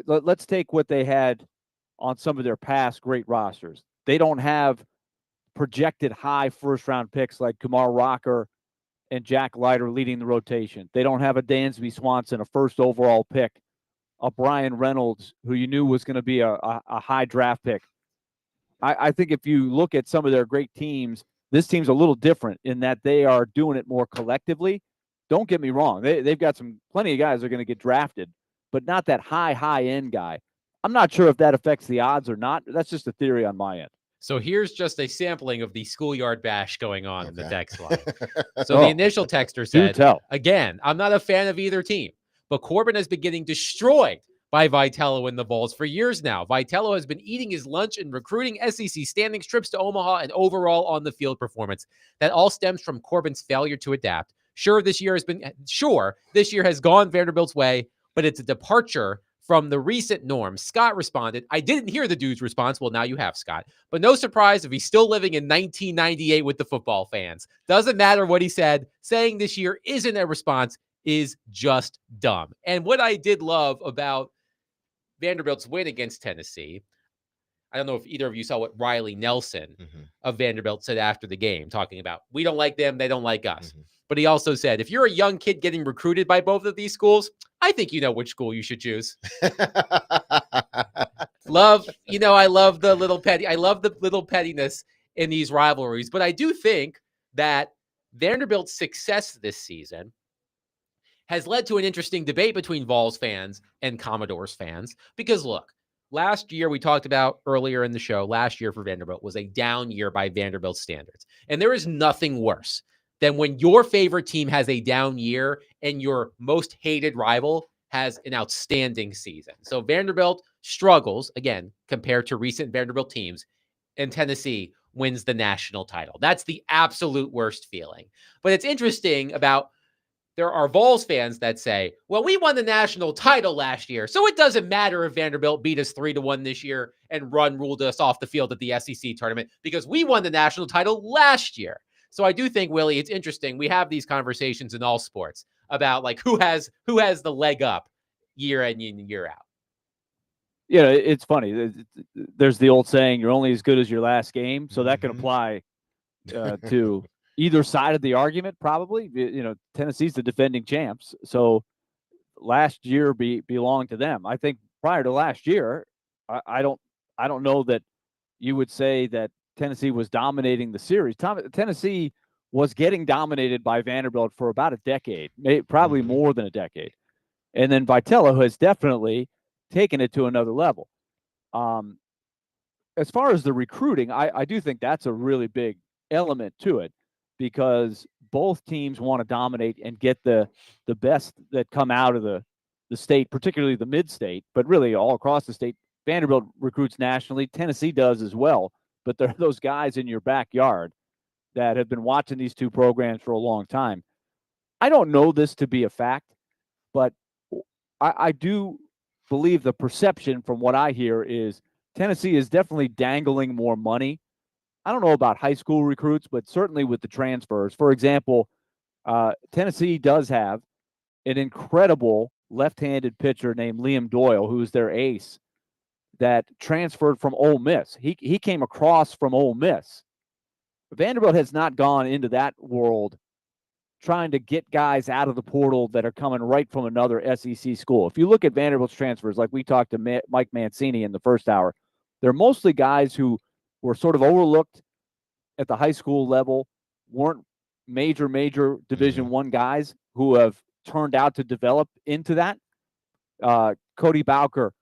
let's take what they had on some of their past great rosters. They don't have projected high first-round picks like Kumar Rocker and Jack Leiter leading the rotation. They don't have a Dansby Swanson, a first overall pick, a Brian Reynolds, who you knew was going to be a high draft pick. I think if you look at some of their great teams, this team's a little different in that they are doing it more collectively. Don't get me wrong. They've got plenty of guys that are going to get drafted, but not that high-end guy. I'm not sure if that affects the odds or not. That's just a theory on my end. So here's just a sampling of the schoolyard bash going on in the text line. So the initial texter said, again, I'm not a fan of either team, but Corbin has been getting destroyed by Vitello and the Vols for years now. Vitello has been eating his lunch and recruiting SEC standings, trips to Omaha, and overall on the field performance. That all stems from Corbin's failure to adapt. Sure, this year has gone Vanderbilt's way, but it's a departure from the recent norms. Scott responded, I didn't hear the dude's response. Well, now you have, Scott. But no surprise if he's still living in 1998 with the football fans. Doesn't matter what he said. Saying this year isn't a response is just dumb. And what I did love about Vanderbilt's win against Tennessee, I don't know if either of you saw what Riley Nelson of Vanderbilt said after the game, talking about, we don't like them, they don't like us. But he also said, if you're a young kid getting recruited by both of these schools, I think you know which school you should choose. I love the little pettiness in these rivalries. But I do think that Vanderbilt's success this season has led to an interesting debate between Vols fans and Commodores fans. Because look, last year we talked about earlier in the show, last year for Vanderbilt was a down year by Vanderbilt standards. And there is nothing worse than when your favorite team has a down year and your most hated rival has an outstanding season. So Vanderbilt struggles, again, compared to recent Vanderbilt teams, and Tennessee wins the national title. That's the absolute worst feeling. But it's interesting about there are Vols fans that say, well, we won the national title last year, so it doesn't matter if Vanderbilt beat us 3-1 this year and ruled us off the field at the SEC tournament because we won the national title last year. So I do think, Willie, it's interesting. We have these conversations in all sports about like who has the leg up year in and year out. Yeah, it's funny. There's the old saying, you're only as good as your last game. So that can apply to either side of the argument, probably. Tennessee's the defending champs. So last year belonged to them. I think prior to last year, I don't know that you would say that Tennessee was dominating the series. Tennessee was getting dominated by Vanderbilt for about a decade, probably more than a decade. And then Vitello has definitely taken it to another level. As far as the recruiting, I do think that's a really big element to it because both teams want to dominate and get the best that come out of the state, particularly the mid-state, but really all across the state. Vanderbilt recruits nationally. Tennessee does as well. But there are those guys in your backyard that have been watching these two programs for a long time. I don't know this to be a fact, but I do believe the perception from what I hear is Tennessee is definitely dangling more money. I don't know about high school recruits, but certainly with the transfers. For example, Tennessee does have an incredible left-handed pitcher named Liam Doyle, who's their ace, that transferred from Ole Miss. He came across from Ole Miss. Vanderbilt has not gone into that world trying to get guys out of the portal that are coming right from another SEC school. If you look at Vanderbilt's transfers, like we talked to Mike Mancini in the first hour, they're mostly guys who were sort of overlooked at the high school level, weren't major Division I guys who have turned out to develop into that. Cody Bowker,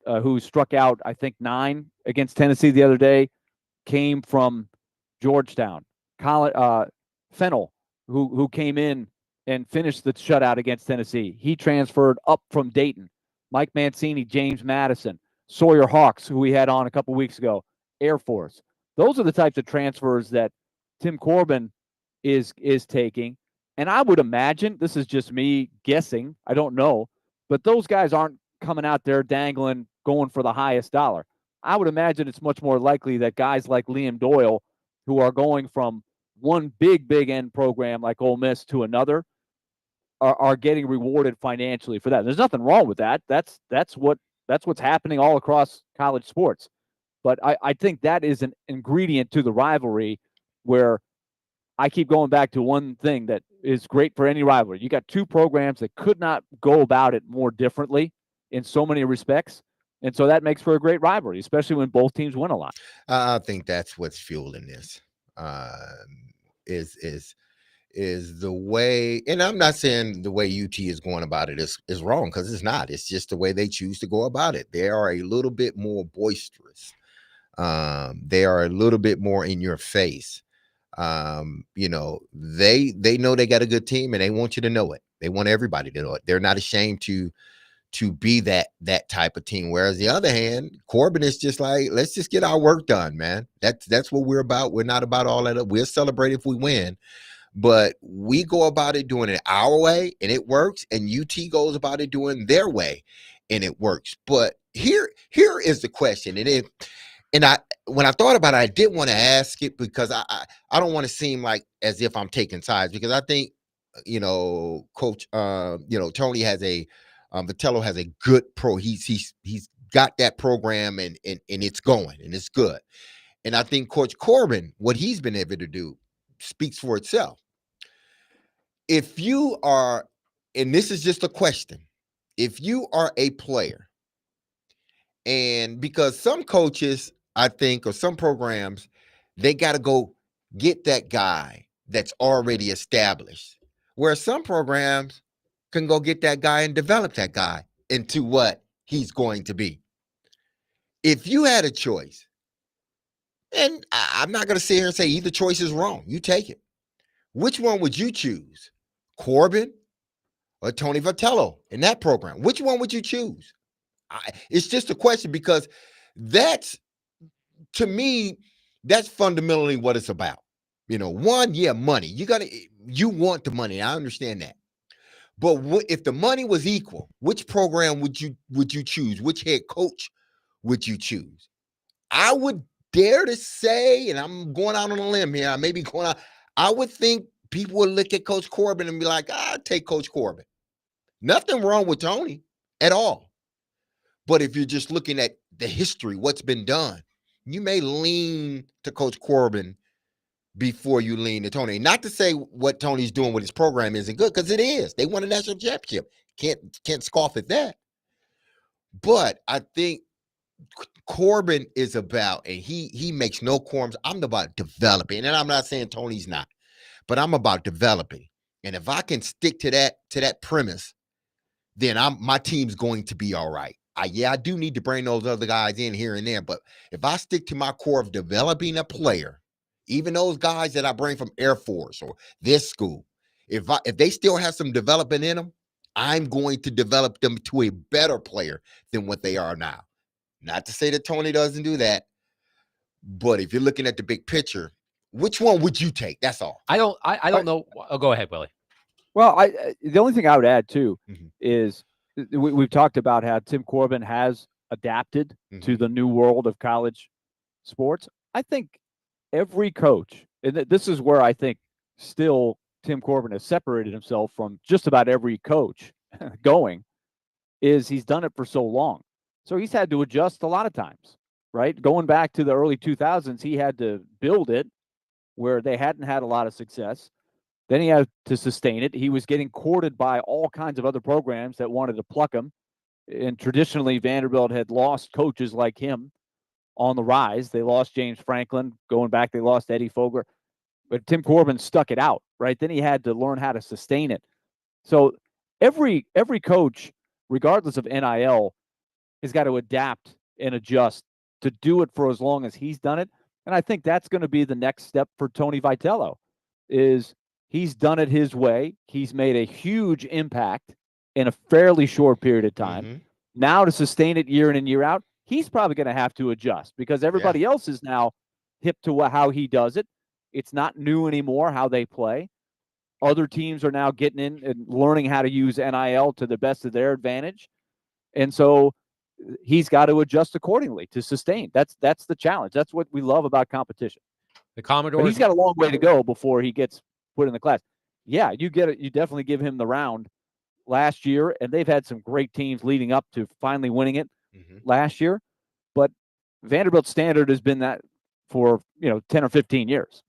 who struck out, I think, 9 against Tennessee the other day, came from Georgetown. Fennell, who came in and finished the shutout against Tennessee, he transferred up from Dayton. Mike Mancini, James Madison, Sawyer Hawks, who we had on a couple weeks ago, Air Force. Those are the types of transfers that Tim Corbin is taking. And I would imagine, this is just me guessing, I don't know, but those guys aren't coming out there dangling, going for the highest dollar. I would imagine it's much more likely that guys like Liam Doyle, who are going from one big end program like Ole Miss to another, are getting rewarded financially for that. There's nothing wrong with that. That's what's happening all across college sports. But I think that is an ingredient to the rivalry where I keep going back to one thing that is great for any rivalry. You got two programs that could not go about it more differently in so many respects. And so that makes for a great rivalry, especially when both teams win a lot. I think that's what's fueling this. Is the way, and I'm not saying the way UT is going about it is wrong, because it's not. It's just the way they choose to go about it. They are a little bit more boisterous. They are a little bit more in your face. They know they got a good team, and they want you to know it. They want everybody to know it. They're not ashamed to be that type of team. Whereas the other hand, Corbin is just like, let's just get our work done, man. That's what we're about. We're not about all that. We'll celebrate if we win, but we go about it doing it our way, and it works. And UT goes about it doing their way, and it works. But here is the question, and when I thought about it, I did want to ask it, because I don't want to seem like as if I'm taking sides, because I think Coach Tony has a Vitello has a good he's got that program, and it's going, and it's good. And I think Coach Corbin, what he's been able to do, speaks for itself. If you are, and this is just a question, if you are a player, and because some coaches, I think, or some programs, they got to go get that guy that's already established, where some programs can go get that guy and develop that guy into what he's going to be. If you had a choice, and I'm not going to sit here and say either choice is wrong, you take it. Which one would you choose? Corbin or Tony Vitello in that program? Which one would you choose? It's just a question, because that's, to me, that's fundamentally what it's about. Money. You want the money. I understand that. But if the money was equal, which program would you choose? Which head coach would you choose? I would dare to say, and I'm going out on a limb here, I would think people would look at Coach Corbin and be like, I'll take Coach Corbin. Nothing wrong with Tony at all. But if you're just looking at the history, what's been done, you may lean to Coach Corbin before you lean to Tony. Not to say what Tony's doing with his program isn't good, because it is. They won a national championship. Can't scoff at that. But I think Corbin is about, and he makes no qualms. I'm about developing, and I'm not saying Tony's not, but I'm about developing. And if I can stick to that premise, then my team's going to be all right. I do need to bring those other guys in here and there, but if I stick to my core of developing a player, even those guys that I bring from Air Force or this school, if they still have some development in them, I'm going to develop them to a better player than what they are now. Not to say that Tony doesn't do that, but if you're looking at the big picture, which one would you take? That's all. I don't know. Oh, go ahead, Willie. Well, the only thing I would add too is we've talked about how Tim Corbin has adapted to the new world of college sports. I think every coach, and this is where I think still Tim Corbin has separated himself from just about every coach going, is he's done it for so long. So he's had to adjust a lot of times, right? Going back to the early 2000s, he had to build it where they hadn't had a lot of success. Then he had to sustain it. He was getting courted by all kinds of other programs that wanted to pluck him. And traditionally, Vanderbilt had lost coaches like him on the rise. They lost James Franklin. Going back, they lost Eddie Fogler. But Tim Corbin stuck it out, right? Then he had to learn how to sustain it. So every coach, regardless of NIL, has got to adapt and adjust to do it for as long as he's done it. And I think that's going to be the next step for Tony Vitello is he's done it his way. He's made a huge impact in a fairly short period of time. Mm-hmm. Now to sustain it year in and year out, he's probably going to have to adjust because everybody else is now hip to how he does it. It's not new anymore how they play. Other teams are now getting in and learning how to use NIL to the best of their advantage. And so he's got to adjust accordingly to sustain. That's the challenge. That's what we love about competition. The But Commodores. he's got a long way to go before he gets put in the class. Yeah, you get it. You definitely give him the round last year, and they've had some great teams leading up to finally winning it last year. But Vanderbilt's standard has been that for 10 or 15 years.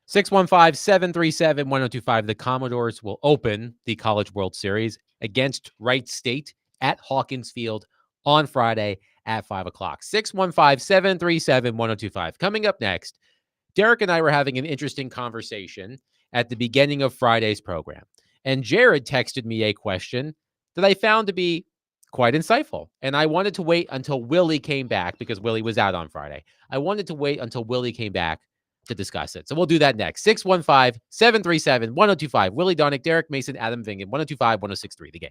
615-737-1025. The Commodores will open the College World Series against Wright State at Hawkins Field on Friday at 5 o'clock. 615-737-1025. Coming up next, Derek and I were having an interesting conversation at the beginning of Friday's program. And Jared texted me a question that I found to be quite insightful. And I wanted to wait until Willie came back because Willie was out on Friday. I wanted to wait until Willie came back to discuss it. So we'll do that next. 615-737-1025. Willie Donick, Derek Mason, Adam Vingan, 1025-1063. The Game.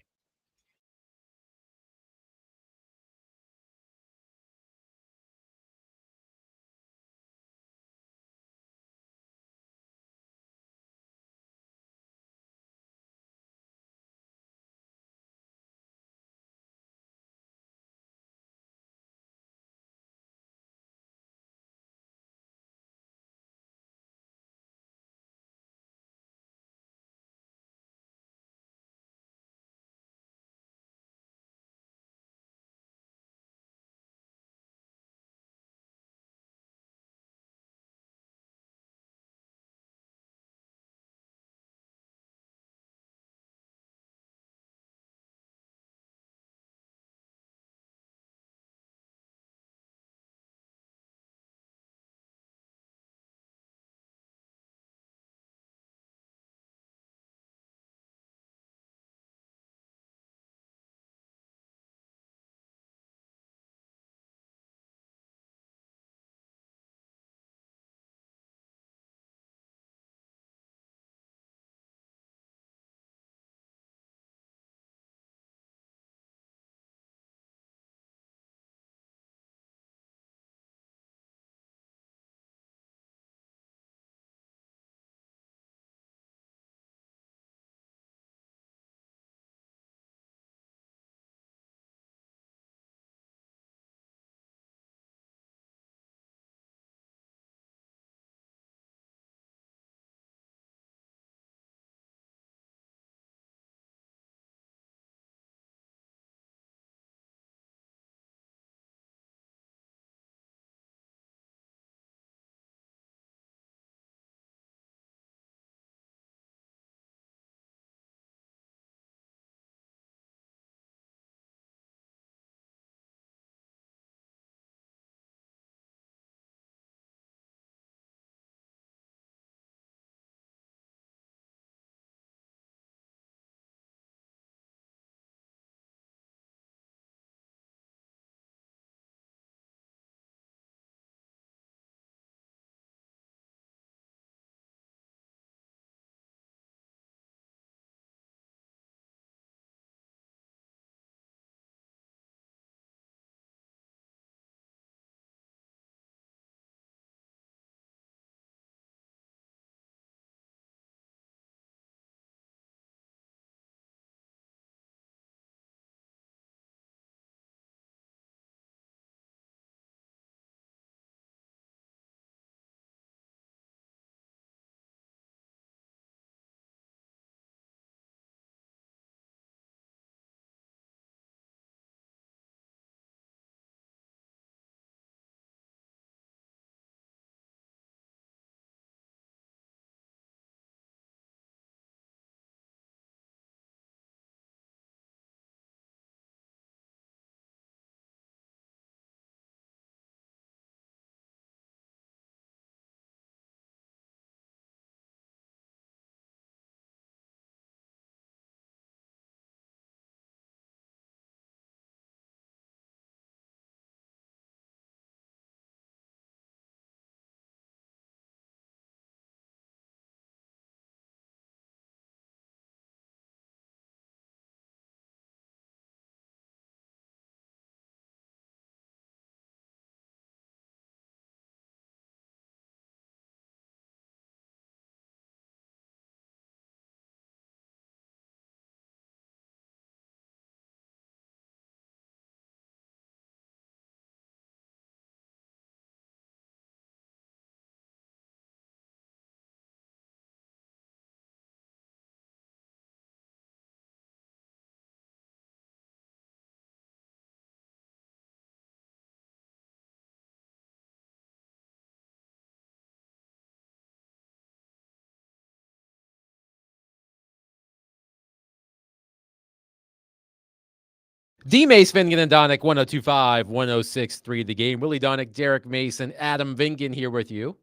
D. Mace, Vingan, and Donick, 102.5, 106.3 The Game. Willie Donick, Derek Mason, Adam Vingan here with you.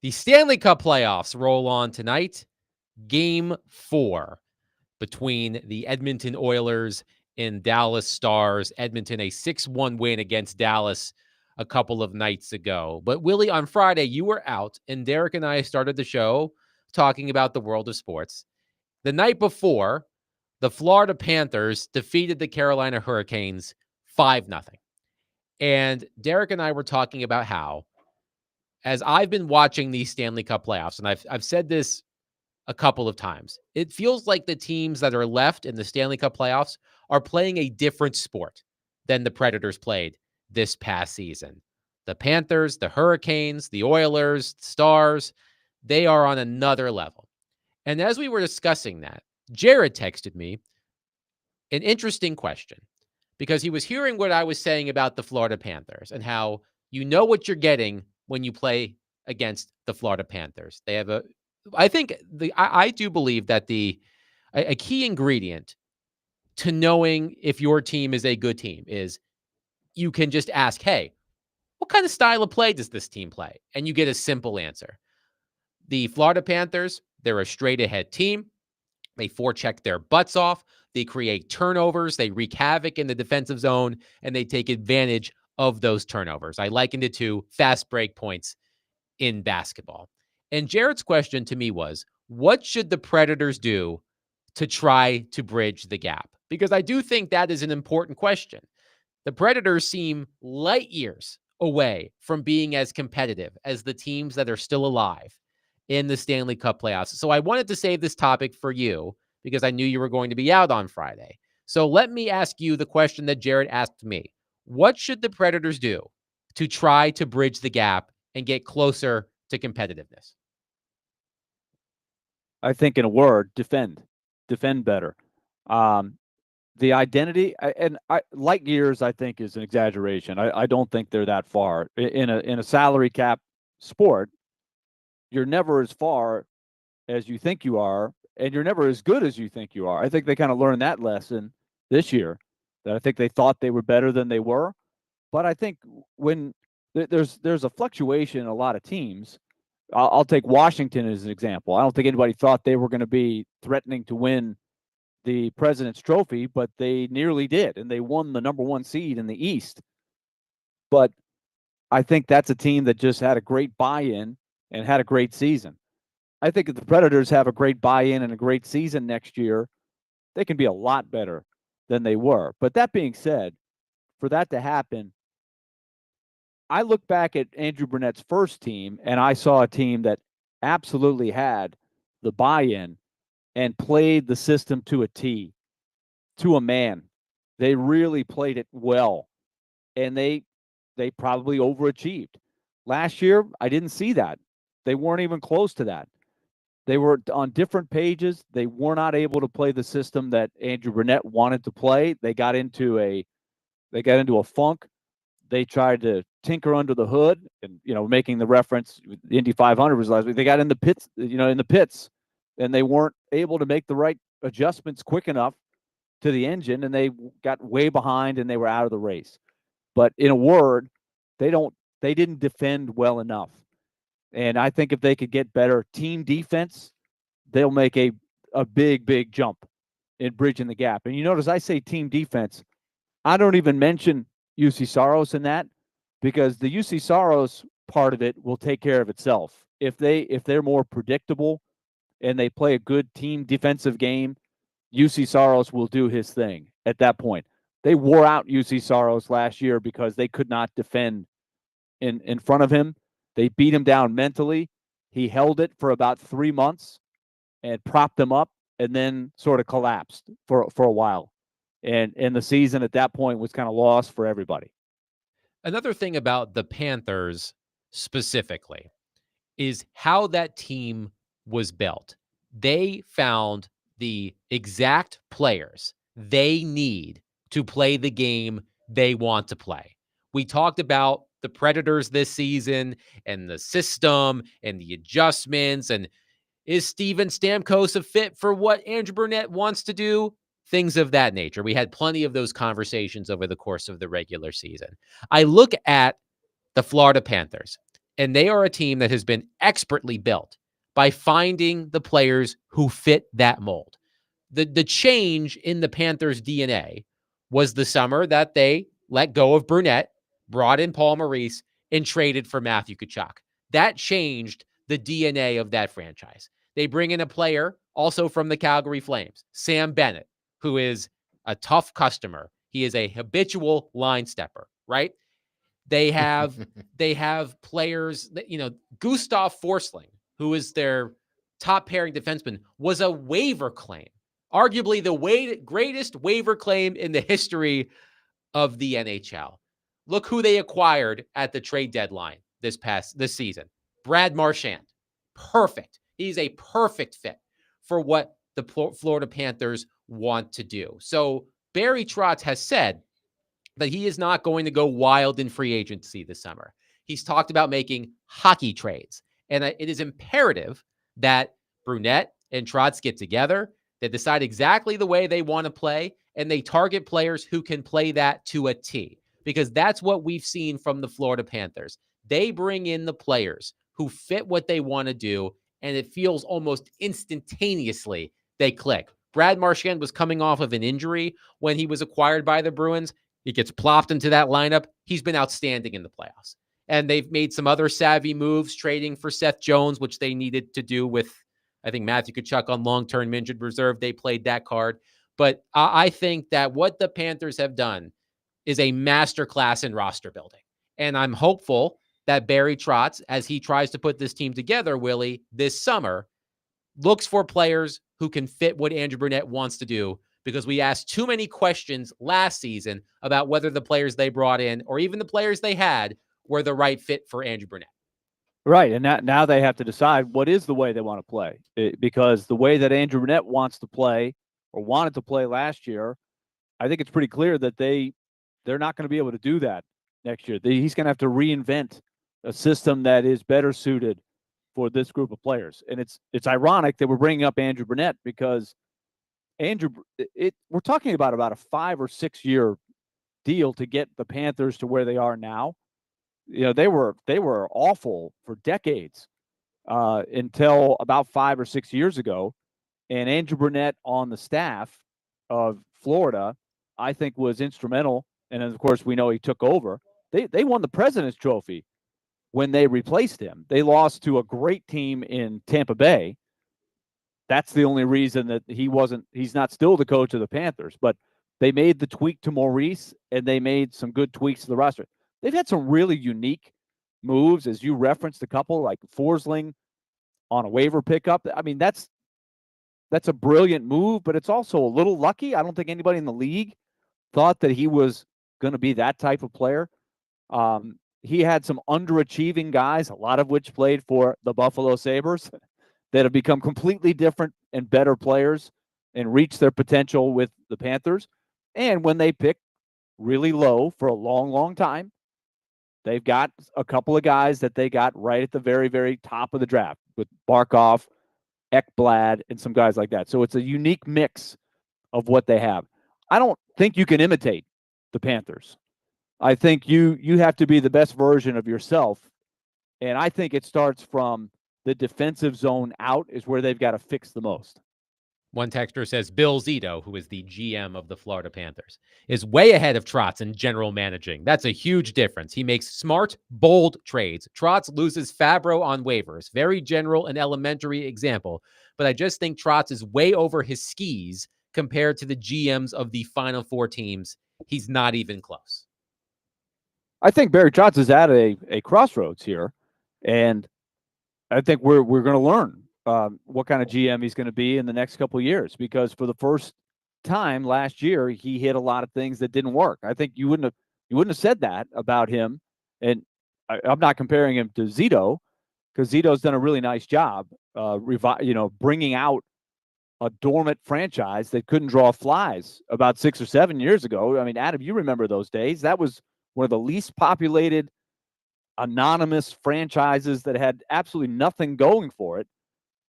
The Stanley Cup playoffs roll on tonight. Game 4 between the Edmonton Oilers and Dallas Stars. Edmonton, a 6-1 win against Dallas a couple of nights ago. But Willie, on Friday, you were out, and Derek and I started the show talking about the world of sports. The night before, the Florida Panthers defeated the Carolina Hurricanes 5-0. And Derek and I were talking about how, as I've been watching these Stanley Cup playoffs, and I've said this a couple of times, it feels like the teams that are left in the Stanley Cup playoffs are playing a different sport than the Predators played this past season. The Panthers, the Hurricanes, the Oilers, the Stars, they are on another level. And as we were discussing that, Jared texted me an interesting question because he was hearing what I was saying about the Florida Panthers and how you know what you're getting when you play against the Florida Panthers. They have I do believe that a key ingredient to knowing if your team is a good team is you can just ask, hey, what kind of style of play does this team play? And you get a simple answer. The Florida Panthers, they're a straight ahead team. They forecheck their butts off. They create turnovers. They wreak havoc in the defensive zone, and they take advantage of those turnovers. I likened it to fast break points in basketball. And Jared's question to me was, what should the Predators do to try to bridge the gap? Because I do think that is an important question. The Predators seem light years away from being as competitive as the teams that are still alive in the Stanley Cup playoffs. So I wanted to save this topic for you because I knew you were going to be out on Friday. So let me ask you the question that Jared asked me. What should the Predators do to try to bridge the gap and get closer to competitiveness? I think in a word, defend better. The identity light years, I think, is an exaggeration. I don't think they're that far in a salary cap sport. You're never as far as you think you are, and you're never as good as you think you are. I think they kind of learned that lesson this year, that I think they thought they were better than they were. But I think when there's a fluctuation in a lot of teams. I'll take Washington as an example. I don't think anybody thought they were going to be threatening to win the President's Trophy, but they nearly did, and they won the number 1 seed in the East. But I think that's a team that just had a great buy-in and had a great season. I think if the Predators have a great buy-in and a great season next year, they can be a lot better than they were. But that being said, for that to happen, I look back at Andrew Burnett's first team, and I saw a team that absolutely had the buy-in and played the system to a T, to a man. They really played it well, and they probably overachieved. Last year, I didn't see that. They weren't even close to that. They were on different pages. They were not able to play the system that Andrew Burnett wanted to play. They got into a funk. They tried to tinker under the hood, and making the reference, the Indy 500 was last week. They got in the pits, and they weren't able to make the right adjustments quick enough to the engine, and they got way behind, and they were out of the race. But in a word, they didn't defend well enough. And I think if they could get better team defense, they'll make a big jump in bridging the gap. And you notice I say team defense, I don't even mention UC Saros in that, because the UC Saros part of it will take care of itself. If they're more predictable and they play a good team defensive game, UC Saros will do his thing at that point. They wore out UC Saros last year because they could not defend in front of him. They beat him down mentally. He held it for about 3 months and propped them up, and then sort of collapsed for a while. And the season at that point was kind of lost for everybody. Another thing about the Panthers specifically is how that team was built. They found the exact players they need to play the game they want to play. We talked about the Predators this season and the system and the adjustments. And is Steven Stamkos a fit for what Andrew Burnett wants to do? things of that nature. We had plenty of those conversations over the course of the regular season. I look at the Florida Panthers, and they are a team that has been expertly built by finding the players who fit that mold. The change in the Panthers' DNA was the summer that they let go of Brunette, brought in Paul Maurice, and traded for Matthew Tkachuk. That changed the DNA of that franchise. They bring in a player also from the Calgary Flames, Sam Bennett, who is a tough customer. He is a habitual line stepper, right? They have players that, Gustav Forsling, who is their top pairing defenseman, was a waiver claim, arguably the greatest waiver claim in the history of the NHL. Look who they acquired at the trade deadline this season. Brad Marchand. Perfect. He's a perfect fit for what the Florida Panthers want to do. So Barry Trotz has said that he is not going to go wild in free agency this summer. He's talked about making hockey trades. And it is imperative that Brunette and Trotz get together. They decide exactly the way they want to play, and they target players who can play that to a T, because that's what we've seen from the Florida Panthers. They bring in the players who fit what they want to do, and it feels almost instantaneously they click. Brad Marchand was coming off of an injury when he was acquired by the Bruins. He gets plopped into that lineup. He's been outstanding in the playoffs. And they've made some other savvy moves, trading for Seth Jones, which they needed to do with, I think, Matthew Tkachuk on long-term injured reserve. They played that card. But I think that what the Panthers have done is a masterclass in roster building. And I'm hopeful that Barry Trotz, as he tries to put this team together, Willie, this summer, looks for players who can fit what Andrew Brunette wants to do, because we asked too many questions last season about whether the players they brought in or even the players they had were the right fit for Andrew Brunette. Right, and now they have to decide what is the way they want to play, because the way that Andrew Brunette wants to play or wanted to play last year, I think it's pretty clear that they're not going to be able to do that next year. He's going to have to reinvent a system that is better suited for this group of players. And it's ironic that we're bringing up Andrew Brunette, because we're talking about a 5 or 6 year deal to get the Panthers to where they are now. They were awful for decades until about 5 or 6 years ago. And Andrew Brunette on the staff of Florida, I think, was instrumental. And of course, we know he took over. They won the President's Trophy when they replaced him. They lost to a great team in Tampa Bay. That's the only reason that he's not still the coach of the Panthers. But they made the tweak to Maurice, and they made some good tweaks to the roster. They've had some really unique moves, as you referenced a couple, like Forsling on a waiver pickup. I mean, that's a brilliant move, but it's also a little lucky. I don't think anybody in the league thought that he was going to be that type of player. He had some underachieving guys, a lot of which played for the Buffalo Sabres, that have become completely different and better players and reached their potential with the Panthers. And when they pick really low for a long, long time, they've got a couple of guys that they got right at the very, very top of the draft with Barkov, Ekblad, and some guys like that. So it's a unique mix of what they have. I don't think you can imitate the Panthers. I think you have to be the best version of yourself. And I think it starts from the defensive zone out is where they've got to fix the most. One texter says Bill Zito, who is the GM of the Florida Panthers, is way ahead of Trotz in general managing. That's a huge difference. He makes smart, bold trades. Trotz loses Fabro on waivers. Very general and elementary example. But I just think Trotz is way over his skis compared to the GMs of the Final Four teams. He's not even close. I think Barry Trotz is at a crossroads here. And I think we're going to learn what kind of GM he's going to be in the next couple of years, because for the first time last year, he hit a lot of things that didn't work. I think you wouldn't have said that about him. And I'm not comparing him to Zito, because Zito's done a really nice job, bringing out a dormant franchise that couldn't draw flies about 6 or 7 years ago. I mean, Adam, you remember those days. That was one of the least populated anonymous franchises that had absolutely nothing going for it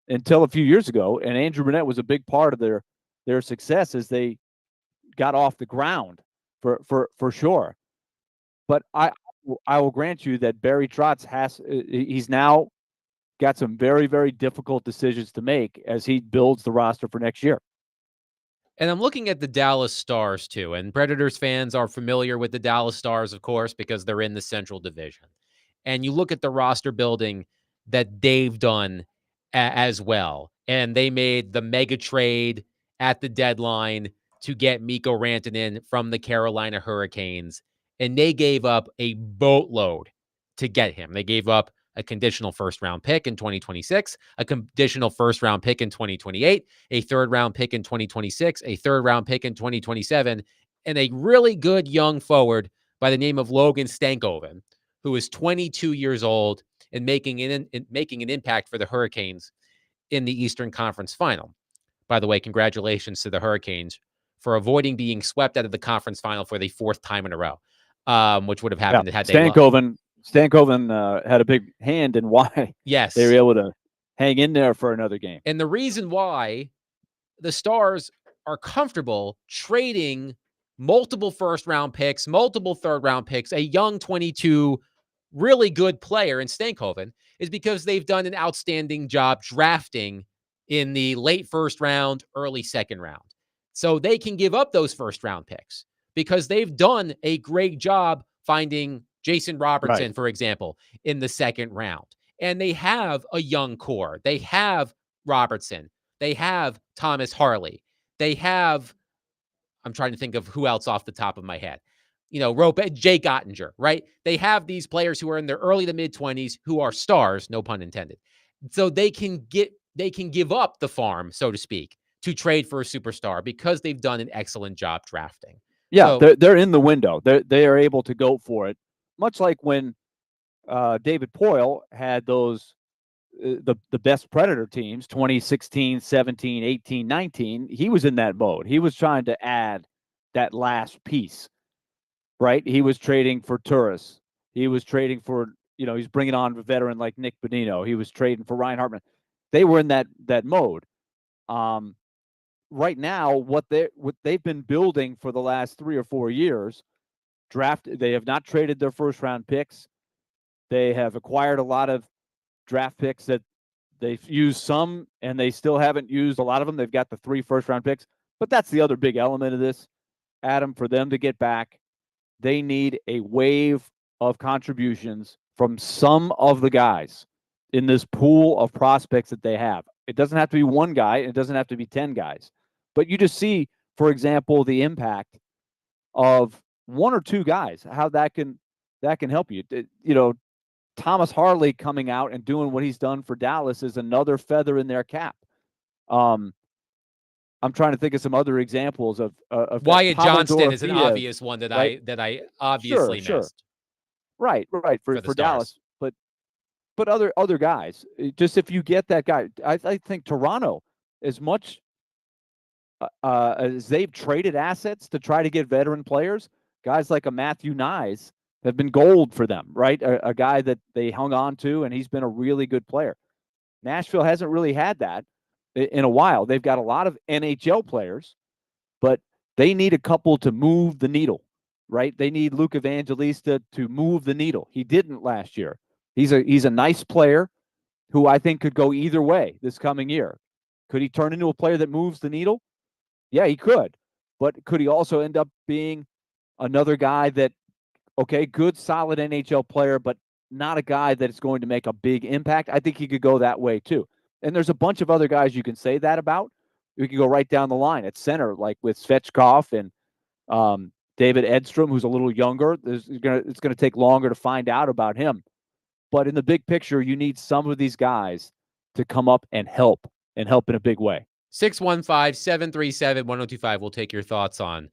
until a few years ago. And Andrew Brunette was a big part of their success as they got off the ground for sure. But I will grant you that Barry Trotz he's now got some very, very difficult decisions to make as he builds the roster for next year. And I'm looking at the Dallas Stars too. And Predators fans are familiar with the Dallas Stars, of course, because they're in the Central Division. And you look at the roster building that they've done as well. And they made the mega trade at the deadline to get Mikko Rantanen from the Carolina Hurricanes. And they gave up a boatload to get him. They gave up a conditional first round pick in 2026, a conditional first round pick in 2028, a third round pick in 2026, a third round pick in 2027, and a really good young forward by the name of Logan Stankoven, who is 22 years old and making an impact for the Hurricanes in the Eastern Conference Final. By the way, congratulations to the Hurricanes for avoiding being swept out of the conference final for the fourth time in a row, which would have happened had they lost. Stankoven had a big hand in why Yes. they were able to hang in there for another game. And the reason why the Stars are comfortable trading multiple first-round picks, multiple third-round picks, a young 22 really good player in Stankoven is because they've done an outstanding job drafting in the late first round, early second round. So they can give up those first-round picks because they've done a great job finding Jason Robertson, Right. for example, in the second round. And they have a young core. They have Robertson. They have Thomas Harley. They have, I'm trying to think of who else off the top of my head. Jake Ottinger, right? They have these players who are in their early to mid 20s who are stars, no pun intended. So they can give up the farm, so to speak, to trade for a superstar because they've done an excellent job drafting. Yeah, they're in the window. They are able to go for it, much like when David Poile had those the best Predator teams, 2016, 17, 18, 19. He was in that mode. He was trying to add that last piece, right? He was trading for Turris. He was trading for, he's bringing on a veteran like Nick Bonino. He was trading for Ryan Hartman. They were in that mode. Right now, what they've been building for the last 3 or 4 years, they have not traded their first round picks. They have acquired a lot of draft picks that they've used some, and they still haven't used a lot of them. They've got the 3 first round picks, but that's the other big element of this, Adam. For them to get back, they need a wave of contributions from some of the guys in this pool of prospects that they have. It doesn't have to be one guy. It doesn't have to be 10 guys. But you just see, for example, the impact of 1 or 2 guys, how that can help you. Thomas Harley coming out and doing what he's done for Dallas is another feather in their cap. I'm trying to think of some other examples of Wyatt Pavel Johnston is an Dorofeyev, obvious one that right? I obviously missed. Right, for Dallas, but other guys. Just if you get that guy, I think Toronto, as much as they've traded assets to try to get veteran players, guys like a Matthew Nyes have been gold for them, right? A guy that they hung on to, and he's been a really good player. Nashville hasn't really had that in a while. They've got a lot of NHL players, but they need a couple to move the needle, right? They need Luke Evangelista to move the needle. He didn't last year. He's a nice player who I think could go either way this coming year. Could he turn into a player that moves the needle? Yeah, he could. But could he also end up being another guy that, okay, good, solid NHL player, but not a guy that is going to make a big impact? I think he could go that way too. And there's a bunch of other guys you can say that about. We can go right down the line at center, like with Svechkov and David Edstrom, who's a little younger. It's going to take longer to find out about him. But in the big picture, you need some of these guys to come up and help in a big way. 615-737-1025. We'll take your thoughts on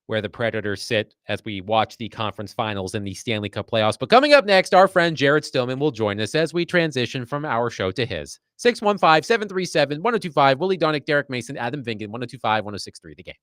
where the Predators sit as we watch the conference finals in the Stanley Cup playoffs. But coming up next, our friend Jared Stillman will join us as we transition from our show to his. 615-737-1025. Willie Donick, Derek Mason, Adam Vingan, 1025-1063. The Game.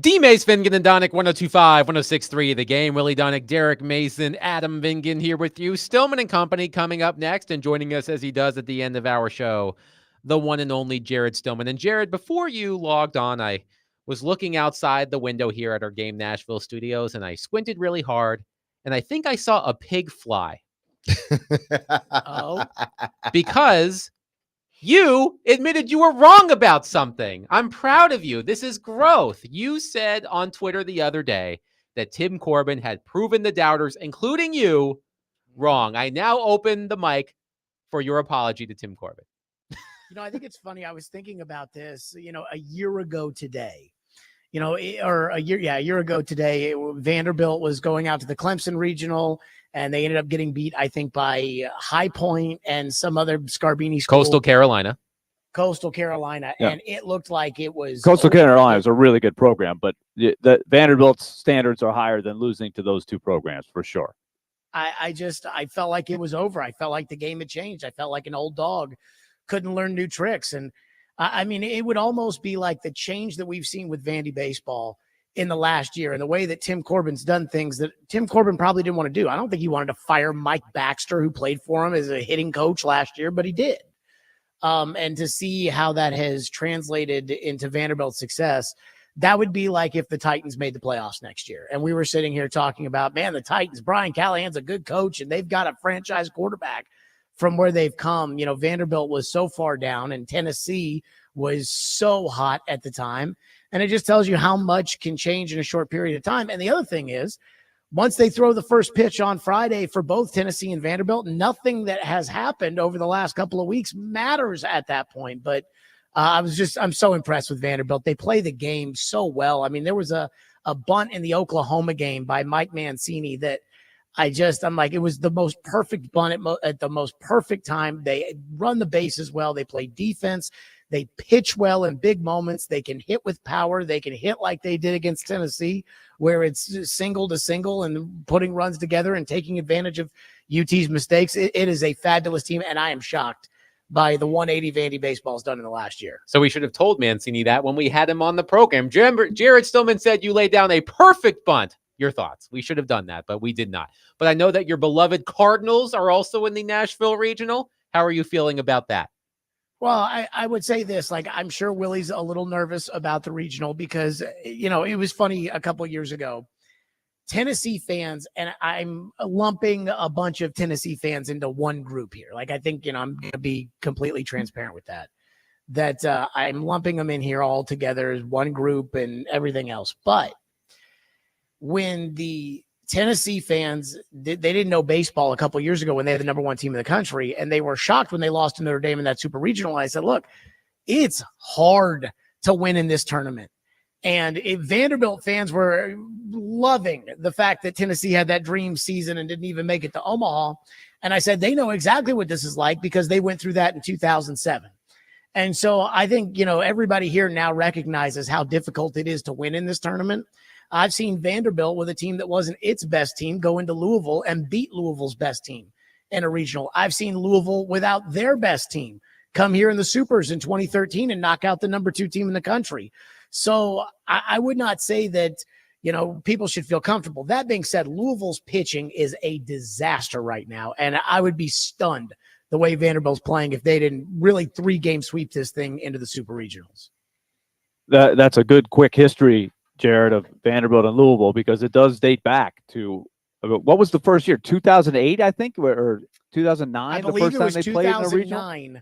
D-Mace, Vingan, and Donick, 102.5, 106.3, The Game. Willie Donick, Derek Mason, Adam Vingan here with you. Stillman and Company coming up next, and joining us as he does at the end of our show, the one and only Jared Stillman. And Jared, before you logged on, I was looking outside the window here at our Game Nashville studios, and I squinted really hard, and I think I saw a pig fly. Oh, Because you admitted you were wrong about something. I'm proud of you. This is growth. You said on Twitter the other day that Tim Corbin had proven the doubters, including you, wrong. I now open the mic for your apology to Tim Corbin. I think it's funny. I was thinking about this, a year ago today, or a year ago today, Vanderbilt was going out to the Clemson regional, and they ended up getting beat, I think, by High Point and some other Scarbini school. Coastal Carolina. Yeah. And it looked like it was Coastal Carolina is a really good program, but the Vanderbilt's standards are higher than losing to those two programs for sure. I felt like it was over. I felt like the game had changed. I felt like an old dog couldn't learn new tricks. And I mean, it would almost be like the change that we've seen with Vandy baseball in the last year and the way that Tim Corbin's done things that Tim Corbin probably didn't want to do. I don't think he wanted to fire Mike Baxter, who played for him as a hitting coach last year, but he did. And to see how that has translated into Vanderbilt's success, that would be like if the Titans made the playoffs next year. And we were sitting here talking about, man, the Titans, Brian Callahan's a good coach and they've got a franchise quarterback. From where they've come, Vanderbilt was so far down and Tennessee was so hot at the time. And it just tells you how much can change in a short period of time. And the other thing is, once they throw the first pitch on Friday for both Tennessee and Vanderbilt, nothing that has happened over the last couple of weeks matters at that point. But I'm so impressed with Vanderbilt. They play the game so well. I mean, there was a bunt in the Oklahoma game by Mike Mancini that I'm like, it was the most perfect bunt at the most perfect time. They run the bases well. They play defense. They pitch well in big moments. They can hit with power. They can hit like they did against Tennessee, where it's single to single and putting runs together and taking advantage of UT's mistakes. It is a fabulous team, and I am shocked by the 180 Vandy baseball's done in the last year. So we should have told Mancini that when we had him on the program. Jared Stillman said you laid down a perfect bunt. Your thoughts? We should have done that, but we did not. But I know that your beloved Cardinals are also in the Nashville Regional. How are you feeling about that? Well, I would say this, like, I'm sure Willie's a little nervous about the regional because, it was funny a couple of years ago. Tennessee fans, and I'm lumping a bunch of Tennessee fans into one group here. Like, I think, I'm going to be completely transparent with that I'm lumping them in here all together as one group and everything else. But when the Tennessee fans, they didn't know baseball a couple of years ago when they had the number one team in the country, and they were shocked when they lost to Notre Dame in that super regional. I said, look, it's hard to win in this tournament. And Vanderbilt fans were loving the fact that Tennessee had that dream season and didn't even make it to Omaha. And I said, they know exactly what this is like because they went through that in 2007. And so I think, everybody here now recognizes how difficult it is to win in this tournament. I've seen Vanderbilt with a team that wasn't its best team go into Louisville and beat Louisville's best team in a regional. I've seen Louisville without their best team come here in the Supers in 2013 and knock out the number 2 team in the country. So I would not say that, people should feel comfortable. That being said, Louisville's pitching is a disaster right now. And I would be stunned the way Vanderbilt's playing if they didn't really 3-game sweep this thing into the super regionals. That's a good quick history, Jared, of Vanderbilt and Louisville, because it does date back to what was the first year? 2008, I think, or 2009. I believe the first time they played in a regional.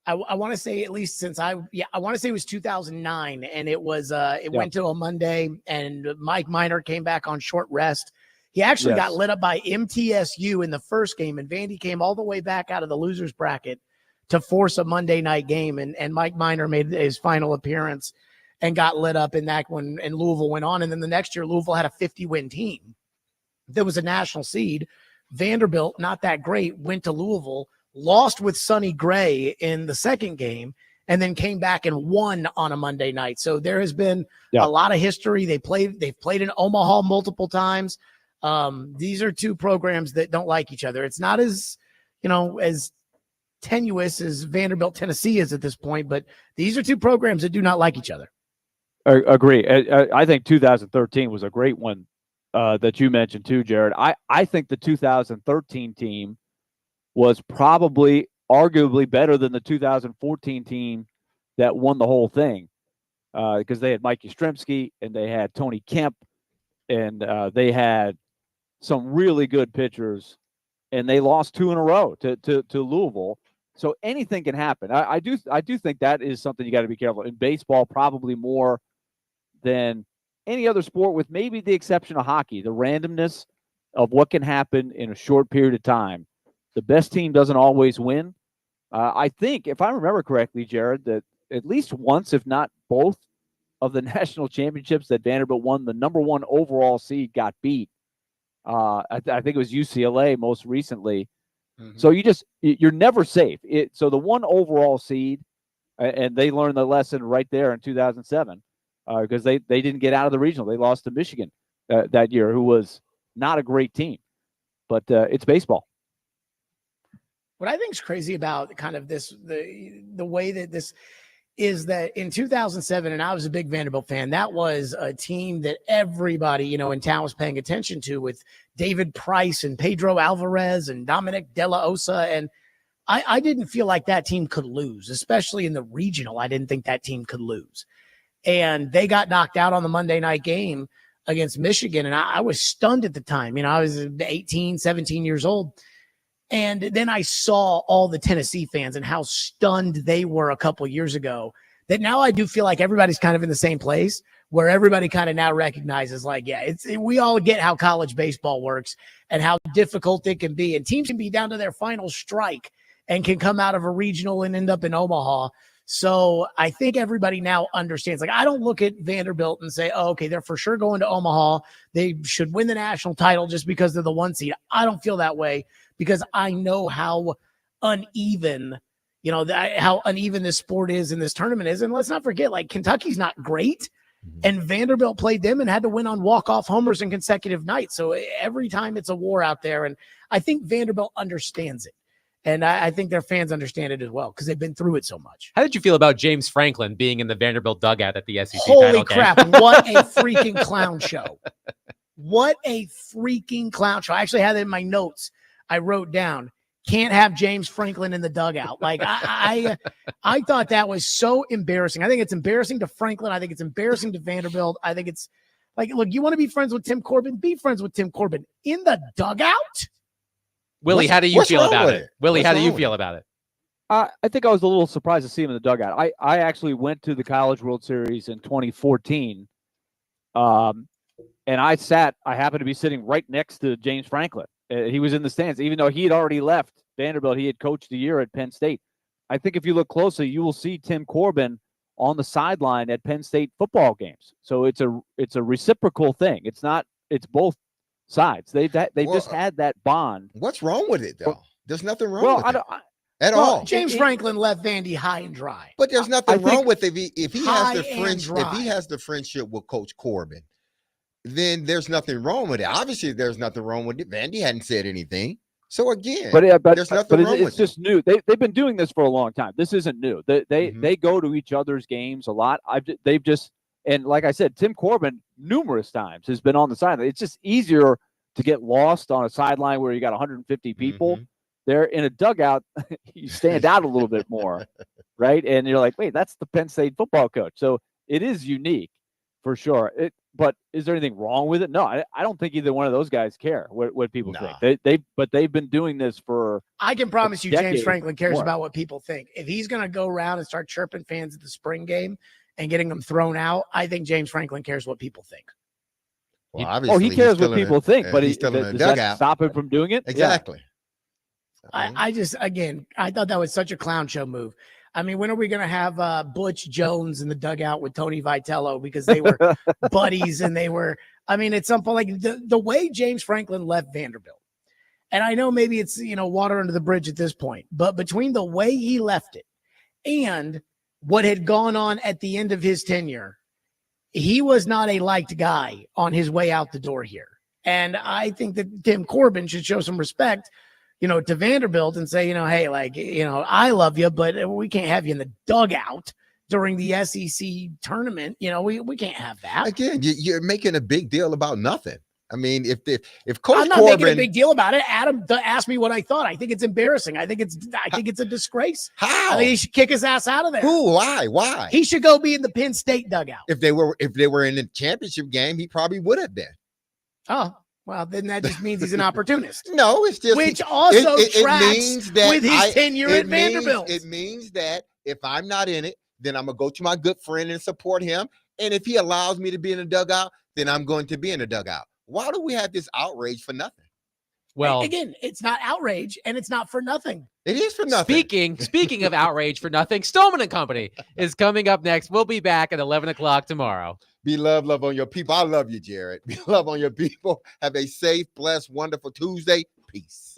I want to say at least I want to say it was 2009, and it was went to a Monday, and Mike Minor came back on short rest. He actually got lit up by MTSU in the first game, and Vandy came all the way back out of the losers bracket to force a Monday night game, and Mike Minor made his final appearance and got lit up in that one, and Louisville went on. And then the next year, Louisville had a 50-win team. There was a national seed. Vanderbilt, not that great, went to Louisville, lost with Sonny Gray in the second game, and then came back and won on a Monday night. So there has been a lot of history. They've played in Omaha multiple times. These are two programs that don't like each other. It's not as, as tenuous as Vanderbilt, Tennessee is at this point, but these are two programs that do not like each other. Agree. I think 2013 was a great one that you mentioned too, Jared. I think the 2013 team was probably arguably better than the 2014 team that won the whole thing because they had Mike Yastrzemski and they had Tony Kemp and they had some really good pitchers, and they lost 2 in a row to Louisville. So anything can happen. I do think that is something you got to be careful in baseball, probably more than any other sport, with maybe the exception of hockey. The randomness of what can happen in a short period of time. The best team doesn't always win. I think, if I remember correctly, Jared, that at least once, if not both, of the national championships that Vanderbilt won, the number 1 overall seed got beat. I think it was UCLA most recently. Mm-hmm. So you're never safe. So the 1 overall seed, and they learned the lesson right there in 2007 because they didn't get out of the regional. They lost to Michigan that year, who was not a great team. But it's baseball. What I think is crazy about kind of this, the way that this is that in 2007, and I was a big Vanderbilt fan, that was a team that everybody, in town was paying attention to, with David Price and Pedro Alvarez and Dominic De La Osa. And I didn't feel like that team could lose, especially in the regional. I didn't think that team could lose. And they got knocked out on the Monday night game against Michigan. And I was stunned at the time. I was 18, 17 years old. And then I saw all the Tennessee fans and how stunned they were a couple years ago, that now I do feel like everybody's kind of in the same place, where everybody kind of now recognizes, like, yeah, we all get how college baseball works and how difficult it can be. And teams can be down to their final strike and can come out of a regional and end up in Omaha. So I think everybody now understands. Like, I don't look at Vanderbilt and say, oh, okay, they're for sure going to Omaha. They should win the national title just because they're the 1 seed. I don't feel that way, because I know how uneven, how uneven this sport is and this tournament is. And let's not forget, like, Kentucky's not great, and Vanderbilt played them and had to win on walk-off homers in consecutive nights. So every time it's a war out there. And I think Vanderbilt understands it. And I think their fans understand it as well, because they've been through it so much. How did you feel about James Franklin being in the Vanderbilt dugout at the SEC Holy title crap, game? what a freaking clown show. What a freaking clown show. I actually had it in my notes. I wrote down, can't have James Franklin in the dugout. Like, I thought that was so embarrassing. I think it's embarrassing to Franklin. I think it's embarrassing to Vanderbilt. I think it's like, look, you want to be friends with Tim Corbin? Be friends with Tim Corbin. In the dugout? Willie, how do you feel about it? Willie, how do you feel about it? I think I was a little surprised to see him in the dugout. I actually went to the College World Series in 2014, and I happened to be sitting right next to James Franklin. He was in the stands, even though he had already left Vanderbilt. He had coached a year at Penn State. I think if you look closely, you will see Tim Corbin on the sideline at Penn State football games. So it's a reciprocal thing. It's both sides. They just had that bond. What's wrong with it, though? There's nothing wrong with it at all. James Franklin left Vandy high and dry. But there's nothing wrong with it if he has the friendship with Coach Corbin. Then there's nothing wrong with it. Obviously, there's nothing wrong with it. Vandy hadn't said anything. So again, but there's nothing wrong with it. It's just new. They've been doing this for a long time. This isn't new. They go to each other's games a lot. And like I said, Tim Corbin numerous times has been on the sideline. It's just easier to get lost on a sideline where you got 150 people. Mm-hmm. They're in a dugout. You stand out a little bit more, right? And you're like, wait, that's the Penn State football coach. So it is unique for sure. But is there anything wrong with it? No, I don't think either one of those guys care what people think. They've been doing this for. I can promise you, James Franklin cares about what people think. If he's going to go around and start chirping fans at the spring game and getting them thrown out, I think James Franklin cares what people think. Well, obviously, he cares what people think, but he's still in the does dugout. That stop him from doing it? Exactly. Yeah. I thought that was such a clown show move. I mean, when are we going to have Butch Jones in the dugout with Tony Vitello, because they were buddies and it's something like the way James Franklin left Vanderbilt. And I know maybe it's, water under the bridge at this point, but between the way he left it and what had gone on at the end of his tenure, he was not a liked guy on his way out the door here. And I think that Tim Corbin should show some respect, to Vanderbilt and say, hey, I love you, but we can't have you in the dugout during the SEC tournament. You know, we can't have that. Again, you're making a big deal about nothing. I mean, if Coach I'm not Corbin, making a big deal about it. Adam asked me what I thought. I think it's embarrassing. I think it's a disgrace. how? I think he should kick his ass out of there. Who? Why? He should go be in the Penn State dugout. If they were in the championship game, he probably would have been. Oh, well, then that just means he's an opportunist. No, it's just Which also tracks means that with his tenure at Vanderbilt. It means that if I'm not in it, then I'm gonna go to my good friend and support him. And if he allows me to be in the dugout, then I'm going to be in the dugout. Why do we have this outrage for nothing? Well, again, it's not outrage and it's not for nothing. It is for nothing. Speaking of outrage for nothing, Stoneman and Company is coming up next. We'll be back at 11 o'clock tomorrow. Be love on your people. I love you, Jared. Be love on your people. Have a safe, blessed, wonderful Tuesday. Peace.